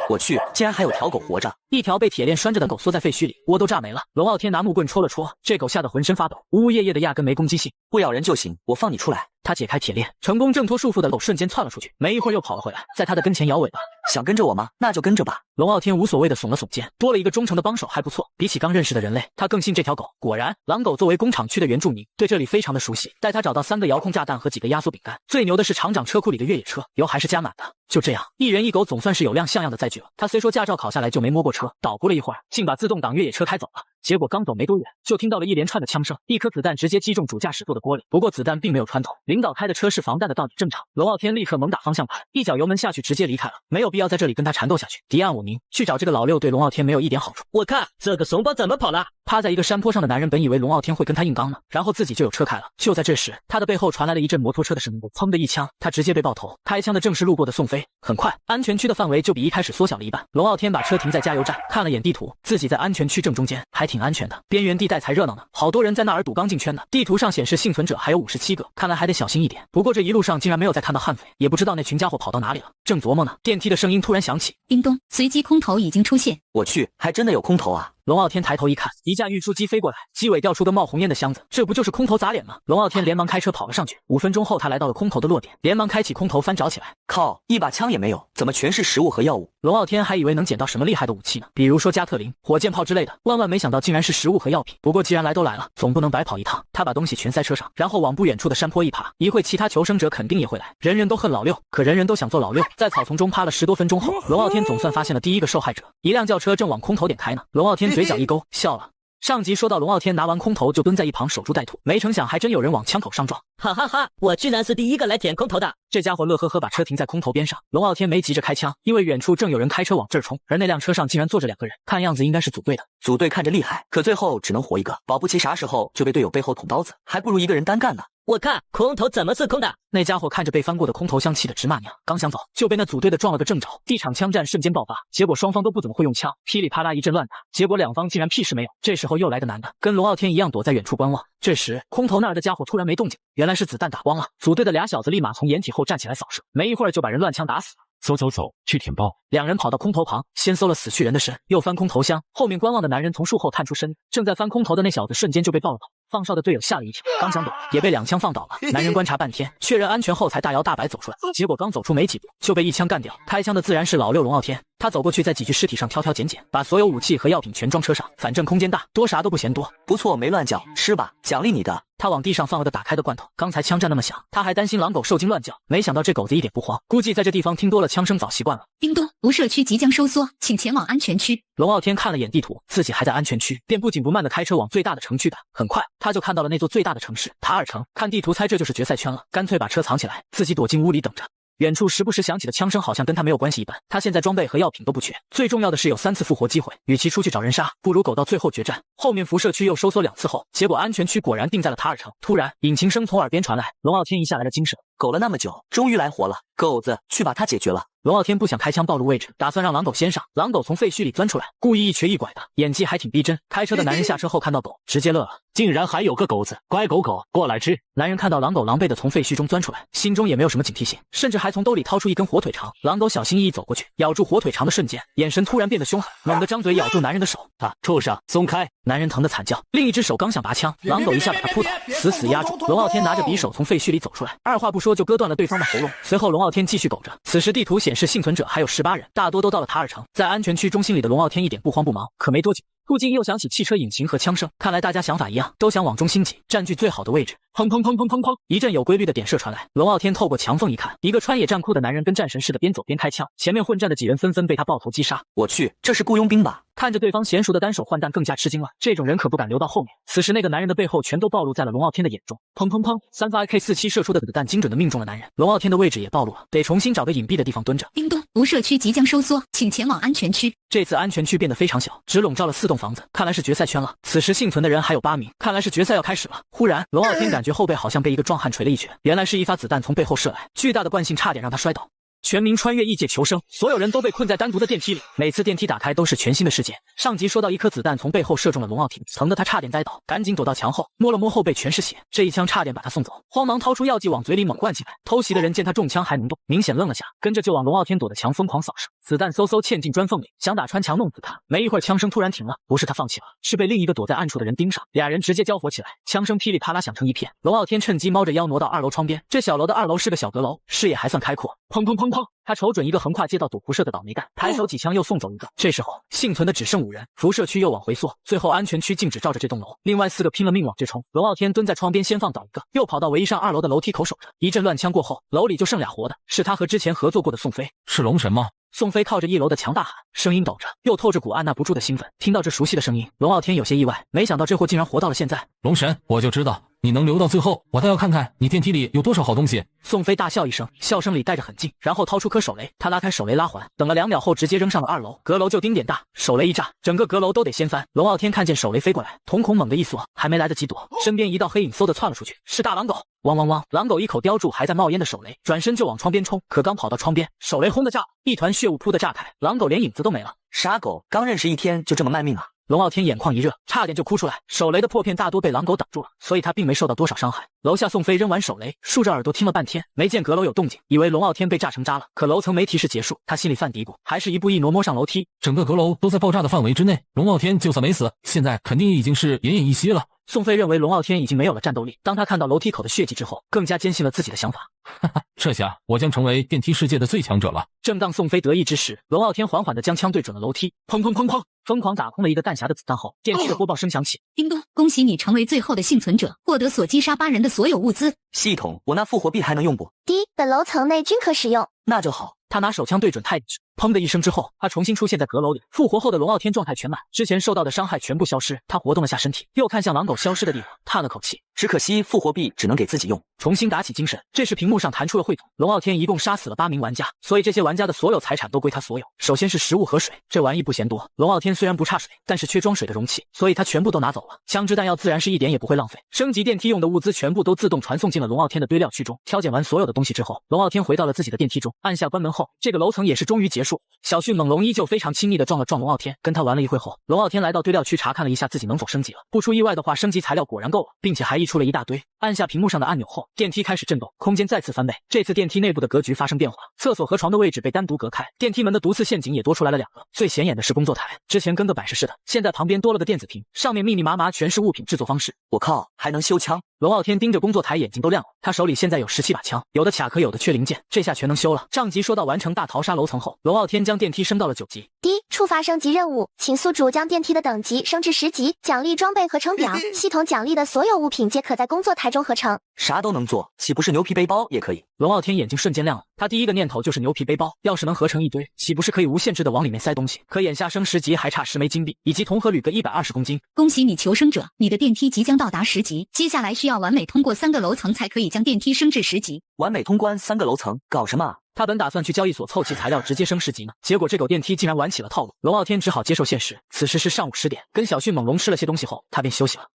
我去，竟然还有条狗活着！一条被铁链拴着的狗缩在废墟里，窝都炸没了。龙傲天拿木棍戳了戳，这狗吓得浑身发抖，呜呜咽咽的，压根没攻击性。不咬人就行，我放你出来。他解开铁链，成功挣脱束缚的狗瞬间窜了出去，没一会儿又跑了回来，在他的跟前摇尾巴。想跟着我吗？那就跟着吧。龙傲天无所谓的耸了耸肩，多了一个忠诚的帮手还不错。比起刚认识的人类，他更信这条狗。果然，狼狗作为工厂区的原住民，对这里非常的熟悉。带他找到3个遥控炸弹和几个压缩饼干。最牛的是厂长车库里的越野车，油还是加满的。就这样，一人一狗总算是有辆像样的载具了。他虽说驾照考下来就没摸过车，捣鼓了一会儿，竟把自动挡越野车开走了。结果刚走没多远，就听到了一连串的枪声，一颗子弹直接击中主驾驶座的锅里。不过子弹并没有穿透，领导开的车是防弹的，倒也正常。龙傲天立刻猛打方向盘，一脚油门下去，直接离开了。没有必要在这里跟他缠斗下去。敌暗我明，去找这个老六对龙傲天没有一点好处。我看这个怂包怎么跑了？趴在一个山坡上的男人本以为龙傲天会跟他硬刚呢，然后自己就有车开了。就在这时，他的背后传来了一阵摩托车的声音，砰的一枪，他直接被爆头。开枪的正是路过的宋飞。很快，安全区的范围就比一开始缩小了一半。龙傲天把车停在加油站，看了眼地图，自己在安全区正中间，还挺安全的。边缘地带才热闹呢，好多人在那儿赌刚进圈呢。地图上显示幸存者还有57个，看来还得小心一点。不过这一路上竟然没有再看到悍匪，也不知道那群家伙跑到哪里了。正琢磨呢，电梯的声音突然响起，叮咚，随机空投已经出现。我去，还真的有空投啊！龙傲天抬头一看，一架运输机飞过来，机尾掉出个冒红烟的箱子，这不就是空投砸脸吗？龙傲天连忙开车跑了上去。5分钟后，他来到了空投的落点，连忙开启空投翻找起来。靠，一把枪也没有，怎么全是食物和药物？龙傲天还以为能捡到什么厉害的武器呢，比如说加特林、火箭炮之类的，万没想到竟然是食物和药品。不过既然来都来了，总不能白跑一趟。他把东西全塞车上，然后往不远处的山坡一爬，一会其他求生者肯定也会来。人人都恨老六，可人人都想做老六。在草丛中趴了10多分钟后，龙傲天总算发现了第一个受害者。一辆轿车正往空投点开呢。龙傲天嘴角一勾，笑了。上集说到龙傲天拿完空投就蹲在一旁守株待兔，没成想还真有人往枪口上撞。哈哈哈，我居然是第一个来舔空投的。这家伙乐呵呵把车停在空投边上。龙傲天没急着开枪，因为远处正有人开车往这儿冲，而那辆车上竟然坐着2个人，看样子应该是组队的。组队看着厉害，可最后只能活一个，保不齐啥时候就被队友背后捅刀子，还不如一个人单干呢。我看空投怎么是空的？那家伙看着被翻过的空投箱，气得直骂娘，刚想走就被那组队的撞了个正着，一场枪战瞬间爆发。结果双方都不怎么会用枪，噼里啪啦一阵乱打，结果两方竟然屁事没有。这时候又来个男的，跟龙傲天一样躲在远处观望。这时空投那儿的家伙突然没动静，原来是子弹打光了。组队的俩小子立马从掩体后站起来扫射，没一会儿就把人乱枪打死了。走，去舔包。两人跑到空投旁，先搜了死去人的身，又翻空投箱。后面观望的男人从树后探出身，正在翻空投的那小子瞬间就被爆了头。放哨的队友吓了一跳，刚想躲，也被2枪放倒了。男人观察半天，确认安全后才大摇大摆走出来，结果刚走出没几步就被1枪干掉。开枪的自然是老六龙傲天。他走过去，在几具尸体上挑挑拣拣，把所有武器和药品全装车上，反正空间大，多啥都不嫌多。不错，没乱叫，吃吧，奖励你的。他往地上放了个打开的罐头，刚才枪战那么响，他还担心狼狗受惊乱叫，没想到这狗子一点不慌，估计在这地方听多了枪声早习惯了。叮咚，无社区即将收缩，请前往安全区。龙傲天看了眼地图，自己还在安全区，便不紧不慢地开车往最大的城区赶。很快，他就看到了那座最大的城市塔尔城。看地图猜这就是决赛圈了，干脆把车藏起来，自己躲进屋里等着。远处时不时响起的枪声好像跟他没有关系一般，他现在装备和药品都不缺，最重要的是有3次复活机会，与其出去找人杀，不如苟到最后决战。后面辐射区又收缩2次后，结果安全区果然定在了塔尔城。突然，引擎声从耳边传来，龙傲天一下来了精神，苟了那么久，终于来活了，狗子，去把他解决了。龙傲天不想开枪暴露位置，打算让狼狗先上。狼狗从废墟里钻出来，故意一瘸一拐的，演技还挺逼真。开车的男人下车后看到狗，直接乐了，竟然还有个狗子，乖狗狗，过来吃。男人看到狼狗狼狈的从废墟中钻出来，心中也没有什么警惕性，甚至还从兜里掏出一根火腿肠。狼狗小心翼翼走过去，咬住火腿肠的瞬间，眼神突然变得凶狠，猛地张嘴咬住男人的手。畜生，松开！男人疼得惨叫，另一只手刚想拔枪，狼狗一下把他扑倒，死死压住。龙傲天拿着匕首从废墟里走出来，二话不说就割断了对方的喉咙。随后龙傲天继续苟着。此时地图显示幸存者还有18人，大多都到了塔尔城。在安全区中心里的龙傲天一点不慌不忙，可没多久，附近又响起汽车引擎和枪声，看来大家想法一样，都想往中心挤，占据最好的位置。砰砰砰砰砰砰，一阵有规律的点射传来。龙傲天透过墙缝一看，一个穿野战裤的男人跟战神似的边走边开枪，前面混战的几人纷纷被他爆头击杀。我去，这是雇佣兵吧？看着对方娴熟的单手换弹，更加吃惊了。这种人可不敢留到后面。此时那个男人的背后全都暴露在了龙傲天的眼中。砰砰砰，3发 AK-47射出的子弹精准的命中了男人。龙傲天的位置也暴露了，得重新找个隐蔽的地方蹲着。叮咚，无社区即将收缩，请前往安全区。这次安全区变得非常小，只笼罩了4栋房子，看来是决赛圈了。此时幸存的人还有8名，看来是决赛要开始了。忽然，龙傲天感觉后背好像被一个壮汉捶了一拳，原来是一发子弹从背后射来，巨大的惯性差点让他摔倒。全民穿越异界求生，所有人都被困在单独的电梯里，每次电梯打开都是全新的世界。上集说到一颗子弹从背后射中了龙傲天，疼得他差点栽倒，赶紧躲到墙后，摸了摸后背全是血，这一枪差点把他送走。慌忙掏出药剂往嘴里猛灌进来，偷袭的人见他中枪还能动，明显愣了下，跟着就往龙傲天躲的墙疯狂扫射，子弹嗖嗖嵌进砖缝里，想打穿墙弄死他。没一会儿枪声突然停了，不是他放弃了，是被另一个躲在暗处的人盯上，俩人直接交火起来，枪声噼里啪啦响成一片。龙傲天趁机猫着腰挪到2楼窗边，这小楼的2楼是个小阁楼，视野还算开阔。砰砰砰砰，他瞅准一个横跨街道躲辐射的倒霉蛋，抬手几枪又送走一个。这时候幸存的只剩5人，辐射区又往回缩，最后安全区静止照着这栋楼，另外4个拼了命往这冲。龙傲天蹲在窗边先放倒一个，又跑到唯一上2楼的楼梯口守着。一阵乱枪过后，楼里就剩俩活的，是他和之前合作过的宋飞。是龙神吗？宋飞靠着1楼的墙大喊，声音抖着，又透着股按捺不住的兴奋。听到这熟悉的声音，龙傲天有些意外，没想到这货竟然活到了现在。龙神，我就知道你能留到最后，我倒要看看你电梯里有多少好东西。宋飞大笑一声，笑声里带着狠劲，然后掏出颗手雷，他拉开手雷拉环，等了2秒后直接扔上了2楼。阁楼就丁点大，手雷一炸，整个阁楼都得掀翻。龙傲天看见手雷飞过来，瞳孔猛地一缩，还没来得及躲，身边一道黑影嗖的窜了出去，是大狼狗。汪汪汪！狼狗一口叼住还在冒烟的手雷，转身就往窗边冲，可刚跑到窗边，手雷轰的炸，一团血雾噗的炸开，狼狗连影子都没了。傻狗，刚认识1天就这么卖命啊！龙傲天眼眶一热，差点就哭出来。手雷的破片大多被狼狗挡住了，所以他并没受到多少伤害。楼下宋飞扔完手雷，竖着耳朵听了半天，没见阁楼有动静，以为龙傲天被炸成渣了。可楼层没提示结束，他心里犯嘀咕，还是一步一挪摸上楼梯。整个阁楼都在爆炸的范围之内，龙傲天就算没死，现在肯定已经是奄奄一息了。宋飞认为龙傲天已经没有了战斗力，当他看到楼梯口的血迹之后，更加坚信了自己的想法。哈哈，这下我将成为电梯世界的最强者了。正当宋飞得意之时，龙傲天缓缓地将枪对准了楼梯，砰砰砰砰，疯狂打空了一个弹匣的子弹后，电梯的播报声响起。叮咚，恭喜你成为最后的幸存者，获得所击杀8人的所有物资。系统，我那复活币还能用不？本楼层内均可使用。那就好。他拿手枪对准太阳，砰的一声之后，他重新出现在阁楼里。复活后的龙傲天状态全满，之前受到的伤害全部消失。他活动了下身体，又看向狼狗消失的地方，叹了口气。只可惜复活币只能给自己用。重新打起精神，这时屏幕上弹出了汇总，龙傲天一共杀死了8名玩家，所以这些玩家的所有财产都归他所有。首先是食物和水，这玩意不嫌多。龙傲天虽然不差水，但是缺装水的容器，所以他全部都拿走了。枪支弹药自然是一点也不会浪费。升级电梯用的物资全部都自动传送进了龙傲天的堆料区中。挑拣完所有的东西之后，龙傲天回到了自己的电梯中，按下关门后，这个楼层也是终于结束。束。小迅猛龙依旧非常亲昵地撞了撞龙傲天，跟他玩了一会后，龙傲天来到堆料区查看了一下自己能否升级了。不出意外的话，升级材料果然够了，并且还溢出了一大堆。按下屏幕上的按钮后，电梯开始震动，空间再次翻倍。这次电梯内部的格局发生变化，厕所和床的位置被单独隔开，电梯门的毒刺陷阱也多出来了2个。最显眼的是工作台，之前跟个摆设似的，现在旁边多了个电子屏，上面密密麻麻全是物品制作方式。我靠，还能修枪！龙傲天盯着工作台，眼睛都亮了。他手里现在有17把枪，有的卡壳，有的缺零件，这下全能修了。上集说到完成大逃杀楼层后，龙傲天将电梯升到了9级。第一，触发升级任务，请宿主将电梯的等级升至10级，奖励装备合成表，系统奖励的所有物品皆可在工作台中合成。啥都能做，岂不是牛皮背包也可以？龙傲天眼睛瞬间亮了，他第一个念头就是牛皮背包，要是能合成一堆，岂不是可以无限制的往里面塞东西？可眼下升10级还差10枚金币，以及铜和铝各120公斤。恭喜你求生者，你的电梯即将到达10级，接下来需要完美通过3个楼层才可以将电梯升至10级。完美通关3个楼层，搞什么啊？他本打算去交易所凑齐材料直接升10级呢，结果这狗电梯竟然玩起了套路。龙傲天只好接受现实。此时是上午10点，跟小迅猛龙吃了些东西后，他便休息了。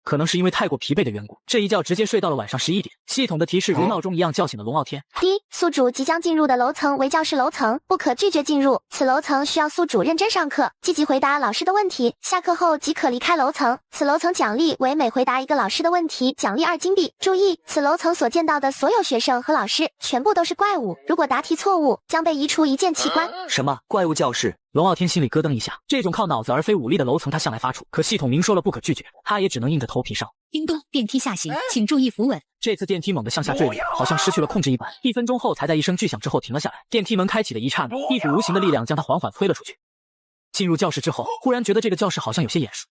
可能是因为太过疲惫的缘故，这一觉直接睡到了晚上11点。系统的提示如闹钟一样叫醒了龙傲天。第一，宿主即将进入的楼层为教室楼层，不可拒绝进入。此楼层需要宿主认真上课，积极回答老师的问题，下课后即可离开楼层。此楼层奖励为每回答一个老师的问题，奖励2金币。注意，此楼层所见到的所有学生和老师全部都是怪物，如果答题错误，将被移除一件器官。什么怪物教室？龙傲天心里咯噔一下，这种靠脑子而非武力的楼层他向来发怵，可系统明说了不可拒绝，他也只能硬着头皮上。叮咚，电梯下行，请注意扶稳。这次电梯猛地向下坠落，好像失去了控制一般，1分钟后才在一声巨响之后停了下来。电梯门开启的一刹那，一股无形的力量将他缓缓推了出去。进入教室之后，忽然觉得这个教室好像有些眼熟，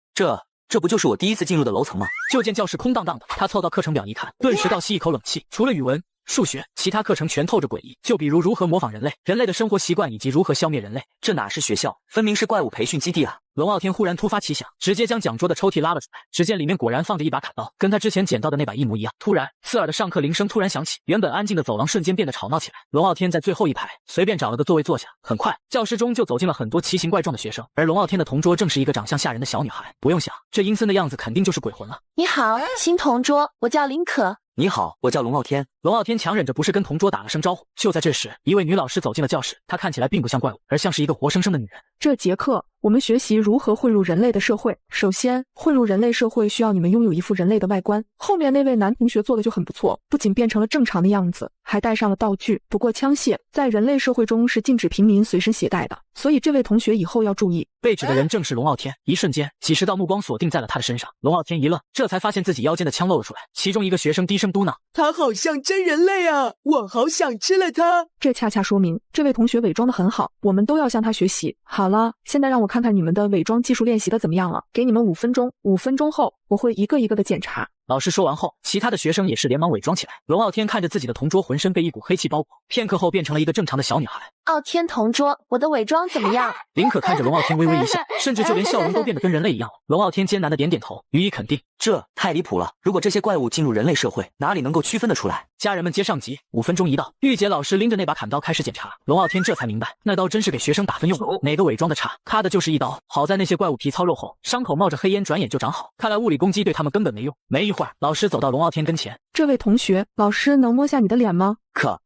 这不就是我第一次进入的楼层吗？就见教室空荡荡的，他凑到课程表一看，顿时倒吸一口冷气，除了语文、数学，其他课程全透着诡异，就比如如何模仿人类、人类的生活习惯以及如何消灭人类。这哪是学校，分明是怪物培训基地啊！龙傲天忽然突发奇想，直接将讲桌的抽屉拉了出来，只见里面果然放着一把砍刀，跟他之前捡到的那把一模一样。突然，刺耳的上课铃声突然响起，原本安静的走廊瞬间变得吵闹起来。龙傲天在最后一排随便找了个座位坐下，很快教室中就走进了很多奇形怪状的学生，而龙傲天的同桌正是一个长相吓人的小女孩。不用想，这阴森的样子肯定就是鬼魂了。你好，新同桌，我叫林可。你好，我叫龙傲天。龙傲天强忍着不是跟同桌打了声招呼。就在这时，一位女老师走进了教室，她看起来并不像怪物，而像是一个活生生的女人。这节课我们学习如何混入人类的社会。首先，混入人类社会需要你们拥有一副人类的外观。后面那位男同学做的就很不错，不仅变成了正常的样子，还带上了道具。不过枪械在人类社会中是禁止平民随身携带的，所以这位同学以后要注意。被指的人正是龙傲天。一瞬间，几十道目光锁定在了他的身上。龙傲天一愣，这才发现自己腰间的枪露了出来。其中一个学生低声嘟囔：“他好像真人类啊，我好想吃了他。”这恰恰说明这位同学伪装得很好，我们都要向他学习。好了，现在让我看看你们的伪装技术练习的怎么样了。给你们5分钟，5分钟后我会一个一个的检查。老师说完后，其他的学生也是连忙伪装起来。龙傲天看着自己的同桌浑身被一股黑气包裹，片刻后变成了一个正常的小女孩。傲天同桌，我的伪装怎么样？林可看着龙傲天微微一笑，甚至就连笑容都变得跟人类一样了。龙傲天艰难的点点头，予以肯定。这太离谱了！如果这些怪物进入人类社会，哪里能够区分得出来？家人们接上集，5分钟一到，玉洁老师拎着那把砍刀开始检查。龙傲天这才明白，那刀真是给学生打分用的，哪个伪装的差，咔的就是一刀。好在那些怪物皮糙肉厚，伤口冒着黑烟，转眼就长好。看来物理攻击对他们根本没用。没一会儿，老师走到龙傲天跟前，这位同学，老师能摸下你的脸吗？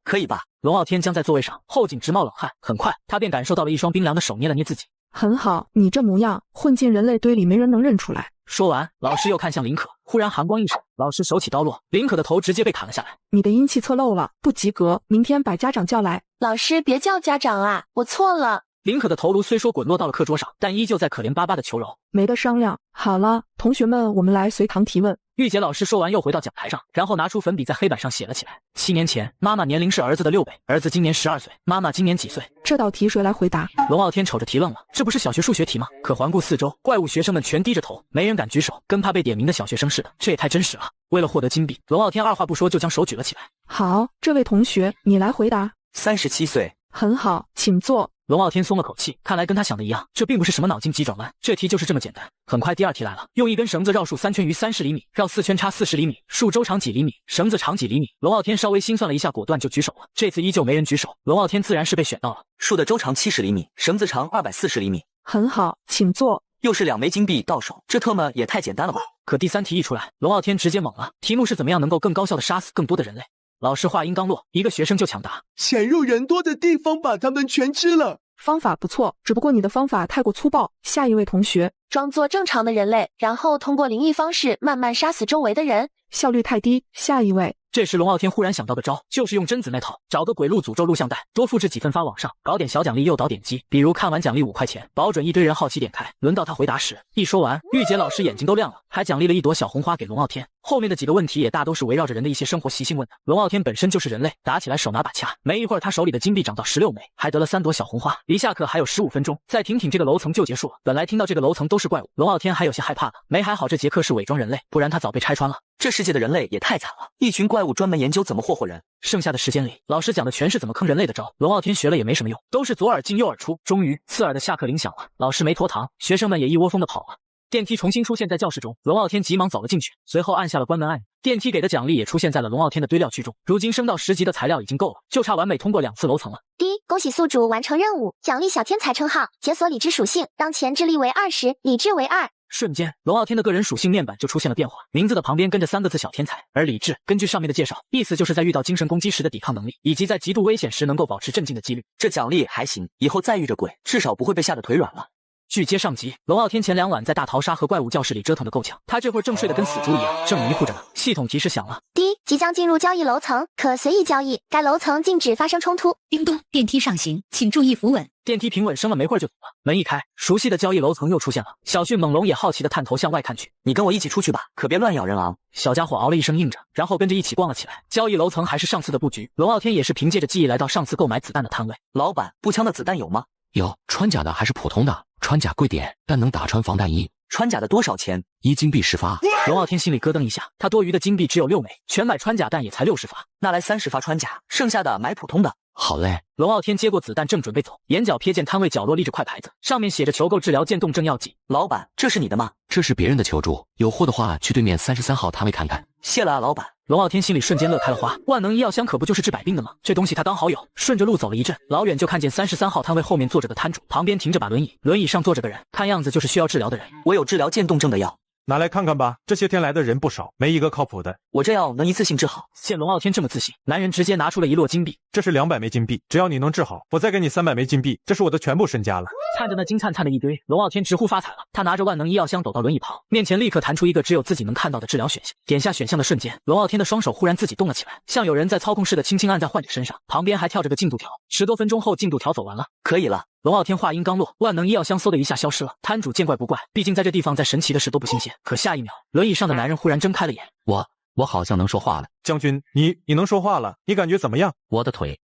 可以吧？龙傲天僵在座位上，后颈直冒冷汗。很快，他便感受到了一双冰凉的手捏了捏自己。很好，你这模样混进人类堆里，没人能认出来。说完，老师又看向林可，忽然寒光一闪，老师手起刀落，林可的头直接被砍了下来。你的阴气侧漏了，不及格，明天把家长叫来。老师别叫家长啊，我错了。林可的头颅虽说滚落到了课桌上，但依旧在可怜巴巴的求饶。没得商量。好了，同学们，我们来随堂提问。玉洁老师说完又回到讲台上，然后拿出粉笔在黑板上写了起来。7年前，妈妈年龄是儿子的6倍，儿子今年12岁，妈妈今年几岁？这道题谁来回答？龙傲天瞅着题愣了，这不是小学数学题吗？可环顾四周，怪物学生们全低着头，没人敢举手，跟怕被点名的小学生似的，这也太真实了。为了获得金币，龙傲天二话不说就将手举了起来。好，这位同学，你来回答。37岁。很好，请坐。龙傲天松了口气，看来跟他想的一样，这并不是什么脑筋急转弯，这题就是这么简单。很快第2题来了，用一根绳子绕树3圈于30厘米，绕4圈差40厘米，树周长几厘米，绳子长几厘米。龙傲天稍微心算了一下，果断就举手了。这次依旧没人举手，龙傲天自然是被选到了。树的周长70厘米，绳子长240厘米。很好，请坐。又是2枚金币到手，这特么也太简单了吧？可第3题一出来，龙傲天直接懵了，题目是怎么样能够更高效的杀死更多的人类。老师话音刚落，一个学生就抢答：潜入人多的地方把他们全吃了。方法不错，只不过你的方法太过粗暴。下一位同学，装作正常的人类，然后通过灵异方式慢慢杀死周围的人，效率太低。下一位。这时龙傲天忽然想到个招，就是用贞子那套，找个鬼录诅咒录像带，多复制几份发网上，搞点小奖励诱导点击，比如看完奖励5块钱，保准一堆人好奇点开。轮到他回答时，一说完，玉洁老师眼睛都亮了，还奖励了一朵小红花给龙傲天。后面的几个问题也大都是围绕着人的一些生活习性问的。龙傲天本身就是人类，打起来手拿把掐，没一会儿他手里的金币涨到16枚，还得了3朵小红花。离下课还有15分钟，再挺挺这个楼层就结束了。本来听到这个楼层都是怪物，龙傲天还有些害怕了，没还好这节课是伪装人类，不然他早被拆穿了。这世界的人类也太惨了，一群怪物专门研究怎么霍霍人。剩下的时间里，老师讲的全是怎么坑人类的招，龙傲天学了也没什么用，都是左耳进右耳出。终于，刺耳的下课铃响了，老师没拖堂，学生们也一窝蜂的跑了。电梯重新出现在教室中，龙傲天急忙走了进去，随后按下了关门按钮。电梯给的奖励也出现在了龙傲天的堆料区中，如今升到10级的材料已经够了，就差完美通过2次楼层了。第一，恭喜宿主完成任务，奖励小天才称号，解锁理智属性，当前智力为20，理智为2。瞬间，龙傲天的个人属性面板就出现了变化，名字的旁边跟着3个字小天才。而理智，根据上面的介绍，意思就是在遇到精神攻击时的抵抗能力，以及在极度危险时能够保持镇静的几率。这奖励还行，以后再遇着鬼，至少不会被吓得腿软了。据接上集，龙傲天前2晚在大逃杀和怪物教室里折腾的够呛，他这会儿正睡得跟死猪一样，正迷糊着呢。系统提示响了，第一，即将进入交易楼层，可随意交易，该楼层禁止发生冲突。叮咚，电梯上行，请注意扶稳。电梯平稳升了没会儿就走了，门一开，熟悉的交易楼层又出现了。小迅猛龙也好奇的探头向外看去，你跟我一起出去吧，可别乱咬人啊！小家伙嗷了一声应着，然后跟着一起逛了起来。交易楼层还是上次的布局，龙傲天也是凭借着记忆来到上次购买子弹的摊位。老板，步枪的子弹有吗？有，穿甲的还是普通的？穿甲贵点，但能打穿防弹衣。穿甲的多少钱？1金币10发。龙傲天心里咯噔一下，他多余的金币只有6枚，全买穿甲弹也才60发，那来30发穿甲，剩下的买普通的。好嘞。龙傲天接过子弹正准备走，眼角瞥见摊位角落立着块牌子，上面写着求购治疗渐冻症药剂。老板，这是你的吗？这是别人的求助，有货的话去对面33号摊位看看。谢了啊，老板。龙傲天心里瞬间乐开了花，万能医药箱可不就是治百病的吗？这东西他刚好有。顺着路走了一阵，老远就看见33号摊位后面坐着个摊主，旁边停着把轮椅，轮椅上坐着个人，看样子就是需要治疗的人。我有治疗渐冻症的药，拿来看看吧。这些天来的人不少，没一个靠谱的。我这药能一次性治好。见龙傲天这么自信，男人直接拿出了一摞金币。这是200枚金币，只要你能治好，我再给你300枚金币，这是我的全部身家了。看着那金灿灿的一堆，龙傲天直呼发财了。他拿着万能医药箱走到轮椅旁，面前立刻弹出一个只有自己能看到的治疗选项。点下选项的瞬间，龙傲天的双手忽然自己动了起来，像有人在操控似的轻轻按在患者身上，旁边还跳着个进度条。10多分钟后，进度条走完了，可以了。龙傲天话音刚落，万能医药箱嗖的一下消失了。摊主见怪不怪，毕竟在这地方再神奇的事都不新鲜。可下一秒，轮椅上的男人忽然睁开了眼。我好像能说话了。将军，你能说话了，你感觉怎么样？我的腿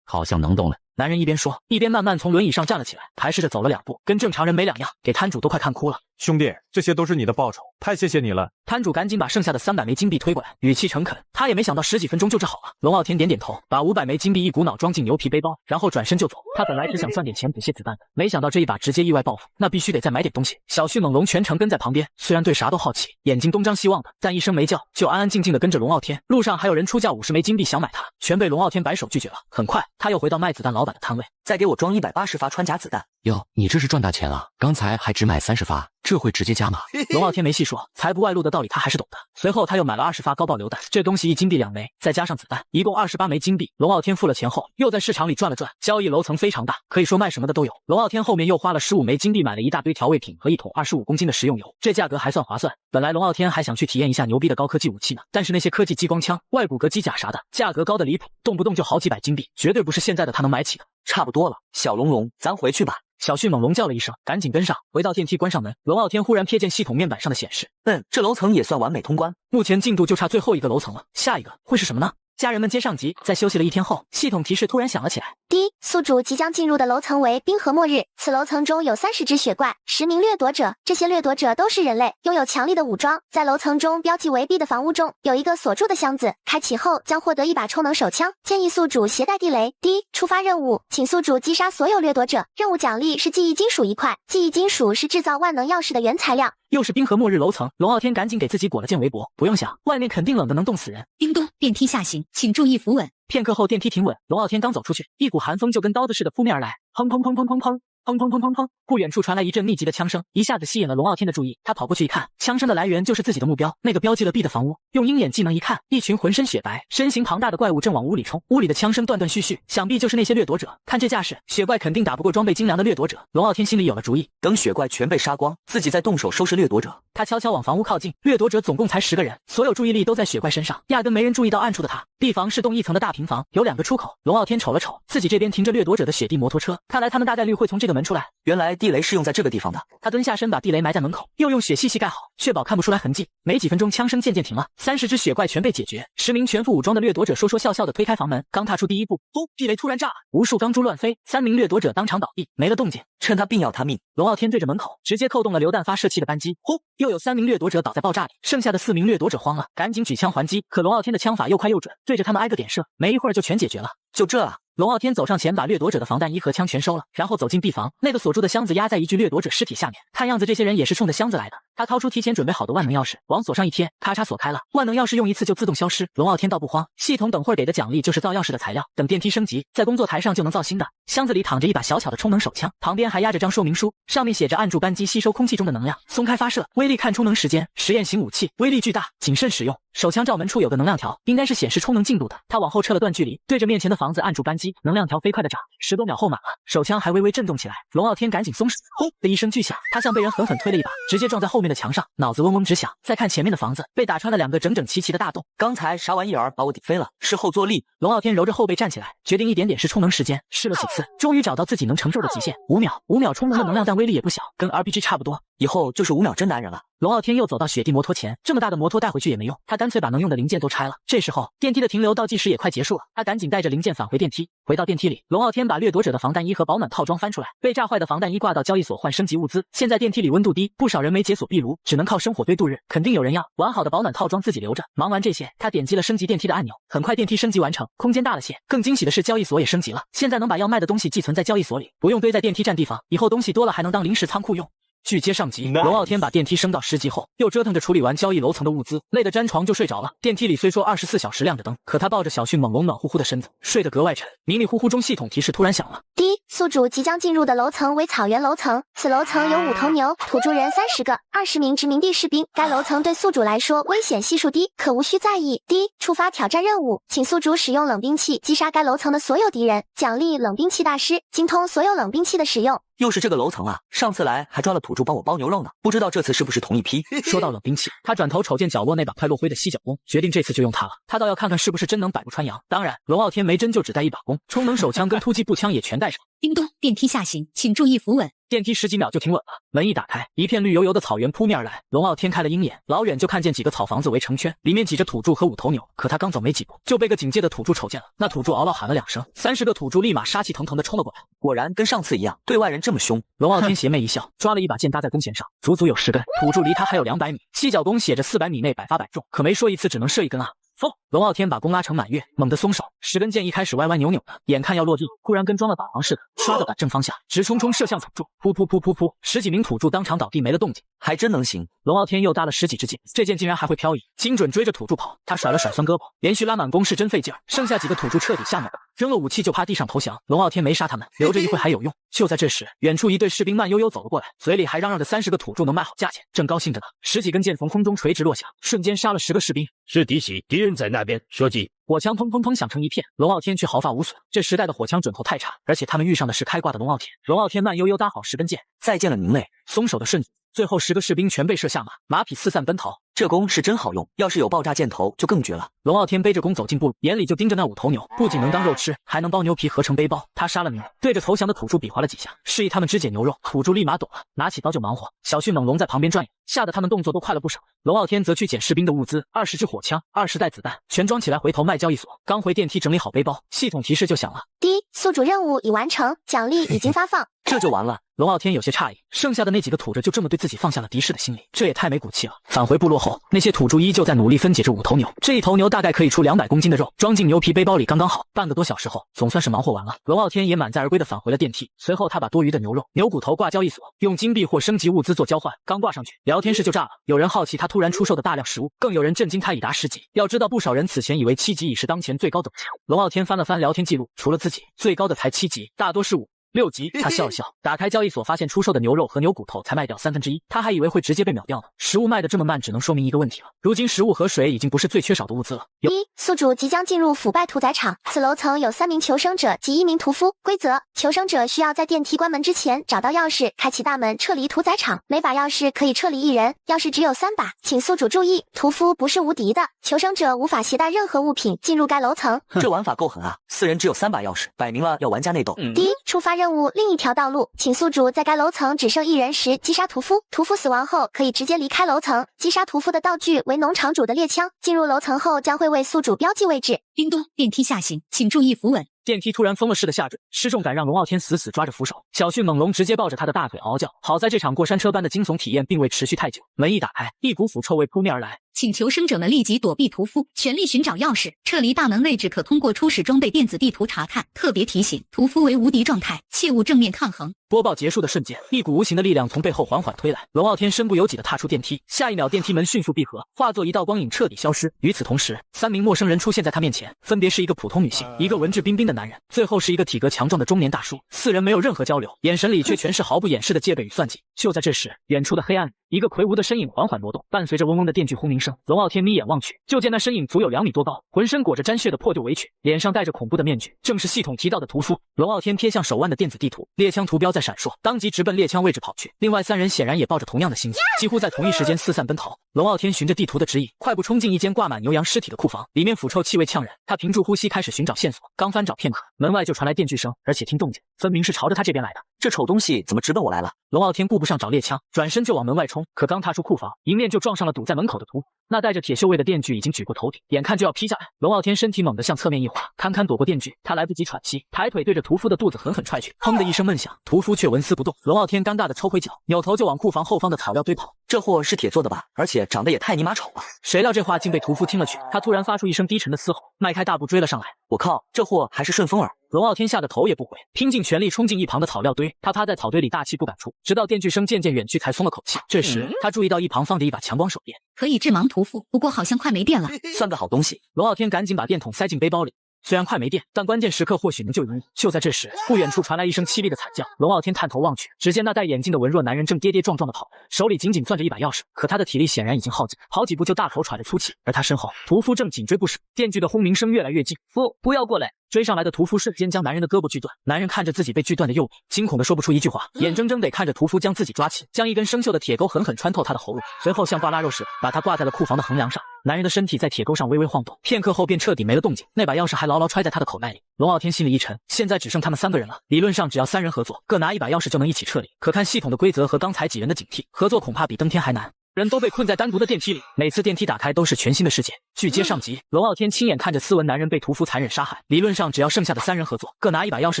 好像能动了。男人一边说，一边慢慢从轮椅上站了起来，还试着走了2步，跟正常人没两样，给摊主都快看哭了。兄弟，这些都是你的报酬，太谢谢你了。摊主赶紧把剩下的300枚金币推过来，语气诚恳。他也没想到10几分钟就治好了。龙傲天点点头，把500枚金币一股脑装进牛皮背包，然后转身就走。他本来只想算点钱补些子弹的，没想到这一把直接意外报复，那必须得再买点东西。小迅猛龙全程跟在旁边，虽然对啥都好奇，眼睛东张西望的，但一声没叫，就安安静静的跟着龙傲天。路上还有人出价50枚金币想买他，全被龙傲天摆手拒绝了。很快，他又回到卖子弹老板的摊位，再给我装180发穿甲子弹。哟，你这是赚大钱啊！刚才还只买30发，这会直接加码。龙傲天没细说，财不外露的道理他还是懂的。随后他又买了20发高爆榴弹，这东西1金币2枚，再加上子弹，一共28枚金币。龙傲天付了钱后，又在市场里转了转。交易楼层非常大，可以说卖什么的都有。龙傲天后面又花了15枚金币买了一大堆调味品和1桶25公斤的食用油，这价格还算划算。本来龙傲天还想去体验一下牛逼的高科技武器呢，但是那些科技激光枪、外骨骼机甲啥的，价格高的离谱，动不动就好几百金币，绝对不是现在的他能买起的。差不多了，小龙龙，咱回去吧。小迅猛龙叫了一声，赶紧跟上。回到电梯，关上门，龙傲天忽然瞥见系统面板上的显示，这楼层也算完美通关，目前进度就差最后一个楼层了，下一个会是什么呢？家人们接上集，在休息了1天后，系统提示突然响了起来。第一，宿主即将进入的楼层为冰河末日，此楼层中有30只雪怪，10名掠夺者，这些掠夺者都是人类，拥有强力的武装。在楼层中标记为 B 的房屋中有一个锁住的箱子，开启后将获得一把充能手枪，建议宿主携带地雷。第一，触发任务，请宿主击杀所有掠夺者，任务奖励是记忆金属1块，记忆金属是制造万能钥匙的原材料。又是冰河末日楼层，龙傲天赶紧给自己裹了件围脖，不用想，外面肯定冷的能冻死人。叮咚，电梯下行，请注意扶稳。片刻后，电梯停稳，龙傲天刚走出去，一股寒风就跟刀子似的扑面而来，砰砰砰砰砰砰。砰砰砰砰砰！不远处传来一阵密集的枪声，一下子吸引了龙傲天的注意。他跑过去一看，枪声的来源就是自己的目标，那个标记了 B 的房屋。用鹰眼技能一看，一群浑身雪白、身形庞大的怪物正往屋里冲。屋里的枪声断断续续，想必就是那些掠夺者。看这架势，雪怪肯定打不过装备精良的掠夺者。龙傲天心里有了主意，等雪怪全被杀光，自己再动手收拾掠夺者。他悄悄往房屋靠近，掠夺者总共才10个人，所有注意力都在雪怪身上，压根没人注意到暗处的他。B 房是栋1层的大平房，有2个出口。龙傲天瞅了瞅，自己这边停着掠夺者的雪地摩托车，看来他们大概率会从这个门出来。原来地雷是用在这个地方的。他蹲下身把地雷埋在门口，又用雪细细盖好，确保看不出来痕迹。没几分钟，枪声渐渐停了，30只雪怪全被解决。10名全副武装的掠夺者说说笑笑的推开房门，刚踏出第一步，地雷突然炸了，无数钢珠乱飞，3名掠夺者当场倒地，没了动静。趁他病要他命，龙傲天对着门口直接扣动了榴弹发射器的扳机，又有3名掠夺者倒在爆炸里，剩下的4名掠夺者慌了，赶紧举枪还击。可龙傲天的枪法又快又准，对着他们挨个点射，没一会儿就全解决了。就这啊！龙傲天走上前，把掠夺者的防弹衣和枪全收了，然后走进 B 房，那个锁住的箱子压在一具掠夺者尸体下面，看样子这些人也是冲着箱子来的。他掏出提前准备好的万能钥匙，往锁上一贴，咔嚓锁开了。万能钥匙用一次就自动消失。龙傲天倒不慌，系统等会儿给的奖励就是造钥匙的材料，等电梯升级，在工作台上就能造新的。箱子里躺着一把小巧的充能手枪，旁边还压着张说明书，上面写着按住扳机吸收空气中的能量，松开发射，威力看充能时间，实验型武器，威力巨大，谨慎使用。手枪罩门处有个能量条，应该是显示充能进度的。他往后撤了段距离，对着面前的房子按住扳机，能量条飞快的涨，10多秒后满了，手枪还微微震动起来。龙傲天赶紧松手，轰的一声巨响，他像被人狠狠推了一把，直接撞在后面的墙上，脑子嗡嗡直响。再看前面的房子，被打穿了2个整整齐齐的大洞。刚才啥玩意儿把我顶飞了？是后坐力。龙傲天揉着后背站起来，决定一点点是充能时间，试了几次，终于找到自己能承受的极限，5秒。5秒充能的能量弹威力也不小，跟 RPG 差不多。以后就是5秒真男人了。龙傲天又走到雪地摩托前，这么大的摩托带回去也没用，他干脆把能用的零件都拆了。这时候电梯的停留倒计时也快结束了，他赶紧带着零件返回电梯。回到电梯里，龙傲天把掠夺者的防弹衣和保暖套装翻出来，被炸坏的防弹衣挂到交易所换升级物资。现在电梯里温度低，不少人没解锁壁炉，只能靠生火堆度日，肯定有人要。完好的保暖套装自己留着。忙完这些，他点击了升级电梯的按钮，很快电梯升级完成，空间大了些。更惊喜的是交易所也升级了，现在能把要卖的东西寄存在交易所里，不用堆在电梯占地方，以后东西多了还能当临时仓库用。据接上级，龙傲天把电梯升到10级后，又折腾着处理完交易楼层的物资，累得沾床就睡着了。电梯里虽说24小时亮着灯，可他抱着小迅猛龙暖乎乎的身子，睡得格外沉。迷迷糊糊中，系统提示突然响了。第一，宿主即将进入的楼层为草原楼层，此楼层有5头牛，土著人30个，20名殖民地士兵。该楼层对宿主来说危险系数低，可无需在意。第一，触发挑战任务，请宿主使用冷兵器击杀该楼层的所有敌人，奖励冷兵器大师，精通所有冷兵器的使用。又是这个楼层啊！上次来还抓了土著帮我包牛肉呢，不知道这次是不是同一批。说到冷兵器，他转头瞅见角落那把快落灰的犀角弓，决定这次就用它了。他倒要看看是不是真能百步穿杨。当然，龙傲天没真就只带一把弓，充能手枪跟突击步枪也全带上。叮咚，电梯下行，请注意扶稳。电梯10几秒就停稳了，门一打开，一片绿油油的草原扑面而来。龙傲天开了鹰眼，老远就看见几个草房子围成圈，里面挤着土著和5头牛。可他刚走没几步，就被个警戒的土著瞅见了。那土著嗷嗷喊了2声，30个土著立马杀气腾腾的冲了过来。果然跟上次一样，对外人这么凶。龙傲天邪魅一笑，抓了一把剑搭在弓弦上，足足有10根。土著离他还有200米，犀角弓写着400米内百发百中，可没说一次只能射1根啊。嗖！龙傲天把弓拉成满月，猛地松手，10根箭一开始歪歪扭扭的，眼看要落地，忽然跟装了靶房似的，唰的把正方向直冲冲射向土著，噗噗噗噗噗，10几名土著当场倒地，没了动静。还真能行。龙傲天又搭了10几支箭，这箭竟然还会漂移，精准追着土著跑。他甩了甩酸胳膊，连续拉满弓是真费劲儿。剩下几个土著彻底吓懵了，扔了武器就趴地上投降。龙傲天没杀他们，留着一会还有用。就在这时，远处一队士兵慢悠悠走了过来，嘴里还嚷嚷着30个土著能卖好价钱，正高兴着呢，10几根箭从空中垂直落下，瞬间杀了10个士兵。是敌袭，敌人在那边，说记。火枪砰砰砰响成一片，龙傲天却毫发无损。这时代的火枪准头太差，而且他们遇上的是开挂的龙傲天。龙傲天慢悠悠搭好10根箭，再见了您嘞！松手的瞬间，最后10个士兵全被射下马，马匹四散奔逃。这弓是真好用，要是有爆炸箭头就更绝了。龙傲天背着弓走进部落，眼里就盯着那5头牛，不仅能当肉吃，还能包牛皮合成背包。他杀了牛，对着投降的土著比划了几下，示意他们肢解牛肉。土著立马懂了，拿起刀就忙活。小迅猛龙在旁边转眼，吓得他们动作都快了不少。龙傲天则去捡士兵的物资，20支火枪，20袋子弹，全装起来回头卖交易所。刚回电梯整理好背包，系统提示就响了。第一，宿主任务已完成，奖励已经发放。这就完了。龙傲天有些诧异，剩下的那几个土著就这么对自己放下了敌视的心理，这也太没骨气了。返回部落后，那些土著依旧在努力分解着5头牛，这一头牛大概可以出200公斤的肉，装进牛皮背包里刚刚好。半个多小时后，总算是忙活完了。龙傲天也满载而归的返回了电梯，随后他把多余的牛肉、牛骨头挂交易所，用金币或升级物资做交换。刚挂上去，聊天室就炸了。有人好奇他突然出售的大量食物，更有人震惊他已达10级。要知道，不少人此前以为7级已是当前最高等级。龙傲天翻了翻聊天记录，除了自己，最高的才7级，大多是5。6级，他笑了笑，打开交易所，发现出售的牛肉和牛骨头才卖掉1/3，他还以为会直接被秒掉呢。食物卖得这么慢，只能说明一个问题了，如今食物和水已经不是最缺少的物资了。1. 宿主即将进入腐败屠宰场，此楼层有3名求生者及1名屠夫。规则：求生者需要在电梯关门之前找到钥匙，开启大门，撤离屠宰场。每把钥匙可以撤离1人，钥匙只有3把，请宿主注意，屠夫不是无敌的，求生者无法携带任何物品进入该楼层。这玩法够狠啊！4人只有3把钥匙，摆明了要玩家内斗。第一，触发任务另一条道路，请宿主在该楼层只剩1人时击杀屠夫，屠夫死亡后可以直接离开楼层。击杀屠夫的道具为农场主的猎枪，进入楼层后将会为宿主标记位置。叮咚，电梯下行，请注意扶稳。电梯突然疯了似的下坠，失重感让龙傲天死死抓着扶手。小迅猛龙直接抱着他的大腿嗷叫。好在这场过山车般的惊悚体验并未持续太久，门一打开，一股腐臭味扑面而来。请求生者们立即躲避屠夫，全力寻找钥匙。撤离大门位置可通过初始装备电子地图查看。特别提醒：屠夫为无敌状态，切勿正面抗衡。播报结束的瞬间，一股无形的力量从背后缓缓推来，龙傲天身不由己地踏出电梯，下一秒电梯门迅速闭合，化作一道光影彻底消失。与此同时，3名陌生人出现在他面前，分别是一个普通女性，一个文质彬彬的男人，最后是一个体格强壮的中年大叔。4人没有任何交流，眼神里却全是毫不掩饰的戒备与算计。就在这时，远处的黑暗，一个魁梧的身影缓缓挪动，伴随着嗡嗡的电锯轰鸣声。龙傲天眯眼望去，就见那身影足有2米多高，浑身裹着沾血的破旧围裙，脸上戴着恐怖的面具，正是系统提到的屠夫。龙傲天瞥向手腕的电子地图，猎枪图标在闪烁，当即直奔猎枪位置跑去。另外3人显然也抱着同样的心思，几乎在同一时间四散奔逃。龙傲天循着地图的指引，快步冲进一间挂满牛羊尸体的库房，里面腐臭气味呛人。他屏住呼吸，开始寻找线索。刚翻找片刻，门外就传来电锯声，而且听动静，分明是朝着他这边来的。这丑东西怎么直奔我来了？龙傲天顾不上找猎枪，转身就往门外冲。可刚踏出库房，迎面就撞上了堵在门口的屠夫。那带着铁锈味的电锯已经举过头顶，眼看就要劈下来。龙傲天身体猛地向侧面一滑，堪堪躲过电锯。他来不及喘息，抬腿对着屠夫的肚子狠狠踹去，砰的一声闷响，屠夫却纹丝不动。龙傲天尴尬地抽回脚，扭头就往库房后方的草料堆跑。这货是铁做的吧？而且长得也太尼玛丑了。谁料这话竟被屠夫听了去，他突然发出一声低沉的嘶吼，迈开大步追了上来。我靠，这货还是顺风耳！龙傲天吓得头也不回，拼尽全力冲进一旁的草料堆。他趴在草堆里大气不敢出，直到电锯声渐渐远去才松了口气。这时他注意到一旁放着一把强光手电，可以致盲屠夫，不过好像快没电了。算个好东西。龙傲天赶紧把电筒塞进背包里。虽然快没电，但关键时刻或许能救一命。就在这时，不远处传来一声凄厉的惨叫。龙傲天探头望去，只见那戴眼镜的文弱男人正跌跌撞撞地跑，手里紧紧攥着一把钥匙。可他的体力显然已经耗尽，好几步就大口喘着粗气。而他身后，屠夫正紧追不舍，电锯的轰鸣声越来越近。不要过来！追上来的屠夫瞬间将男人的胳膊锯断。男人看着自己被锯断的右臂，惊恐地说不出一句话，眼睁睁地看着屠夫将自己抓起，将一根生锈的铁钩狠狠穿透他的喉咙，随后像挂腊肉似的把他挂在了库房的横梁上。男人的身体在铁钩上微微晃动，片刻后便彻底没了动静。那把钥匙还牢牢揣在他的口袋里。龙傲天心里一沉，现在只剩他们3个人了。理论上只要3人合作，各拿一把钥匙就能一起撤离。可看系统的规则和刚才几人的警惕，合作恐怕比登天还难。人都被困在单独的电梯里，每次电梯打开都是全新的世界。据接上集，龙傲天亲眼看着斯文男人被屠夫残忍杀害。理论上只要剩下的3人合作，各拿一把钥匙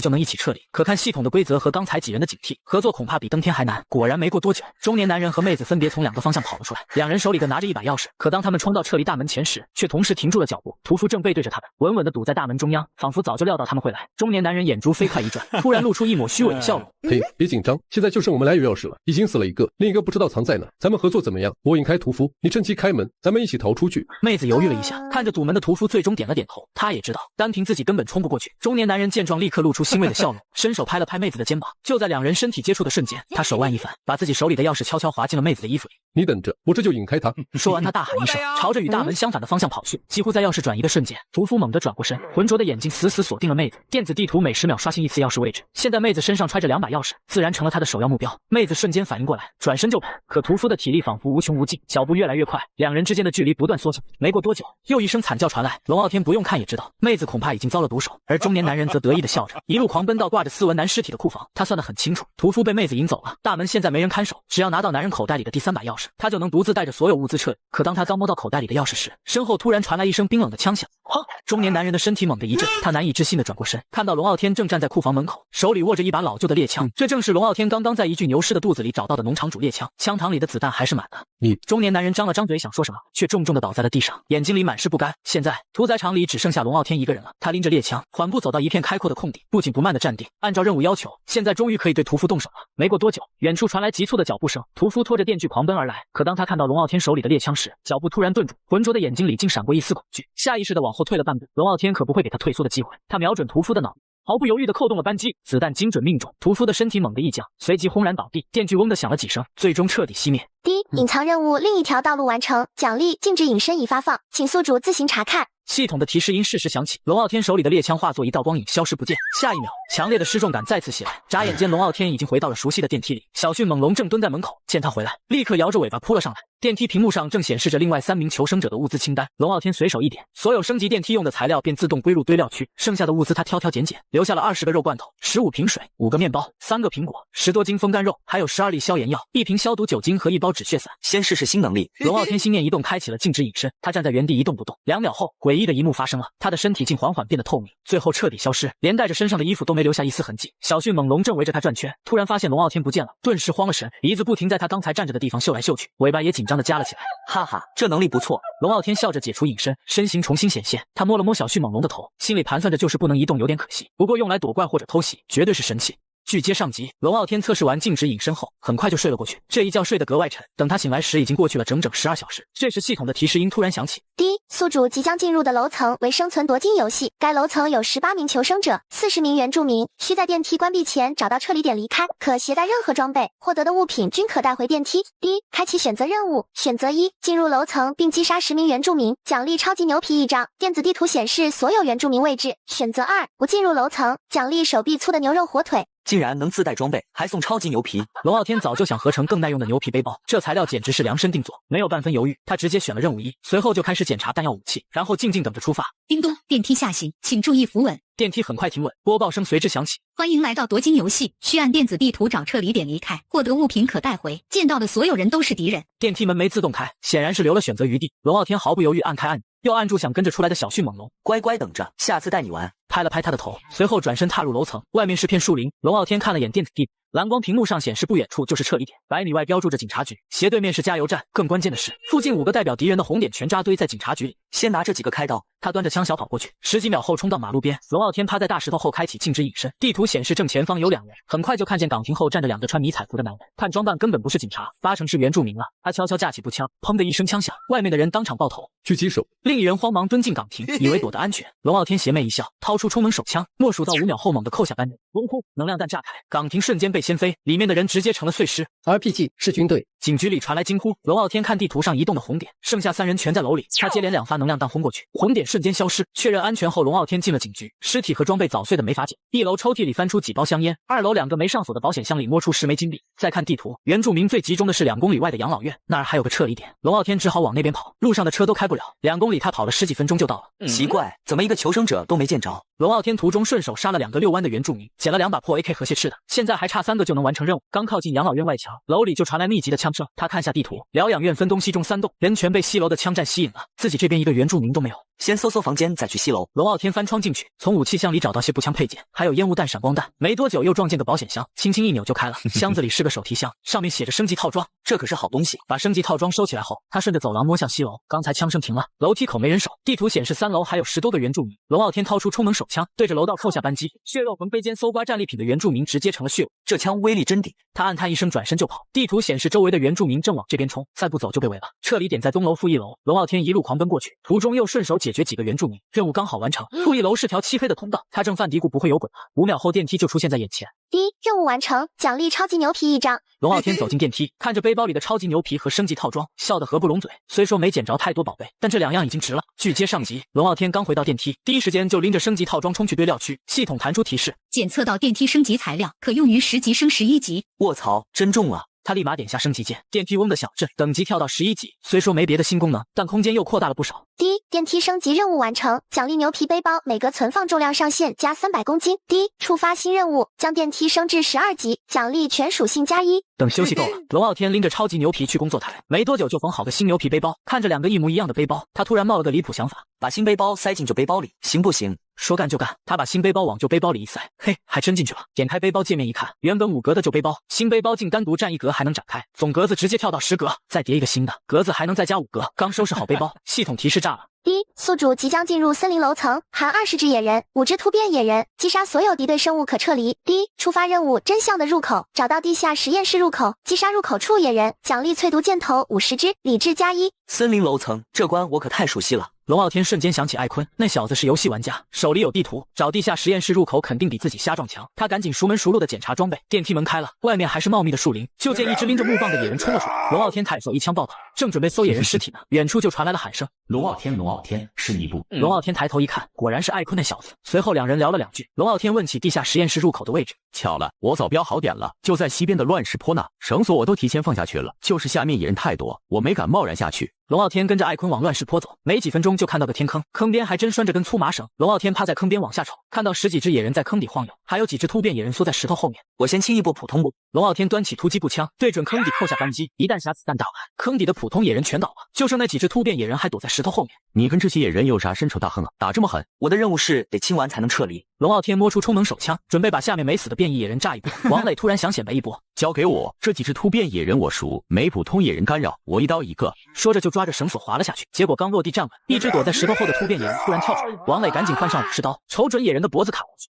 就能一起撤离。可看系统的规则和刚才几人的警惕，合作恐怕比登天还难。果然没过多久，中年男人和妹子分别从2个方向跑了出来，2人手里各拿着一把钥匙。可当他们冲到撤离大门前时，却同时停住了脚步。屠夫正背对着他们，稳稳地堵在大门中央，仿佛早就料到他们会来。中年男人眼珠飞快一转，突然露出一抹虚伪的笑容。嘿，别紧张，现在就剩我们俩有钥匙了，已经死了一个，另一个不知道藏在哪，咱们合作怎么样？我引开屠夫，你趁机开门，咱们一起逃出去。妹子犹豫了一下，看着堵门的屠夫，最终点了点头。他也知道，单凭自己根本冲不过去。中年男人见状，立刻露出欣慰的笑容，伸手拍了拍妹子的肩膀。就在2人身体接触的瞬间，他手腕一反，把自己手里的钥匙悄悄滑进了妹子的衣服里。你等着，我这就引开他。说完，他大喊一声，朝着与大门相反的方向跑去。几乎在钥匙转移的瞬间，屠夫猛地转过身，浑浊的眼睛死死锁定了妹子。电子地图每10秒刷新一次钥匙位置，现在妹子身上揣着2把钥匙，自然成了他的首要目标。妹子瞬间反应过来，转身就跑。可屠夫的体力仿佛无穷无尽，脚步越来越快，2人之间的距离不断缩小。没过多久，又一声惨叫传来。龙傲天不用看也知道，妹子恐怕已经遭了毒手。而中年男人则得意地笑着，一路狂奔到挂着斯文男尸体的库房。他算得很清楚，屠夫被妹子引走了，大门现在没人看守，只要拿到男人口袋里的第3把钥匙，他就能独自带着所有物资撤离。可当他刚摸到口袋里的钥匙时，身后突然传来一声冰冷的枪响。中年男人的身体猛地一震，他难以置信地转过身，看到龙傲天正站在库房门口，手里握着一把老旧的猎枪，这正是龙傲天刚刚在一具牛尸的肚子里找到的农场主猎枪，枪膛里的子弹还是满的。中年男人张了张嘴想说什么，却重重地倒在了地上，眼睛里满是不甘。现在屠宰场里只剩下龙傲天一个人了，他拎着猎枪，缓步走到一片开阔的空地，不紧不慢地站定，按照任务要求，现在终于可以对屠夫动手了。没过多久，远处传来急促的脚步声，屠夫拖着电锯狂奔而来。可当他看到龙傲天手里的猎枪时，脚步突然顿住，浑浊的眼睛里竟闪过一丝恐惧，下意识地往后退了半步。龙傲天可不会给他退缩的机会，他瞄准屠夫的脑。毫不犹豫地扣动了扳机，子弹精准命中，屠夫的身体猛地一僵，随即轰然倒地，电锯嗡地响了几声，最终彻底熄灭。第一，隐藏任务另一条道路完成，奖励禁止隐身已发放，请宿主自行查看。系统的提示音适时响起，龙傲天手里的猎枪化作一道光影消失不见。下一秒，强烈的失重感再次袭来，眨眼间龙傲天已经回到了熟悉的电梯里。小迅猛龙正蹲在门口，见他回来，立刻摇着尾巴扑了上来。电梯屏幕上正显示着另外3名求生者的物资清单，龙傲天随手一点，所有升级电梯用的材料便自动归入堆料区，剩下的物资他挑挑拣拣，留下了20个肉罐头、15瓶水、5个面包、3个苹果、10多斤风干肉，还有12粒消炎药、1瓶消毒酒精和1包止血散。先试试新能力。龙傲天心念一动，开启了静止隐身，他站在原地一动不动。2秒后，诡异的一幕发生了，他的身体竟缓缓变得透明，最后彻底消失，连带着身上的衣服都没留下一丝痕迹。小迅猛龙正围着他转圈，突然发现龙傲天不见了，顿时慌了神，鼻子不停在他刚才站着的地方嗅来嗅去，尾巴也紧张地夹了起来。哈哈，这能力不错。龙傲天笑着解除隐身，身形重新显现。他摸了摸小迅猛龙的头，心里盘算着就是不能移动有点可惜，不过用来躲怪或者偷袭绝对是神器。据接上集，龙傲天测试完静止隐身后，很快就睡了过去。这一觉睡得格外沉，等他醒来时，已经过去了整整12小时。这时，系统的提示音突然响起：第一，宿主即将进入的楼层为生存夺金游戏，该楼层有18名求生者，40名原住民，需在电梯关闭前找到撤离点离开，可携带任何装备，获得的物品均可带回电梯。第一，开启选择任务，选择1，进入楼层并击杀10名原住民，奖励超级牛皮1张，电子地图显示所有原住民位置。选择2，不进入楼层，奖励手臂粗的牛肉火腿。竟然能自带装备，还送超级牛皮！龙傲天早就想合成更耐用的牛皮背包，这材料简直是量身定做，没有半分犹豫，他直接选了任务1，随后就开始检查弹药武器，然后静静等着出发。叮咚，电梯下行，请注意扶稳。电梯很快停稳，播报声随之响起：欢迎来到夺金游戏，需按电子地图找撤离点离开，获得物品可带回，见到的所有人都是敌人。电梯门没自动开，显然是留了选择余地。龙傲天毫不犹豫按开按钮，又按住想跟着出来的小迅猛龙，乖乖等着，下次带你玩。拍了拍他的头，随后转身踏入楼层，外面是片树林。龙傲天看了眼电子地图，蓝光屏幕上显示不远处就是撤离点，100米外标注着警察局，斜对面是加油站。更关键的是，附近5个代表敌人的红点全扎堆在警察局里。先拿这几个开刀。他端着枪小跑过去，10几秒后冲到马路边。龙傲天趴在大石头后开启静止隐身，地图显示正前方有2人，很快就看见岗亭后站着2个穿迷彩服的男人，看装扮根本不是警察，8成是原住民了。他悄悄架起步枪，砰的一声枪响，外面的人当场爆头，狙击手。另一人慌忙蹲进岗亭，以为躲得安全。龙傲天邪魅一笑，掏出冲门手枪，默数到5秒后猛地扣下扳机，嗡呼，能量弹炸开，岗亭瞬间被掀飞，里面的人直接成了碎尸。RPG 是军队。警局里传来惊呼，龙傲天看地图上移动的红点，剩下3人全在楼里，他接连2发能量弹轰过去，红点瞬间消失。确认安全后，龙傲天进了警局，尸体和装备早碎的没法捡。1楼抽屉里翻出几包香烟，2楼2个没上锁的保险箱里摸出10枚金币。再看地图，原住民最集中的是2公里外的养老院，那儿还有个撤离点。龙傲天只好往那边跑，路上的车都开不了，2公里他跑了10几分钟就到了。奇怪，怎么一个求生者都没见着？龙傲天途中顺手杀了2个6弯的原住民，捡了2把破 AK 和蟹翅的，现在还差3个就能完成任务。刚靠近养老院外墙，楼里就传来密集的枪声。他看下地图，疗养院分东西中3栋，人全被西楼的枪战吸引了，自己这边一个原住民都没有。先搜搜房间，再去西楼。龙傲天翻窗进去，从武器箱里找到些步枪配件，还有烟雾弹、闪光弹。没多久又撞见个保险箱，轻轻一扭就开了。箱子里是个手提箱，上面写着升级套装，这可是好东西。把升级套装收起来后，他顺着走廊摸向西楼。刚才枪声停了，楼梯口没人守。地图显示3楼还有10多个原住民。龙傲天掏出冲门手枪，对着楼道扣下扳机，血肉横飞间搜刮战利品的原住民直接成了血雾。这枪威力真顶。他暗叹一声，转身就跑。地图显示周围的原住民正往这边冲，再不走就被围了。撤离点在东楼负1楼，龙傲天一路狂奔过去，途中又顺手解决几个原住民。任务刚好完成，负1楼是条漆黑的通道，他正犯嘀咕不会有滚了，5秒后电梯就出现在眼前。第一，任务完成，奖励超级牛皮1张。龙傲天走进电梯，看着背包里的超级牛皮和升级套装，笑得合不拢嘴。虽说没捡着太多宝贝，但这2样已经值了。据接上集，龙傲天刚回到电梯，第一时间就拎着升级套装冲去堆料区，系统弹出提示：检测到电梯升级材料，可用于10级升11级。卧槽，真重啊！他立马点下升级键，电梯嗡的响震，等级跳到11级。虽说没别的新功能，但空间又扩大了不少。第一，电梯升级任务完成，奖励牛皮背包，每个存放重量上限加300公斤。第一，触发新任务，将电梯升至12级，奖励全属性+1。等休息够了，龙傲天拎着超级牛皮去工作台，没多久就缝好个新牛皮背包。看着2个一模一样的背包，他突然冒了个离谱想法，把新背包塞进旧背包里，行不行？说干就干，他把新背包往旧背包里一塞，嘿，还真进去了。点开背包界面一看，原本5格的旧背包，新背包竟单独占1格，还能展开，总格子直接跳到10格，再叠一个新的，格子还能再加5格。刚收拾好背包，系统提示炸了。第一，宿主即将进入森林楼层，含20只野人，5只突变野人，击杀所有敌对生物可撤离。第一，触发任务真相的入口，找到地下实验室入口，击杀入口处野人，奖励淬毒箭头50支，理智+1。森林楼层这关我可太熟悉了。龙傲天瞬间想起艾坤，那小子是游戏玩家，手里有地图，找地下实验室入口肯定比自己瞎撞墙。他赶紧熟门熟路的检查装备，电梯门开了，外面还是茂密的树林，就见一只拎着木棒的野人冲了出来。龙傲天抬手一枪爆头，正准备搜野人尸体呢，远处就传来了喊声：“龙傲天，是你不？”龙傲天抬头一看，果然是艾坤那小子。随后两人聊了2句，龙傲天问起地下实验室入口的位置。巧了，我早标好点了，就在西边的乱石坡那，绳索我都提前放下去了，就是下面野人太多，我没敢贸然下去。龙傲天跟着艾坤往乱石坡走，没几分钟就看到个天坑，坑边还真拴着根粗麻绳。龙傲天趴在坑边往下瞅，看到10几只野人在坑底晃悠，还有几只突变野人缩在石头后面。我先清一波普通步。龙傲天端起突击步枪，对准坑底扣下扳机，一弹匣子弹打完，坑底的普通野人全倒了，就剩那几只突变野人还躲在石头后面。你跟这些野人有啥深仇大恨啊？打这么狠？我的任务是得清完才能撤离。龙傲天摸出充能手枪，准备把下面没死的变异野人炸一波。王磊突然想显摆一波，交给我，这几只突变野人我熟，没普通野人干扰，我一刀一个。说着就抓着绳索滑了下去，结果刚落地站稳，一只躲在石头后的突变野人突然跳出来，王磊赶紧换上武士刀，瞅准野人的脖子砍过去。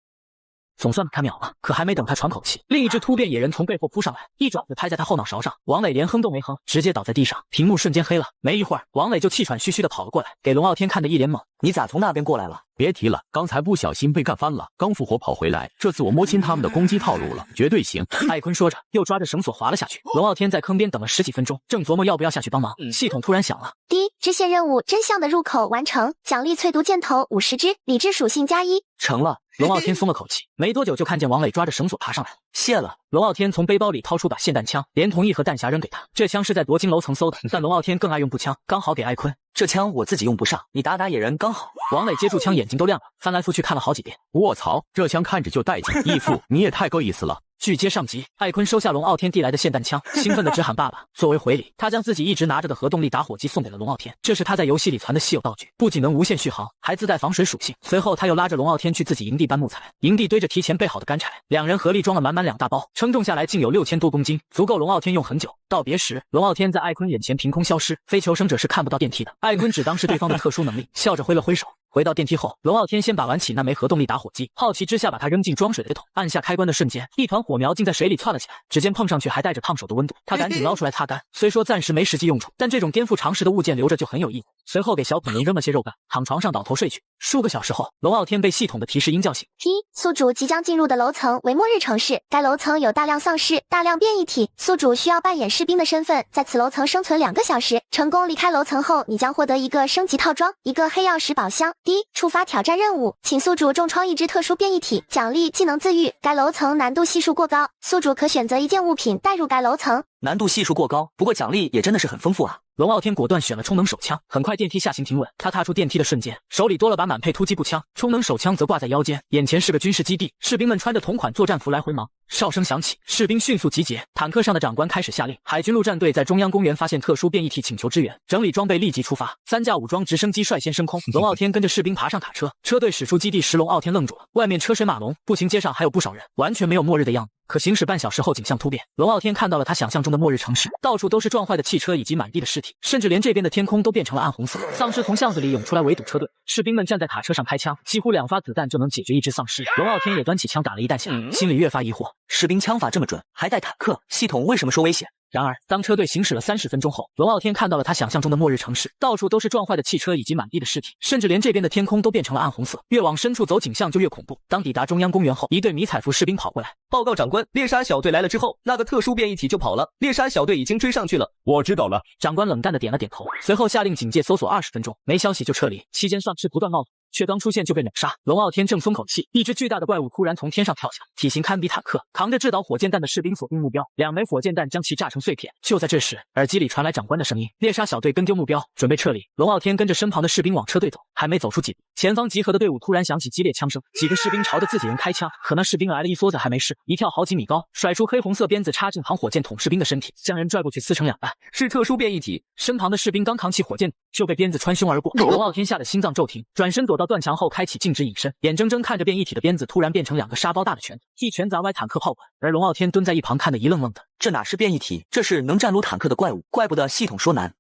总算把他秒了，可还没等他喘口气，另一只突变野人从背后扑上来，一爪子拍在他后脑勺上，王磊连哼都没哼，直接倒在地上，屏幕瞬间黑了。没一会儿，王磊就气喘吁吁的跑了过来，给龙傲天看得一脸懵：“你咋从那边过来了？”别提了，刚才不小心被干翻了，刚复活跑回来，这次我摸清他们的攻击套路了，绝对行。艾坤说着，又抓着绳索滑了下去。龙傲天在坑边等了10几分钟，正琢磨要不要下去帮忙，系统突然响了：“第一，支线任务真相的入口完成，奖励淬毒箭头50支，理智属性+1。”成了。龙傲天松了口气，没多久就看见王磊抓着绳索爬上来。谢了。龙傲天从背包里掏出把霰弹枪，连同一盒弹匣扔给他。这枪是在夺金楼层搜的，但龙傲天更爱用步枪，刚好给艾坤。这枪我自己用不上，你打打野人刚好。王磊接住枪，眼睛都亮了，翻来覆去看了好几遍。卧槽，这枪看着就带劲，义父你也太够意思了。据接上集，艾坤收下龙傲天递来的霰弹枪，兴奋的直喊爸爸。作为回礼，他将自己一直拿着的核动力打火机送给了龙傲天，这是他在游戏里攒的稀有道具，不仅能无限续航，还自带防水属性。随后他又拉着龙傲天去自己营地搬木材，营地堆着提前备好的干柴，两人合力装了满满2大包，称重下来竟有6000多公斤，足够龙傲天用很久。道别时，龙傲天在艾坤眼前凭空消失，非求生者是看不到电梯的，艾坤只当是对方的特殊能力，笑着挥了挥手。回到电梯后，龙傲天先把玩起那枚核动力打火机，好奇之下把它扔进装水的桶，按下开关的瞬间，一团火苗竟在水里窜了起来，指尖碰上去还带着烫手的温度，他赶紧捞出来擦干。虽说暂时没实际用处，但这种颠覆常识的物件留着就很有意思。随后给小恐龙扔了些肉干，躺床上倒头睡去。数个小时后，龙傲天被系统的提示音叫醒。第一，宿主即将进入的楼层为末日城市，该楼层有大量丧尸、大量变异体，宿主需要扮演士兵的身份，在此楼层生存2个小时。成功离开楼层后，你将获得一个升级套装，一个黑曜石宝箱。第一，触发挑战任务，请宿主重创一只特殊变异体，奖励技能自愈。该楼层难度系数过高，宿主可选择一件物品带入该楼层。难度系数过高，不过奖励也真的是很丰富啊。龙傲天果断选了充能手枪，很快电梯下行停稳。他踏出电梯的瞬间，手里多了把满配突击步枪，充能手枪则挂在腰间。眼前是个军事基地，士兵们穿着同款作战服来回忙。哨声响起，士兵迅速集结。坦克上的长官开始下令，海军陆战队在中央公园发现特殊变异体，请求支援。整理装备，立即出发。3架武装直升机率先升空。龙傲天跟着士兵爬上卡车，车队驶出基地时，龙傲天愣住了。外面车水马龙，步行街上还有不少人，完全没有末日的样子。可行驶半小时后，景象突变。龙傲天看到了他想象中的末日城市，到处都是撞坏的汽车以及满地的尸体，甚至连这边的天空都变成了暗红色。丧尸从巷子里涌出来围堵车队，士兵们站在卡车上开枪，几乎2发子弹就能解决一只丧尸。龙傲天也端起枪打了一弹下，心里越发疑惑：士兵枪法这么准，还带坦克，系统为什么说危险？然而，当车队行驶了30分钟后，龙傲天看到了他想象中的末日城市，到处都是撞坏的汽车以及满地的尸体，甚至连这边的天空都变成了暗红色。越往深处走，景象就越恐怖。当抵达中央公园后，一队迷彩服士兵跑过来，报告长官，猎杀小队来了之后，那个特殊变异体就跑了，猎杀小队已经追上去了。我知道了。长官冷淡的点了点头，随后下令警戒搜索20分钟，没消息就撤离。期间丧尸不断冒出，却刚出现就被秒杀。龙傲天正松口气，一只巨大的怪物突然从天上跳下，体型堪比坦克，扛着制导火箭弹的士兵锁定目标，2枚火箭弹将其炸成碎片。就在这时，耳机里传来长官的声音：猎杀小队跟丢目标，准备撤离。龙傲天跟着身旁的士兵往车队走，还没走出几步，前方集合的队伍突然响起激烈枪声，几个士兵朝着自己人开枪，可那士兵挨了一梭子还没事，一跳好几米高，甩出黑红色鞭子插进扛火箭筒士兵的身体，将人拽过去撕成2半。是特殊变异体，身旁的士兵刚扛起火箭就被鞭子穿胸而过，龙傲天吓得心脏骤停，转身躲到断墙后开启静止隐身，眼睁睁看着变异体的鞭子突然变成2个沙包大的拳头，一拳砸歪坦克炮管，而龙傲天蹲在一旁看得一愣愣的。这哪是变异体，这是能战撸坦克的怪物，怪不得系统说难。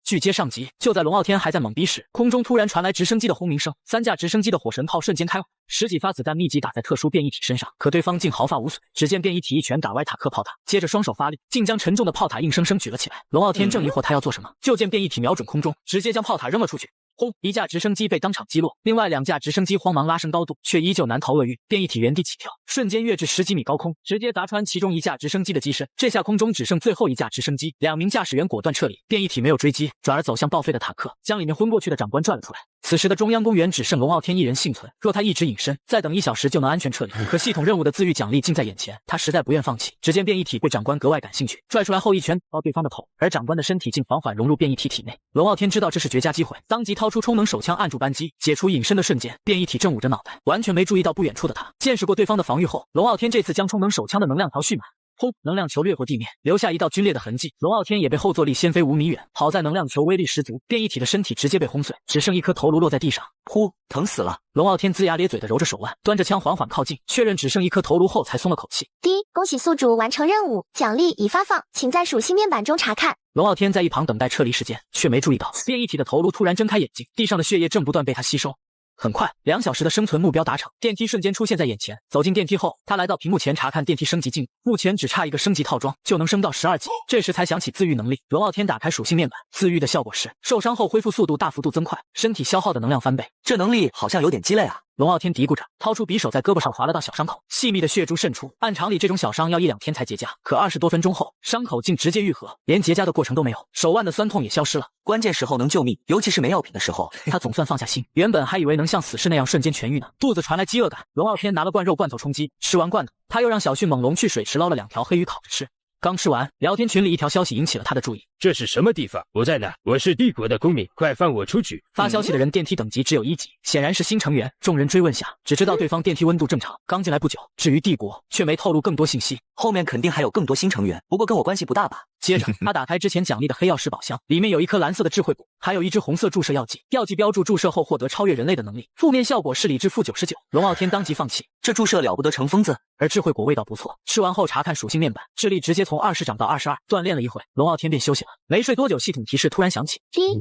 据接上集，就在龙傲天还在懵逼时，空中突然传来直升机的轰鸣声，3架直升机的火神炮瞬间开火，10几发子弹密集打在特殊变异体身上，可对方竟毫发无损。只见变异体一拳打歪塔克炮塔，接着双手发力，竟将沉重的炮塔硬生生举了起来。龙傲天正疑惑他要做什么，就见变异体瞄准空中，直接将炮塔扔了出去。轰！一架直升机被当场击落，另外2架直升机慌忙拉升高度，却依旧难逃厄运。变异体原地起跳，瞬间跃至10几米高空，直接砸穿其中1架直升机的机身。这下空中只剩最后1架直升机，2名驾驶员果断撤离。变异体没有追击，转而走向报废的塔克，将里面昏过去的长官拽了出来。此时的中央公园只剩龙傲天一人幸存，若他一直隐身，再等1小时就能安全撤离。可系统任务的自愈奖励近在眼前，他实在不愿放弃。只见变异体对长官格外感兴趣，拽出来后一拳到对方的头，而长官的身体竟缓缓融入变异体体内。龙傲天知道这是绝佳机会，当即掏出充能手枪按住扳机，解除隐身的瞬间，变异体正捂着脑袋，完全没注意到不远处的他。见识过对方的防御后，龙傲天这次将充能手枪的能量条蓄满。轰！能量球掠过地面，留下一道龟裂的痕迹。龙傲天也被后坐力掀飞5米远，好在能量球威力十足，变异体的身体直接被轰碎，只剩一颗头颅落在地上。呼，疼死了！龙傲天龇牙咧嘴的揉着手腕，端着枪缓缓靠近，确认只剩一颗头颅后才松了口气。恭喜宿主完成任务，奖励已发放，请在属性面板中查看。龙傲天在一旁等待撤离时间，却没注意到变异体的头颅突然睁开眼睛，地上的血液正不断被他吸收。很快，2小时的生存目标达成，电梯瞬间出现在眼前。走进电梯后，他来到屏幕前查看电梯升级进度，目前只差一个升级套装就能升到12级。这时才想起自愈能力，龙傲天打开属性面板，自愈的效果是受伤后恢复速度大幅度增快，身体消耗的能量翻倍。这能力好像有点鸡肋啊。龙傲天嘀咕着，掏出匕首在胳膊上划了道小伤口，细密的血珠渗出。按常理这种小伤要1-2天才结痂，可20多分钟后，伤口竟直接愈合，连结痂的过程都没有，手腕的酸痛也消失了。关键时候能救命，尤其是没药品的时候，他总算放下心。原本还以为能像死士那样瞬间痊愈呢，肚子传来饥饿感，龙傲天拿了罐肉罐头充饥，吃完罐头，他又让小迅猛龙去水池捞了2条黑鱼烤着吃。刚吃完，聊天群里一条消息引起了他的注意。这是什么地方？我在哪？我是帝国的公民，快放我出去！发消息的人电梯等级只有1级，显然是新成员。众人追问下，只知道对方电梯温度正常，刚进来不久。至于帝国，却没透露更多信息。后面肯定还有更多新成员，不过跟我关系不大吧。接着，他打开之前奖励的黑曜石宝箱，里面有一颗蓝色的智慧骨，还有一支红色注射药剂，药剂标注注射后获得超越人类的能力，负面效果是理智-99。龙傲天当即放弃，这注射了不得，成疯子。而智慧果味道不错，吃完后查看属性面板，智力直接从20涨到22。锻炼了一会，龙傲天便休息了。没睡多久，系统提示突然响起：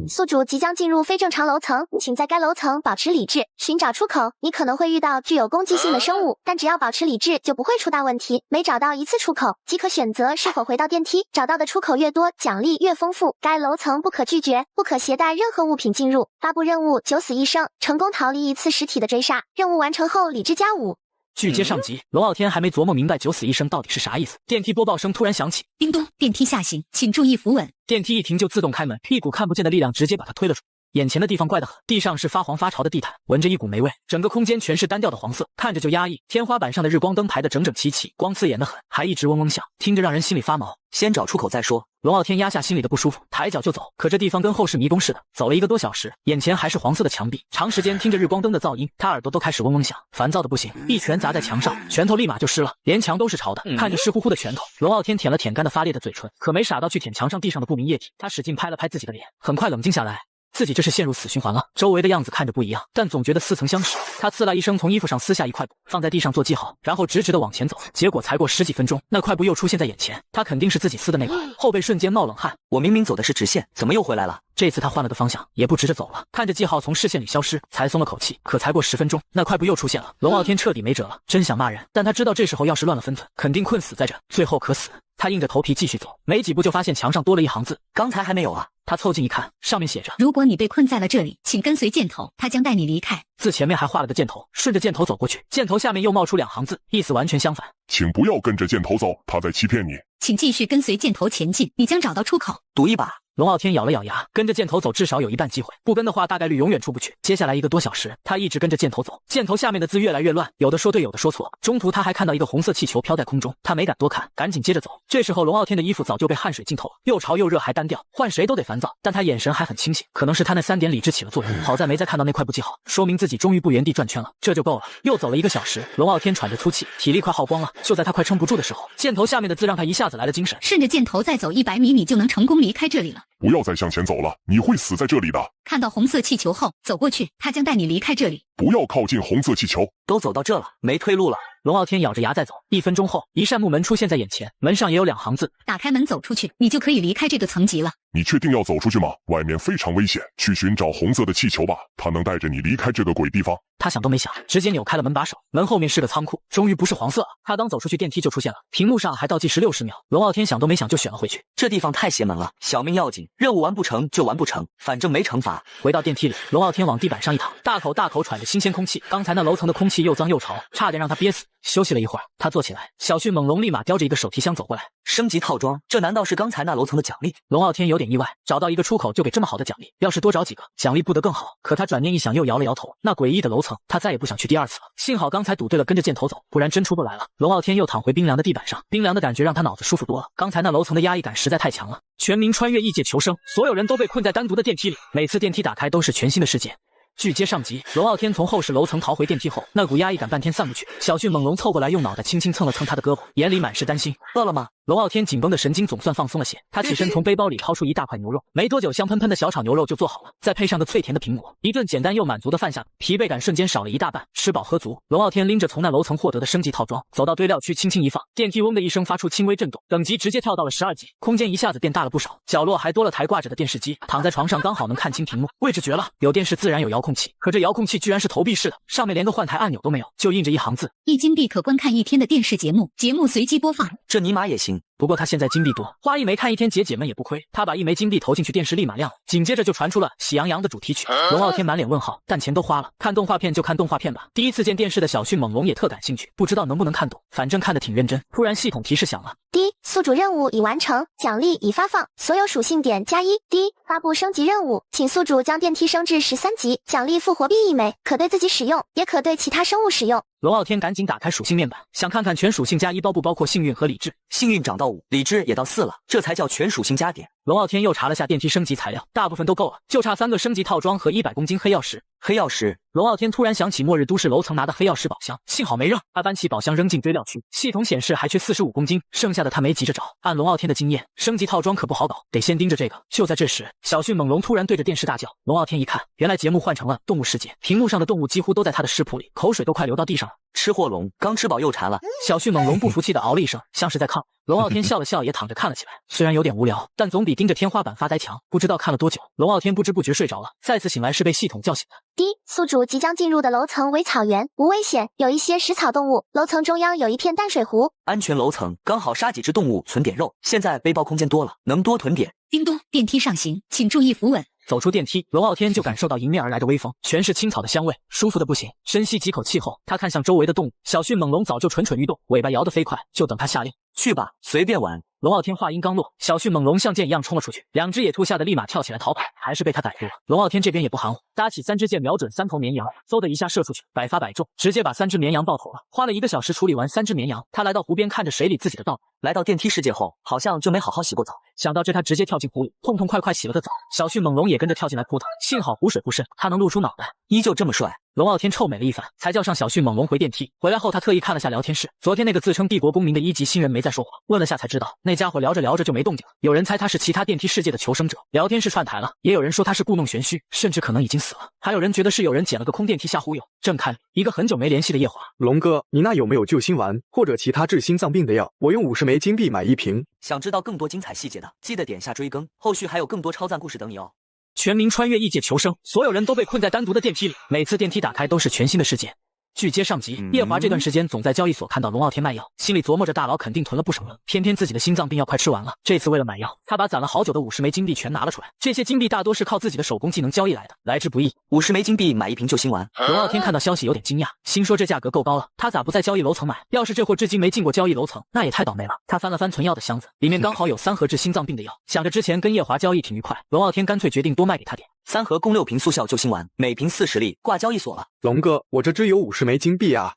宿主即将进入非正常楼层，请在该楼层保持理智，寻找出口。你可能会遇到具有攻击性的生物，但只要保持理智，就不会出大问题。每找到一次出口，即可选择是否回到电梯。找到的出口越多，奖励越丰富。该楼层不可拒绝，不可携带任何物品进入。发布任务：九死一生，成功逃离一次实体的追杀。任务完成后，理智加5。据接上集，龙傲天还没琢磨明白九死一生到底是啥意思，电梯播报声突然响起，叮咚，电梯下行，请注意扶稳。电梯一停就自动开门，一股看不见的力量直接把他推了出去。眼前的地方怪得很，地上是发黄发潮的地毯，闻着一股霉味，整个空间全是单调的黄色，看着就压抑。天花板上的日光灯排得整整齐齐，光刺眼得很，还一直嗡嗡响，听着让人心里发毛。先找出口再说。龙傲天压下心里的不舒服，抬脚就走。可这地方跟后世迷宫似的，走了1个多小时，眼前还是黄色的墙壁，长时间听着日光灯的噪音，他耳朵都开始嗡嗡响，烦躁的不行，一拳砸在墙上，拳头立马就湿了，连墙都是潮的。看着湿乎乎的拳头，龙傲天舔了舔干得发裂的嘴唇，可没傻到去舔墙上地上的不明液体，他使劲拍了拍自己的脸，很快冷静下来。自己这是陷入死循环了，周围的样子看着不一样，但总觉得似曾相识。他刺啦一声从衣服上撕下一块布，放在地上做记号，然后直直的往前走。结果才过10几分钟，那块布又出现在眼前，他肯定是自己撕的那块，后背瞬间冒冷汗。我明明走的是直线，怎么又回来了？这次他换了个方向，也不直着走了，看着记号从视线里消失，才松了口气。可才过10分钟，那块布又出现了，龙傲天彻底没辙了，真想骂人，但他知道这时候要是乱了分寸，肯定困死在这，最后可死。他硬着头皮继续走，没几步就发现墙上多了一行字，刚才还没有啊。他凑近一看，上面写着：如果你被困在了这里，请跟随箭头，他将带你离开。字前面还画了个箭头，顺着箭头走过去，箭头下面又冒出2行字，意思完全相反。请不要跟着箭头走，他在欺骗你。请继续跟随箭头前进，你将找到出口。赌一把。龙傲天咬了咬牙，跟着箭头走至少有1半机会，不跟的话大概率永远出不去。接下来1个多小时，他一直跟着箭头走，箭头下面的字越来越乱，有的说对有的说错。中途他还看到一个红色气球飘在空中，他没敢多看，赶紧接着走。这时候龙傲天的衣服早就被汗水浸透了，又潮又热还单调，换谁都得烦躁，但他眼神还很清醒，可能是他那3点理智起了作用。好在没再看到那块布记号，说明自己终于不原地转圈了，这就够了。又走了1个小时，龙傲天喘着粗气，体力快耗光了。就在他快撑不住的时候，箭头下面的字让他一下子来了精神，顺着箭头再走100米，你就能成功离开这里了。不要再向前走了，你会死在这里的。看到红色气球后，走过去，他将带你离开这里。不要靠近红色气球。都走到这了，没退路了。龙傲天咬着牙再走，1分钟后，一扇木门出现在眼前，门上也有2行字：打开门走出去，你就可以离开这个层级了。你确定要走出去吗？外面非常危险，去寻找红色的气球吧，它能带着你离开这个鬼地方。他想都没想，直接扭开了门把手，门后面是个仓库，终于不是黄色了。他刚走出去，电梯就出现了，屏幕上还倒计时60秒。龙傲天想都没想就选了回去，这地方太邪门了，小命要紧，任务完不成就完不成，反正没惩罚。回到电梯里，龙傲天往地板上一躺，大口大口喘着新鲜空气。刚才那楼层的空气又脏又潮，差点让他憋死。休息了一会儿，他坐起来，小迅猛龙立马叼着一个手提箱走过来。升级套装，这难道是刚才那楼层的奖励？龙傲天有点意外，找到一个出口就给这么好的奖励，要是多找几个，奖励不得更好。可他转念一想，又摇了摇头，那诡异的楼层，他再也不想去第二次了。幸好刚才赌对了，跟着箭头走，不然真出不来了。龙傲天又躺回冰凉的地板上，冰凉的感觉让他脑子舒服多了。刚才那楼层的压抑感实在太强了。全民穿越异界求生，所有人都被困在单独的电梯里，每次电梯打开都是全新的世界。据接上集，龙傲天从后视楼层逃回电梯后，那股压抑感半天散不去。小迅猛龙凑过来，用脑袋轻轻蹭了蹭他的胳膊，眼里满是担心。饿了吗？龙傲天紧绷的神经总算放松了些，他起身从背包里掏出一大块牛肉，没多久香喷喷的小炒牛肉就做好了，再配上个脆甜的苹果，一顿简单又满足的饭下，疲惫感瞬间少了一大半。吃饱喝足，龙傲天拎着从那楼层获得的升级套装，走到堆料区轻轻一放，电梯嗡的一声发出轻微震动，等级直接跳到了12级，空间一下子变大了不少，角落还多了台挂着的电视机，躺在床上刚好能看清屏幕，位置绝了，有电视自然有遥控器，可这遥控器居然是投币式的，上面连个换台按钮都没有，就印着一行字：1金币可观看1天的电视节目，节目随机播放。这尼玛也行。不过他现在金币多，花1枚看1天解闷也不亏。他把1枚金币投进去，电视立马亮了，紧接着就传出了喜羊羊的主题曲。龙傲天满脸问号，但钱都花了，看动画片就看动画片吧。第一次见电视的小迅猛龙也特感兴趣，不知道能不能看懂，反正看得挺认真。突然系统提示响了，第一，宿主任务已完成，奖励已发放，所有属性点+1。第一，发布升级任务，请宿主将电梯升至13级，奖励复活币1枚，可对自己使用，也可对其他生物使用。龙傲天赶紧打开属性面板，想看看全属性+1包不包括幸运和理智。幸运涨到5，理智也到4了，这才叫全属性加点。龙傲天又查了下电梯升级材料，大部分都够了，就差3个升级套装和100公斤黑曜石。黑曜石，龙傲天突然想起末日都市楼层拿的黑曜石宝箱，幸好没扔。他搬起宝箱扔进堆料区，系统显示还缺45公斤，剩下的他没急着找。按龙傲天的经验，升级套装可不好搞，得先盯着这个。就在这时，小迅猛龙突然对着电视大叫。龙傲天一看，原来节目换成了动物世界，屏幕上的动物几乎都在他的食谱里，口水都快流到地上了。吃货龙刚吃饱又馋了，小迅猛龙不服气的嗷了一声，像是在抗。龙傲天笑了笑，也躺着看了起来。虽然有点无聊，但总比盯着天花板发呆强。不知道看了多久，龙傲天不知不觉睡着了。再次醒来是被系统叫醒的。第一，宿主即将进入的楼层为草原，无危险，有一些食草动物。楼层中央有一片淡水湖，安全楼层，刚好杀几只动物存点肉。现在背包空间多了，能多囤点。叮咚，电梯上行，请注意扶稳。走出电梯，龙傲天就感受到迎面而来的微风，全是青草的香味，舒服的不行。深吸几口气后，他看向周围的动物，小迅猛龙早就蠢蠢欲动，尾巴摇得飞快，就等他下令。去吧，随便玩。龙傲天话音刚落，小迅猛龙像箭一样冲了出去，2只野兔吓得立马跳起来逃跑，还是被他逮住了。龙傲天这边也不含糊，搭起3支箭瞄准3头绵羊，嗖的一下射出去，百发百中，直接把3只绵羊爆头了。花了1个小时处理完3只绵羊，他来到湖边看着水里自己的倒影。来到电梯世界后，好像就没好好洗过澡。想到这，他直接跳进湖里，痛痛快快洗了个澡。小迅猛龙也跟着跳进来扑腾，幸好湖水不深，他能露出脑袋，依旧这么帅。龙傲天臭美了一番，才叫上小迅猛龙回电梯。回来后，他特意看了下聊天室，昨天那个自称帝国公民的1级新人没再说话，问了下才知道，那家伙聊着聊着就没动静了。有人猜他是其他电梯世界的求生者，聊天室串台了；也有人说他是故弄玄虚，甚至可能已经死了。还有人觉得是有人捡了个空电梯瞎忽悠。正看一个很久没联系的夜华，龙哥，你那有没有救心丸或者其他治心脏病的药？我用50枚金币买1瓶。想知道更多精彩细节的，记得点下追更，后续还有更多超赞故事等你哦。全民穿越异界求生，所有人都被困在单独的电梯里，每次电梯打开都是全新的世界。据接上集，夜华这段时间总在交易所看到龙傲天卖药，心里琢磨着大佬肯定囤了不少了，偏偏自己的心脏病药快吃完了。这次为了买药，他把攒了好久的50枚金币全拿了出来。这些金币大多是靠自己的手工技能交易来的，来之不易。50枚金币买1瓶救心丸。龙傲天看到消息有点惊讶，心说这价格够高了，他咋不在交易楼层买？要是这货至今没进过交易楼层，那也太倒霉了。他翻了翻存药的箱子，里面刚好有3盒治心脏病的药。想着之前跟夜华交易挺愉快，龙傲天干脆决定多卖给他点。3盒共6瓶速效救心丸，每瓶40粒，挂交易所了。龙哥，我这只有50枚金币啊。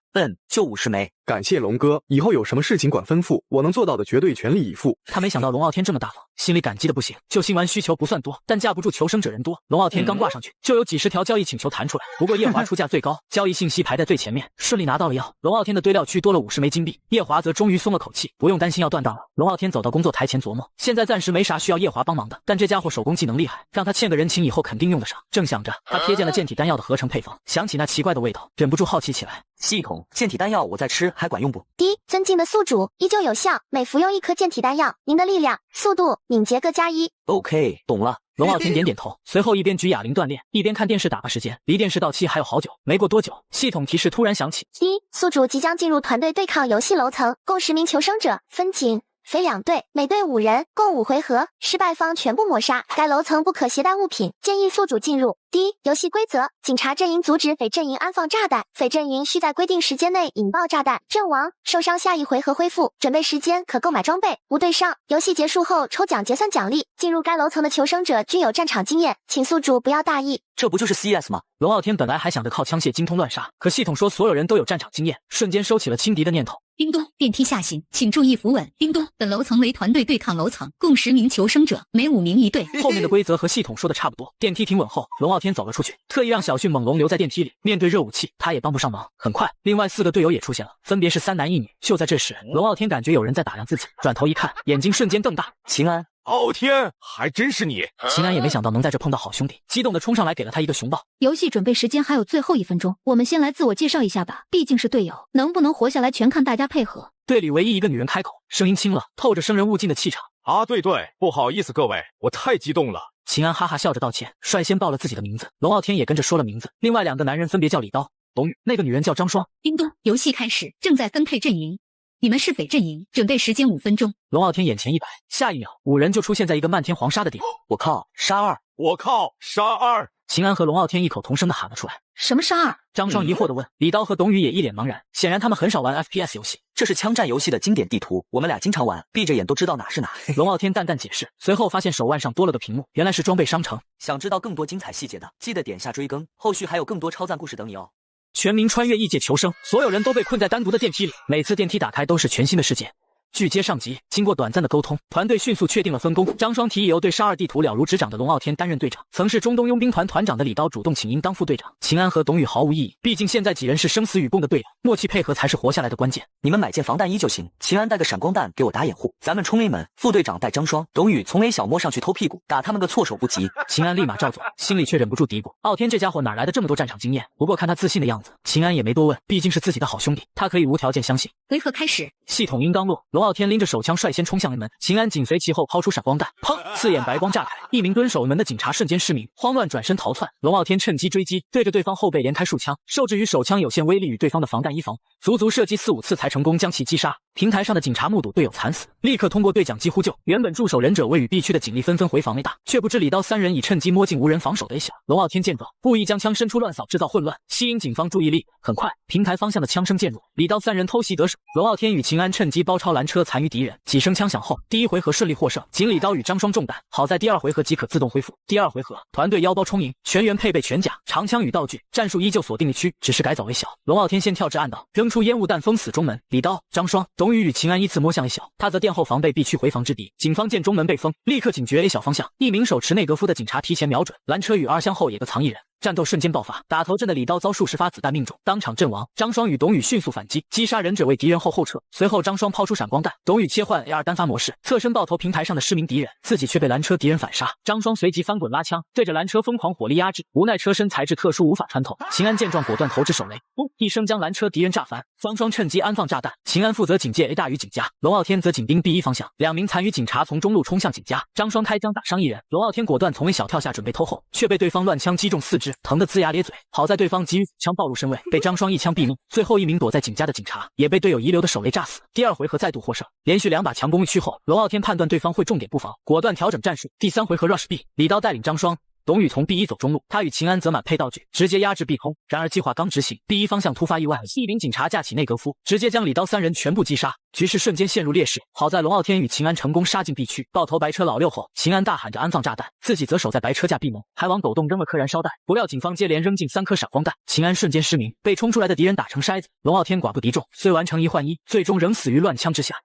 就50枚。感谢龙哥，以后有什么事情管吩咐，我能做到的绝对全力以赴。他没想到龙傲天这么大方，心里感激的不行。救心丸需求不算多，但架不住求生者人多。龙傲天刚挂上去，就有几十条交易请求弹出来。不过夜华出价最高，交易信息排在最前面，顺利拿到了药。龙傲天的堆料区多了50枚金币，夜华则终于松了口气，不用担心要断档了。龙傲天走到工作台前琢磨，现在暂时没啥需要夜华帮忙的，但这家伙手工技能厉害，让他欠个人情以后肯定用得上。正想着，他瞥见了健体丹药的合成配方，想起那奇怪的味道，忍不住好奇起来。系统，健体丹药我在吃还管用不？滴，尊敬的宿主，依旧有效，每服用1颗健体丹药，您的力量、速度、敏捷各加1。OK， 懂了。龙傲天点点头，随后一边举哑铃锻炼，一边看电视打发时间。离电视到期还有好久。没过多久，系统提示突然响起：滴，宿主即将进入团队对抗游戏楼层，共10名求生者，分警、匪2队，每队5人，共5回合，失败方全部抹杀。该楼层不可携带物品，建议宿主进入。第一，游戏规则：警察阵营阻止匪阵营安放炸弹，匪阵营需在规定时间内引爆炸弹，阵亡受伤下一回合恢复。准备时间可购买装备，无对上。游戏结束后抽奖结算奖励。进入该楼层的求生者均有战场经验，请宿主不要大意。这不就是 CS 吗？龙傲天本来还想着靠枪械精通乱杀，可系统说所有人都有战场经验，瞬间收起了轻敌的念头。叮咚，电梯下行，请注意扶稳。叮咚，本楼层为团队对抗楼层，共10名求生者，每5名一队。后面的规则和系统说的差不多。电梯停稳后，龙傲天走了出去，特意让小迅猛龙留在电梯里。面对热武器，他也帮不上忙。很快，另外4个队友也出现了，分别是3男1女。就在这时，龙傲天感觉有人在打量自己，转头一看，眼睛瞬间瞪大。秦安。傲天，还真是你！秦安也没想到能在这碰到好兄弟，激动的冲上来给了他一个熊抱。游戏准备时间还有最后1分钟，我们先来自我介绍一下吧，毕竟是队友，能不能活下来全看大家配合。队里唯一一个女人开口，声音轻了，透着生人勿近的气场。啊，对，不好意思各位，我太激动了。秦安哈哈笑着道歉，率先报了自己的名字。龙傲天也跟着说了名字。另外2个男人分别叫李刀、董宇，那个女人叫张双。叮咚，游戏开始，正在分配阵营。你们是匪阵营，准备时间5分钟。龙傲天眼前一白，下一秒5人就出现在一个漫天黄沙的地方。我靠，杀2！我靠，杀2！秦安和龙傲天异口同声的喊了出来。什么杀2？张双疑惑的问。李刀和董宇也一脸茫然，显然他们很少玩 FPS 游戏。这是枪战游戏的经典地图，我们俩经常玩，闭着眼都知道哪是哪。龙傲天淡淡解释，随后发现手腕上多了个屏幕，原来是装备商城。想知道更多精彩细节的，记得点下追更，后续还有更多超赞故事等你哦。全民穿越异界求生，所有人都被困在单独的电梯里，每次电梯打开都是全新的世界。据接上级，经过短暂的沟通，团队迅速确定了分工。张双提议由对杀2地图了如指掌的龙傲天担任队长，曾是中东佣兵团团长的李刀主动请缨当副队长。秦安和董宇毫无异议，毕竟现在几人是生死与共的队友，默契配合才是活下来的关键。你们买件防弹衣就行，秦安带个闪光弹给我打掩护，咱们冲 A 门，副队长带张双、董宇从 A 小摸上去偷屁股，打他们个措手不及。秦安立马照做，心里却忍不住嘀咕：傲天这家伙哪来的这么多战场经验？不过看他自信的样子，秦安也没多问，毕竟是自己的好兄弟，他可以无条件相信。回合开始，系统音刚落，龙傲天拎着手枪率先冲向 A 门，秦安紧随其后抛出闪光弹，砰！刺眼白光炸开，一名蹲守门的警察瞬间失明，慌乱转身逃窜。龙傲天趁机追击，对着对方后背连开数枪，受制于手枪有限威力与对方的防弹衣防，足足射击4、5次才成功将其击杀。平台上的警察目睹队友惨死，立刻通过对讲机呼救。原本驻守忍者未与必区的警力纷纷回防内打，却不知李刀3人已趁机摸进无人防守的 A 小。龙傲天见状，故意将枪伸出乱扫，制造混乱，吸引警方注意力。很快，平台方向的枪声渐弱，李刀3人偷袭得手。龙傲天与秦安趁机包抄拦车残余敌人，几声枪响后，第1回合顺利获胜。仅李刀与张双中弹，好在第2回合即可自动恢复。第2回合，团队腰包充盈，全员配备全甲、长枪与道具，战术依旧锁定一区，只是改造为小。龙傲天先跳至暗道，扔出烟雾弹封死中门。李刀、张双、董宇与秦安依次摸向 A 小，他则殿后防备必须回防之敌。警方见中门被封，立刻警觉 A 小方向，一名手持内格夫的警察提前瞄准，拦车与2箱后也各藏一人。战斗瞬间爆发，打头阵的李刀遭数十发子弹命中，当场阵亡。张双与董宇迅速反击，击杀忍者为敌人后撤。随后张双抛出闪光弹，董宇切换 A2 单发模式，侧身爆头平台上的失明敌人，自己却被拦车敌人反杀。张双随即翻滚拉枪，对着拦车疯狂火力压制，无奈车身材质特殊无法穿透。秦安见状果断投掷手雷，嘣一声将拦车敌人炸翻。双双趁机安放炸弹，秦安负责警戒 A 大与警家，龙傲天则紧盯 B1 方向。2名残余警察从中路冲向警家，张双开枪打伤1人，龙傲天果断从 A 小跳下准备偷后，却被对方乱枪击中4肢，疼得龇牙咧嘴。好在对方急于枪暴露身位，被张双一枪毙命。最后1名躲在警家的警察也被队友遗留的手雷炸死。第2回合再度获胜，连续2把强攻一区后，龙傲天判断对方会重点布防，果断调整战术。第3回合 Rush B， 李刀带领张双、董宇从 B1 走中路，他与秦安则满配道具，直接压制 B 空。然而计划刚执行 ，B1 方向突发意外，一名警察架起内格夫，直接将李刀3人全部击杀，局势瞬间陷入劣势。好在龙傲天与秦安成功杀进 B 区，爆头白车老6后，秦安大喊着安放炸弹，自己则守在白车架 B 门，还往狗洞扔了颗燃烧弹。不料警方接连扔进3颗闪光弹，秦安瞬间失明，被冲出来的敌人打成筛子。龙傲天寡不敌众，虽完成1换1，最终仍死于乱枪之下。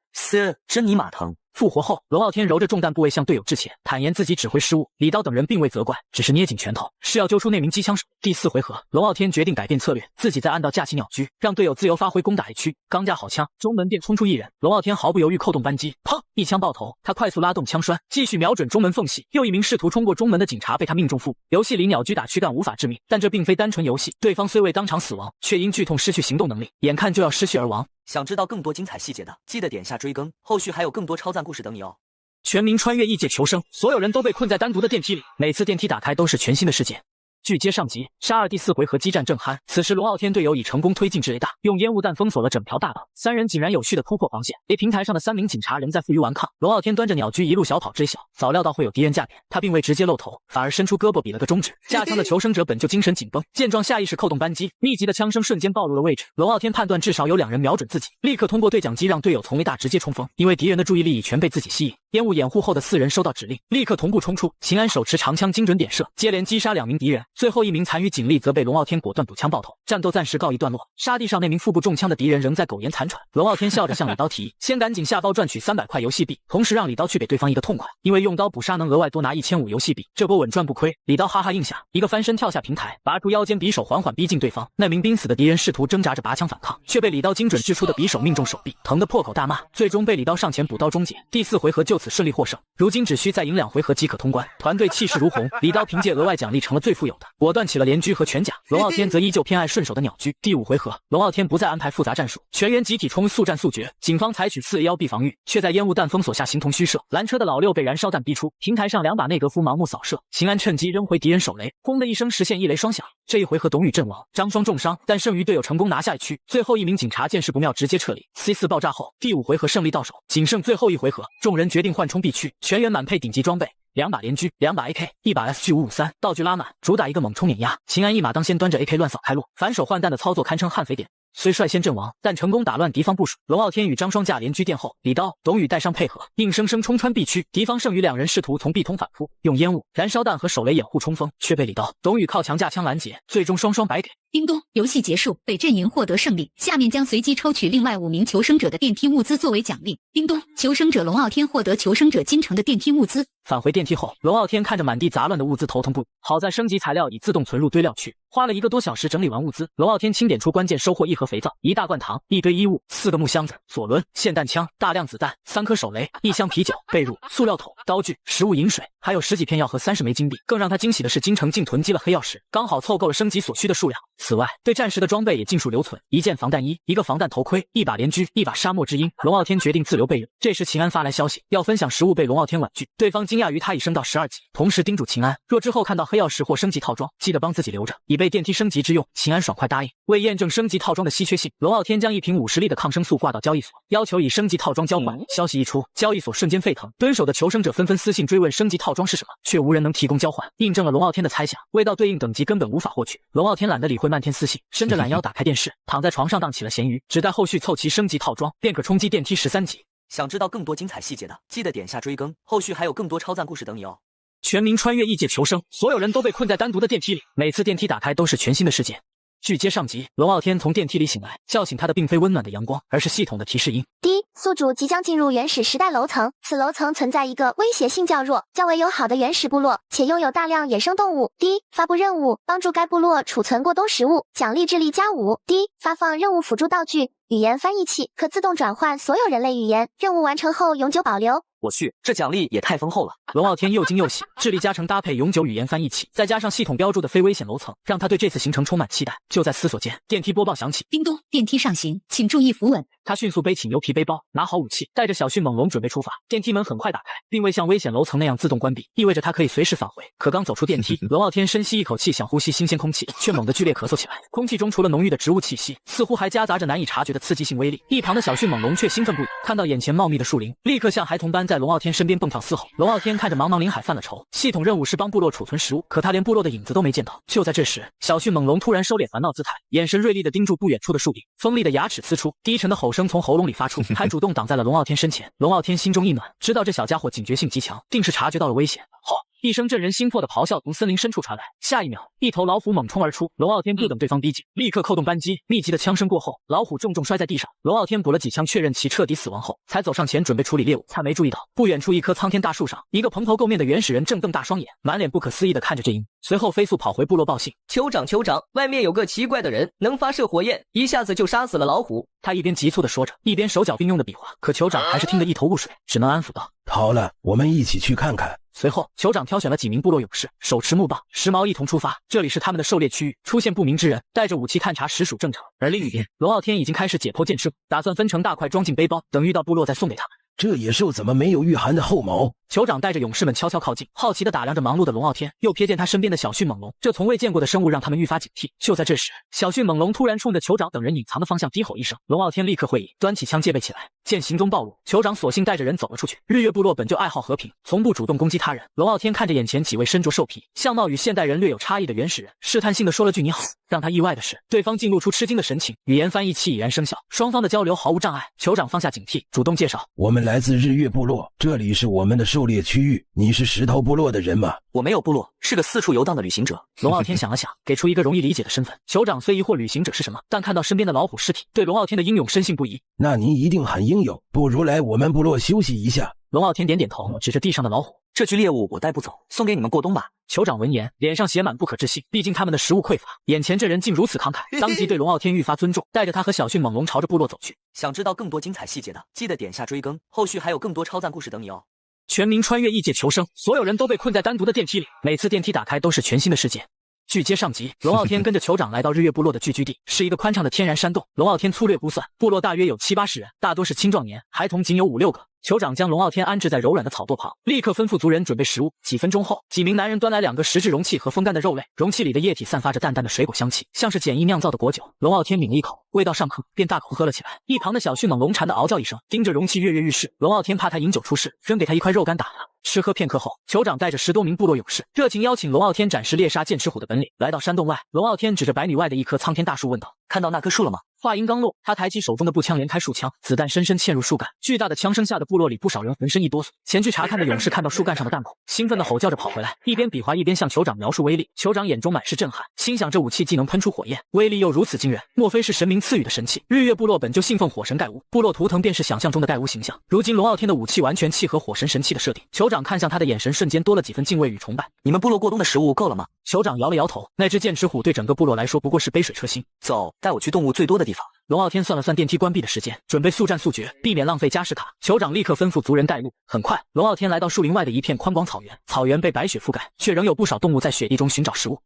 真尼玛疼！复活后，龙傲天揉着中弹部位向队友致歉，坦言自己指挥失误。李刀等人并未责怪，只是捏紧拳头，是要揪出那名机枪手。第4回合，龙傲天决定改变策略，自己在暗道架起鸟居，让队友自由发挥攻打 A 区。刚架好枪，中门便冲出1人，龙傲天毫不犹豫扣动扳机，砰！一枪爆头。他快速拉动枪栓，继续瞄准中门缝隙。又一名试图冲过中门的警察被他命中腹部。游戏里鸟居打躯干无法致命，但这并非单纯游戏，对方虽未当场死亡，却因剧痛失去行动能力，眼看就要失去而亡。想知道更多精彩细节的，记得点下追更，后续还有更多超赞故事等你哦。全民穿越异界求生，所有人都被困在单独的电梯里，每次电梯打开都是全新的世界。据接上集，杀二第4回合激战正酣，此时龙傲天队友已成功推进至 A 大，用烟雾弹封锁了整条大道，三人井然有序地突破防线。A 平台上的3名警察仍在负隅顽抗，龙傲天端着鸟居一路小跑追小，早料到会有敌人驾扁，他并未直接露头，反而伸出胳膊比了个中指。架枪的求生者本就精神紧绷，见状下意识扣动扳机，密集的枪声瞬间暴露了位置。龙傲天判断至少有2人瞄准自己，立刻通过对讲机让队友从 A 大直接冲锋，因为敌人的注意力已全被自己吸引。烟雾掩护后的4人收到指令，立刻同步冲出。秦安手持长枪精准点射，接连击杀2名敌人，最后1名残余警力则被龙傲天果断补枪爆头，战斗暂时告一段落。沙地上那名腹部中枪的敌人仍在苟延残喘。龙傲天笑着向李刀提议，先赶紧下包赚取300块游戏币，同时让李刀去给对方一个痛快，因为用刀补杀能额外多拿1500游戏币，这波稳赚不亏。李刀哈哈应下，一个翻身跳下平台，拔出腰间匕首，缓缓逼近对方。那名濒死的敌人试图挣扎着拔枪反抗，却被李刀精准掷出的匕首命中手臂，疼得破口大骂，最终被李刀上前补刀终结。第4回合就此顺利获胜。如今只需再赢2回合即可通关，团队气势如虹。李刀凭借额外奖励成了最富有的，果断起了连狙和全甲。龙傲天则依旧偏爱顺手的鸟居。第5回合，龙傲天不再安排复杂战术，全员集体冲速战速决。警方采取4A1B 防御，却在烟雾弹封锁下形同虚设。拦车的老六被燃烧弹逼出，平台上2把内格夫盲目扫射，秦安趁机扔回敌人手雷，轰的一声实现1雷双响。这一回合董宇阵亡，张双重伤，但剩余队友成功拿下一区。最后1名警察见势不妙直接撤离。C4 爆炸后，第5回合胜利到手，仅剩最后1回合，众人决定换冲 B 区，全员满配顶级装备。2把连狙，2把 AK， 1把 SG553，道具拉满，主打一个猛冲碾压。秦安一马当先端着 AK 乱扫开路，反手换弹的操作堪称悍匪点。虽率先阵亡，但成功打乱敌方部署。龙傲天与张双架连狙殿后，李刀、董宇带伤配合，硬生生冲穿 B 区。敌方剩余2人试图从 B 通反扑，用烟雾、燃烧弹和手雷掩护冲锋，却被李刀、董宇靠墙架枪拦截，最终双双白给。叮咚，游戏结束，本阵营获得胜利。下面将随机抽取另外5名求生者的电梯物资作为奖励。叮咚，求生者龙傲天获得求生者金城的电梯物资。返回电梯后，龙傲天看着满地杂乱的物资头疼不已。好在升级材料已自动存入堆料区，花了1个多小时整理完物资。龙傲天清点出关键收获：1盒肥皂、1大罐糖、1堆衣物、4个木箱子、左轮、霰弹枪、大量子弹、3颗手雷、1箱啤酒、被褥、塑料桶、刀具、食物、饮水，还有10几片药和30枚金币。更让他惊喜的是，金城竟囤积了黑曜石，刚好凑够了升级所需的数量。此外，对战时的装备也尽数留存：1件防弹衣、1个防弹头盔、1把连狙、1把沙漠之鹰。龙傲天决定自留备刃。这时秦安发来消息，要分享食物，被龙傲天婉拒。对方惊讶于他已升到12级，同时叮嘱秦安，若之后看到黑曜石或升级套装，记得帮自己留着，以备电梯升级之用。秦安爽快答应。为验证升级套装的稀缺性，龙傲天将1瓶50粒的抗生素挂到交易所，要求以升级套装交换。消息一出，交易所瞬间沸腾，蹲守的求生者纷纷私信追问升级套装是什么，却无人能提供交换，印证了龙傲天的猜想，未到对应等级根本无法获取。龙傲天懒得理会漫天私信，伸着懒腰打开电视，躺在床上荡起了咸鱼，只待后续凑齐升级套装，便可冲击电梯13级。想知道更多精彩细节的，记得点下追更，后续还有更多超赞故事等你哦。全民穿越异界求生，所有人都被困在单独的电梯里，每次电梯打开都是全新的世界。据接上集，龙傲天从电梯里醒来，叫醒他的并非温暖的阳光，而是系统的提示音。第一，宿主即将进入原始时代楼层，此楼层存在一个威胁性较弱、较为友好的原始部落，且拥有大量野生动物。第一，发布任务，帮助该部落储存过冬食物，奖励智力加5。第一，发放任务辅助道具，语言翻译器，可自动转换所有人类语言，任务完成后永久保留。我去，这奖励也太丰厚了！龙傲天又惊又喜，智力加成搭配永久语言翻译器，再加上系统标注的非危险楼层，让他对这次行程充满期待。就在思索间，电梯播报响起，叮咚，电梯上行，请注意扶稳。他迅速背起牛皮背包，拿好武器，带着小迅猛龙准备出发。电梯门很快打开，并未像危险楼层那样自动关闭，意味着他可以随时返回。可刚走出电梯，龙傲天深吸一口气，想呼吸新鲜空气，却猛地剧烈咳嗽起来。空气中除了浓郁的植物气息，似乎还夹杂着难以察觉的刺激性威力。一旁的小迅猛龙却兴奋不已，看到眼前茂密的树林，立刻像孩童般在龙傲天身边蹦跳嘶吼。龙傲天看着茫茫林海犯了愁，系统任务是帮部落储存食物，可他连部落的影子都没见到。就在这时，小迅猛龙突然收敛烦恼姿态，眼神锐利地盯住不远处的树顶，锋利的牙齿呲出，低沉的吼声从喉咙里发出，还主动挡在了龙傲天身前。龙傲天心中一暖，知道这小家伙警觉性极强，定是察觉到了危险。吼！一声震人心魄的咆哮从森林深处传来，下一秒，一头老虎猛冲而出。龙傲天不等对方逼近，立刻扣动扳机，密集的枪声过后，老虎重重摔在地上。龙傲天补了几枪，确认其彻底死亡后，才走上前准备处理猎物。他没注意到，不远处一棵苍天大树上，一个蓬头垢面的原始人正瞪大双眼，满脸不可思议地看着这鹰。随后飞速跑回部落报信：酋长，外面有个奇怪的人，能发射火焰，一下子就杀死了老虎。他一边急促地说着，一边手脚并用的比划，可酋长还是听得一头雾水，只能安抚道：好了，我们一起去看看。随后，酋长挑选了几名部落勇士，手持木棒、时髦一同出发。这里是他们的狩猎区域，出现不明之人，带着武器探查实属正常。而另一边，龙傲天已经开始解剖剑翅，打算分成大块装进背包，等遇到部落再送给他们。这野兽怎么没有御寒的后毛？酋长带着勇士们悄悄靠近，好奇地打量着忙碌的龙傲天，又瞥见他身边的小迅猛龙，这从未见过的生物让他们愈发警惕。就在这时，小迅猛龙突然冲着酋长等人隐藏的方向低吼一声，龙傲天立刻会意，端起枪戒备起来。见行踪暴露，酋长索性带着人走了出去。日月部落本就爱好和平，从不主动攻击他人。龙傲天看着眼前几位身着兽皮、相貌与现代人略有差异的原始人，试探性地说了句你好。让他意外的是，对方竟露出吃惊的神情，语言翻译器已然生效，双方的交流毫无障碍。酋长放下警惕，主动介绍：我们来自日月部落，这里是我们的狩猎区域。你是石头部落的人吗？我没有部落，是个四处游荡的旅行者。龙傲天想了想，给出一个容易理解的身份。酋长虽疑惑旅行者是什么，但看到身边的老虎尸体，对龙傲天的英勇深信不疑。那你一定很英勇，不如来我们部落休息一下。龙傲天点点头，指着地上的老虎：这具猎物我带不走，送给你们过冬吧。酋长闻言，脸上写满不可置信，毕竟他们的食物匮乏，眼前这人竟如此慷慨，当即对龙傲天愈发尊重，带着他和小迅猛龙朝着部落走去。想知道更多精彩细节的，记得点下追更，后续还有更多超赞故事等你哦。全民穿越异界求生，所有人都被困在单独的电梯里，每次电梯打开都是全新的世界。据接上集，龙傲天跟着酋长来到日月部落的聚居地，是一个宽敞的天然山洞。龙傲天粗略估算，部落大约有70-80人，大多是青壮年，孩童仅有5-6个。酋长将龙傲天安置在柔软的草垛旁，立刻吩咐族人准备食物。几分钟后，几名男人端来2个石质容器和风干的肉类，容器里的液体散发着淡淡的水果香气，像是简易酿造的果酒。龙傲天抿了一口，味道尚可，便大口喝了起来。一旁的小迅猛龙馋得嗷叫一声，盯着容器跃跃欲试。龙傲天怕他饮酒出事，扔给他一块肉干打他。吃喝片刻后，酋长带着10多名部落勇士，热情邀请龙傲天展示猎杀剑齿虎的本领。来到山洞外，龙傲天指着100米外的一棵苍天大树问道：看到那棵树了吗？话音刚落，他抬起手中的步枪，连开数枪，子弹深深嵌入树干。巨大的枪声吓得部落里不少人浑身一哆嗦。前去查看的勇士看到树干上的弹孔，兴奋地吼叫着跑回来，一边比划一边向酋长描述威力。酋长眼中满是震撼，心想这武器既能喷出火焰，威力又如此惊人，莫非是神明赐予的神器？日月部落本就信奉火神盖乌，部落图腾便是想象中的盖乌形象。如今龙傲天的武器完全契合火神神器的设定，酋长看向他的眼神瞬间多了几分敬畏与崇拜。你们部落过冬的食物够了吗？酋长摇了摇头，那只剑齿虎对整个部落来说不过是杯水车薪。走，带我去动物最多的地方。龙傲天算了算电梯关闭的时间，准备速战速决，避免浪费加时卡。酋长立刻吩咐族人带路。很快，龙傲天来到树林外的一片宽广草原，草原被白雪覆盖，却仍有不少动物在雪地中寻找食物。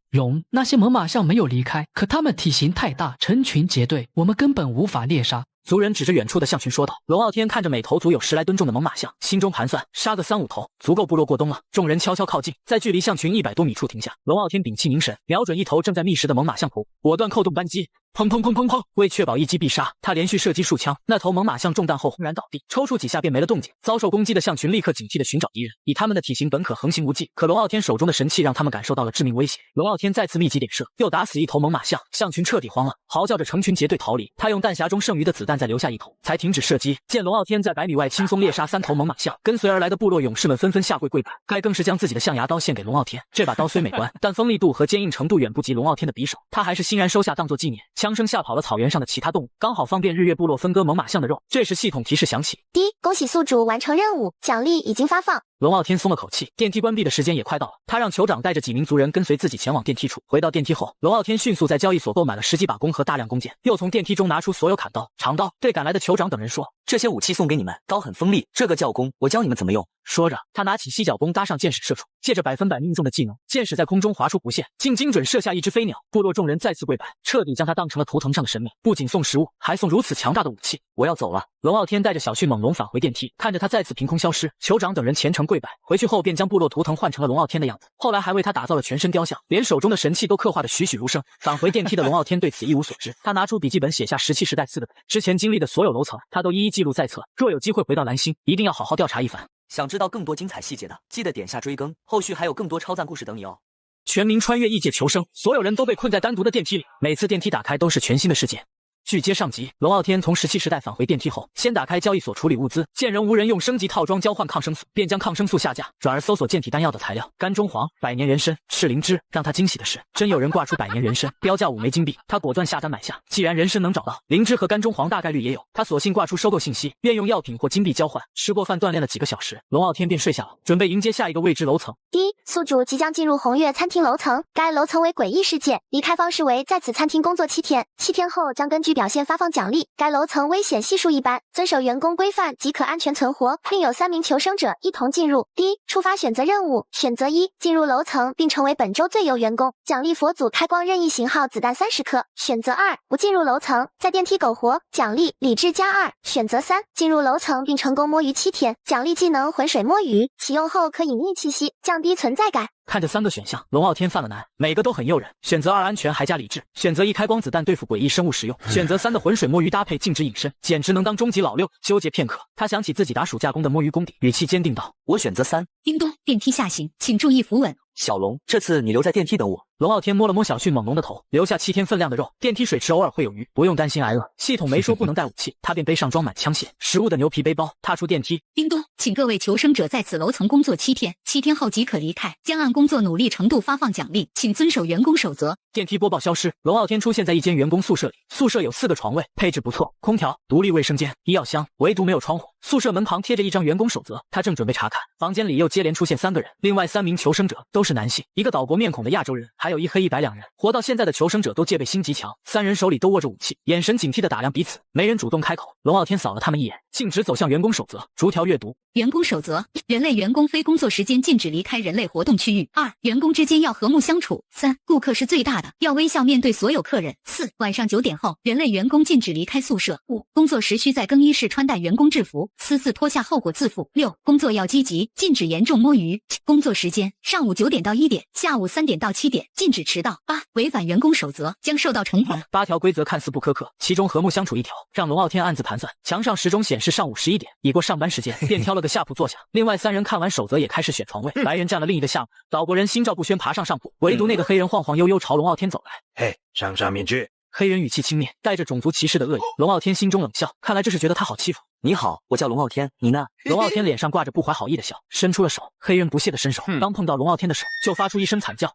那些猛犸象没有离开，可它们体型太大，成群结队，我们根本无法猎杀。族人指着远处的象群说道。龙傲天看着每头足有10来吨重的猛犸象，心中盘算，杀个3-5头，足够部落过冬了。众人悄悄靠近，在距离象群100多米处停下。龙傲天屏气凝神，瞄准一头正在觅食的猛犸象头，果断扣动扳机。砰砰砰砰砰！为确保一击必杀，他连续射击数枪，那头猛犸象中弹后轰然倒地，抽搐几下便没了动静。遭受攻击的象群立刻警惕地寻找敌人，以他们的体型本可横行无忌，可龙傲天手中的神器让他们感受到了致命威胁。龙傲天再次密集点射，又打死一头猛犸象，象群彻底慌了，嚎叫着成群结队逃离。他用弹匣中剩余的子弹再留下一口，才停止射击。见龙傲天在100米外轻松猎杀3头猛犸象，跟随而来的部落勇士们纷纷下跪跪拜，该更是将自己的象牙刀献给龙傲天。这把刀虽美观，但锋利度和坚硬程度远不及龙傲天的匕首，他还是欣然收下当作纪念。枪声吓跑了草原上的其他动物，刚好方便日月部落分割猛犸象的肉。这时系统提示响起：恭喜宿主完成任务，奖励已经发放。龙傲天松了口气，电梯关闭的时间也快到了。他让酋长带着几名族人跟随自己前往电梯处。回到电梯后，龙傲天迅速在交易所购买了10几把弓和大量弓箭，又从电梯中拿出所有砍刀、长刀，对赶来的酋长等人说：这些武器送给你们，刀很锋利，这个叫弓，我教你们怎么用。说着，他拿起犀角弓搭上箭矢射出，借着100%命中的技能，箭矢在空中划出弧线，竟精准射下一只飞鸟。部落众人再次跪拜，彻底将他当成了图腾上的神明，不仅送食物，还送如此强大的武器。我要走了。龙傲天带着小迅猛龙返回电梯，看着他再次凭空消失，酋长等人虔诚跪拜。回去后便将部落图腾换成了龙傲天的样子，后来还为他打造了全身雕像，连手中的神器都刻画得栩栩如生。返回电梯的龙傲天对此一无所知，他拿出笔记本写下石器时代4个字，之前经历的所有楼层，他都一一记录在册。若有机会回到蓝星，一定要好好调查一番。想知道更多精彩细节的，记得点下追更，后续还有更多超赞故事等你哦。全民穿越异界求生，所有人都被困在单独的电梯里，每次电梯打开都是全新的世界。据接上集，龙傲天从17时代返回电梯后，先打开交易所处理物资，见人无人用升级套装交换抗生素，便将抗生素下架，转而搜索健体丹药的材料，干中黄、百年人参、赤灵芝。让他惊喜的是，真有人挂出百年人参，标价5枚金币，他果断下单买下。既然人参能找到，灵芝和干中黄大概率也有，他索性挂出收购信息，愿用药品或金币交换。吃过饭锻炼了几个小时，龙傲天便睡下了，准备迎接下一个未知楼层。第一，宿主即将进入红月餐厅楼层，该楼层为诡异世界，离开方式为在此餐厅工作7天，7天后将根据表现发放奖励。该楼层危险系数一般，遵守员工规范即可安全存活，并有3名求生者一同进入。第一，触发选择任务，选择1，进入楼层并成为本周最优员工，奖励佛祖开光任意型号子弹30颗。选择2，不进入楼层，在电梯苟活，奖励理智加2。选择3，进入楼层并成功摸鱼7天，奖励技能浑水摸鱼，启用后可隐匿气息，降低存在感。看这3个选项，龙傲天犯了难，每个都很诱人。选择2安全还加理智，选择1开光子弹对付诡异生物使用，选择3的浑水摸鱼搭配静止隐身，简直能当终极老六。纠结片刻，他想起自己打暑假工的摸鱼功底，语气坚定道：“我选择3。”叮咚，电梯下行，请注意扶稳。小龙，这次你留在电梯等我。龙傲天摸了摸小迅猛龙的头，留下7天分量的肉。电梯水池偶尔会有鱼，不用担心挨饿。系统没说不能带武器，他便背上装满枪械、食物的牛皮背包，踏出电梯。叮咚，请各位求生者在此楼层工作7天，7天后即可离开，将按工作努力程度发放奖励，请遵守员工守则。电梯播报消失，龙傲天出现在一间员工宿舍里。宿舍有4个床位，配置不错，空调、独立卫生间、医药箱，唯独没有窗户。宿舍门旁贴着一张员工守则，他正准备查看，房间里又接连出现3个人，另外3名求生者都是男性，一个岛国面孔的亚洲人，还有一黑一白2人。活到现在的求生者都戒备心极强，3人手里都握着武器，眼神警惕地打量彼此，没人主动开口。龙傲天扫了他们一眼，径直走向员工守则，逐条阅读。员工守则：人类员工非工作时间禁止离开人类活动区域。2、员工之间要和睦相处。3、顾客是最大的，要微笑面对所有客人。4、晚上9点后，人类员工禁止离开宿舍。5、工作时需在更衣室穿戴员工制服，私自脱下后果自负。6、工作要积极，禁止严重摸鱼。工作时间：上午9点到1点，下午3点到7点，禁止迟到。8、违反员工守则将受到惩罚。8条规则看似不苛刻，其中和睦相处1条，让龙傲天暗自盘算。墙上时钟显示上午11点，已过上班时间，便挑了个下铺坐下。另外3人看完守则也开始选床位，白人占了另一个下铺，岛国人心照不宣爬上上铺，唯独那个黑人晃晃悠悠朝龙傲天走来。嘿，上面去。黑人语气轻蔑，带着种族歧视的恶意。龙傲天心中冷笑，看来这是觉得他好欺负。你好，我叫龙傲天，你呢？龙傲天脸上挂着不怀好意的笑，伸出了手。黑人不屑地伸手，刚碰到龙傲天的手，就发出一声惨叫。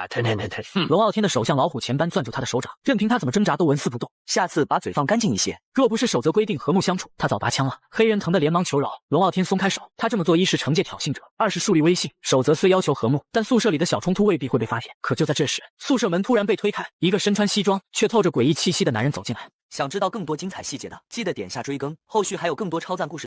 疼！龙傲天的手像老虎钳般攥住他的手掌，任凭他怎么挣扎都纹丝不动。下次把嘴放干净一些。若不是守则规定和睦相处，他早拔枪了。黑人疼得连忙求饶，龙傲天松开手。他这么做，1是惩戒挑衅者，2是树立威信。守则虽要求和睦，但宿舍里的小冲突未必会被发现。可就在这时，宿舍门突然被推开，一个身穿西装却透着诡异气息的男人走进来。想知道更多精彩细节的，记得点下追更，后续还有更多超赞故事。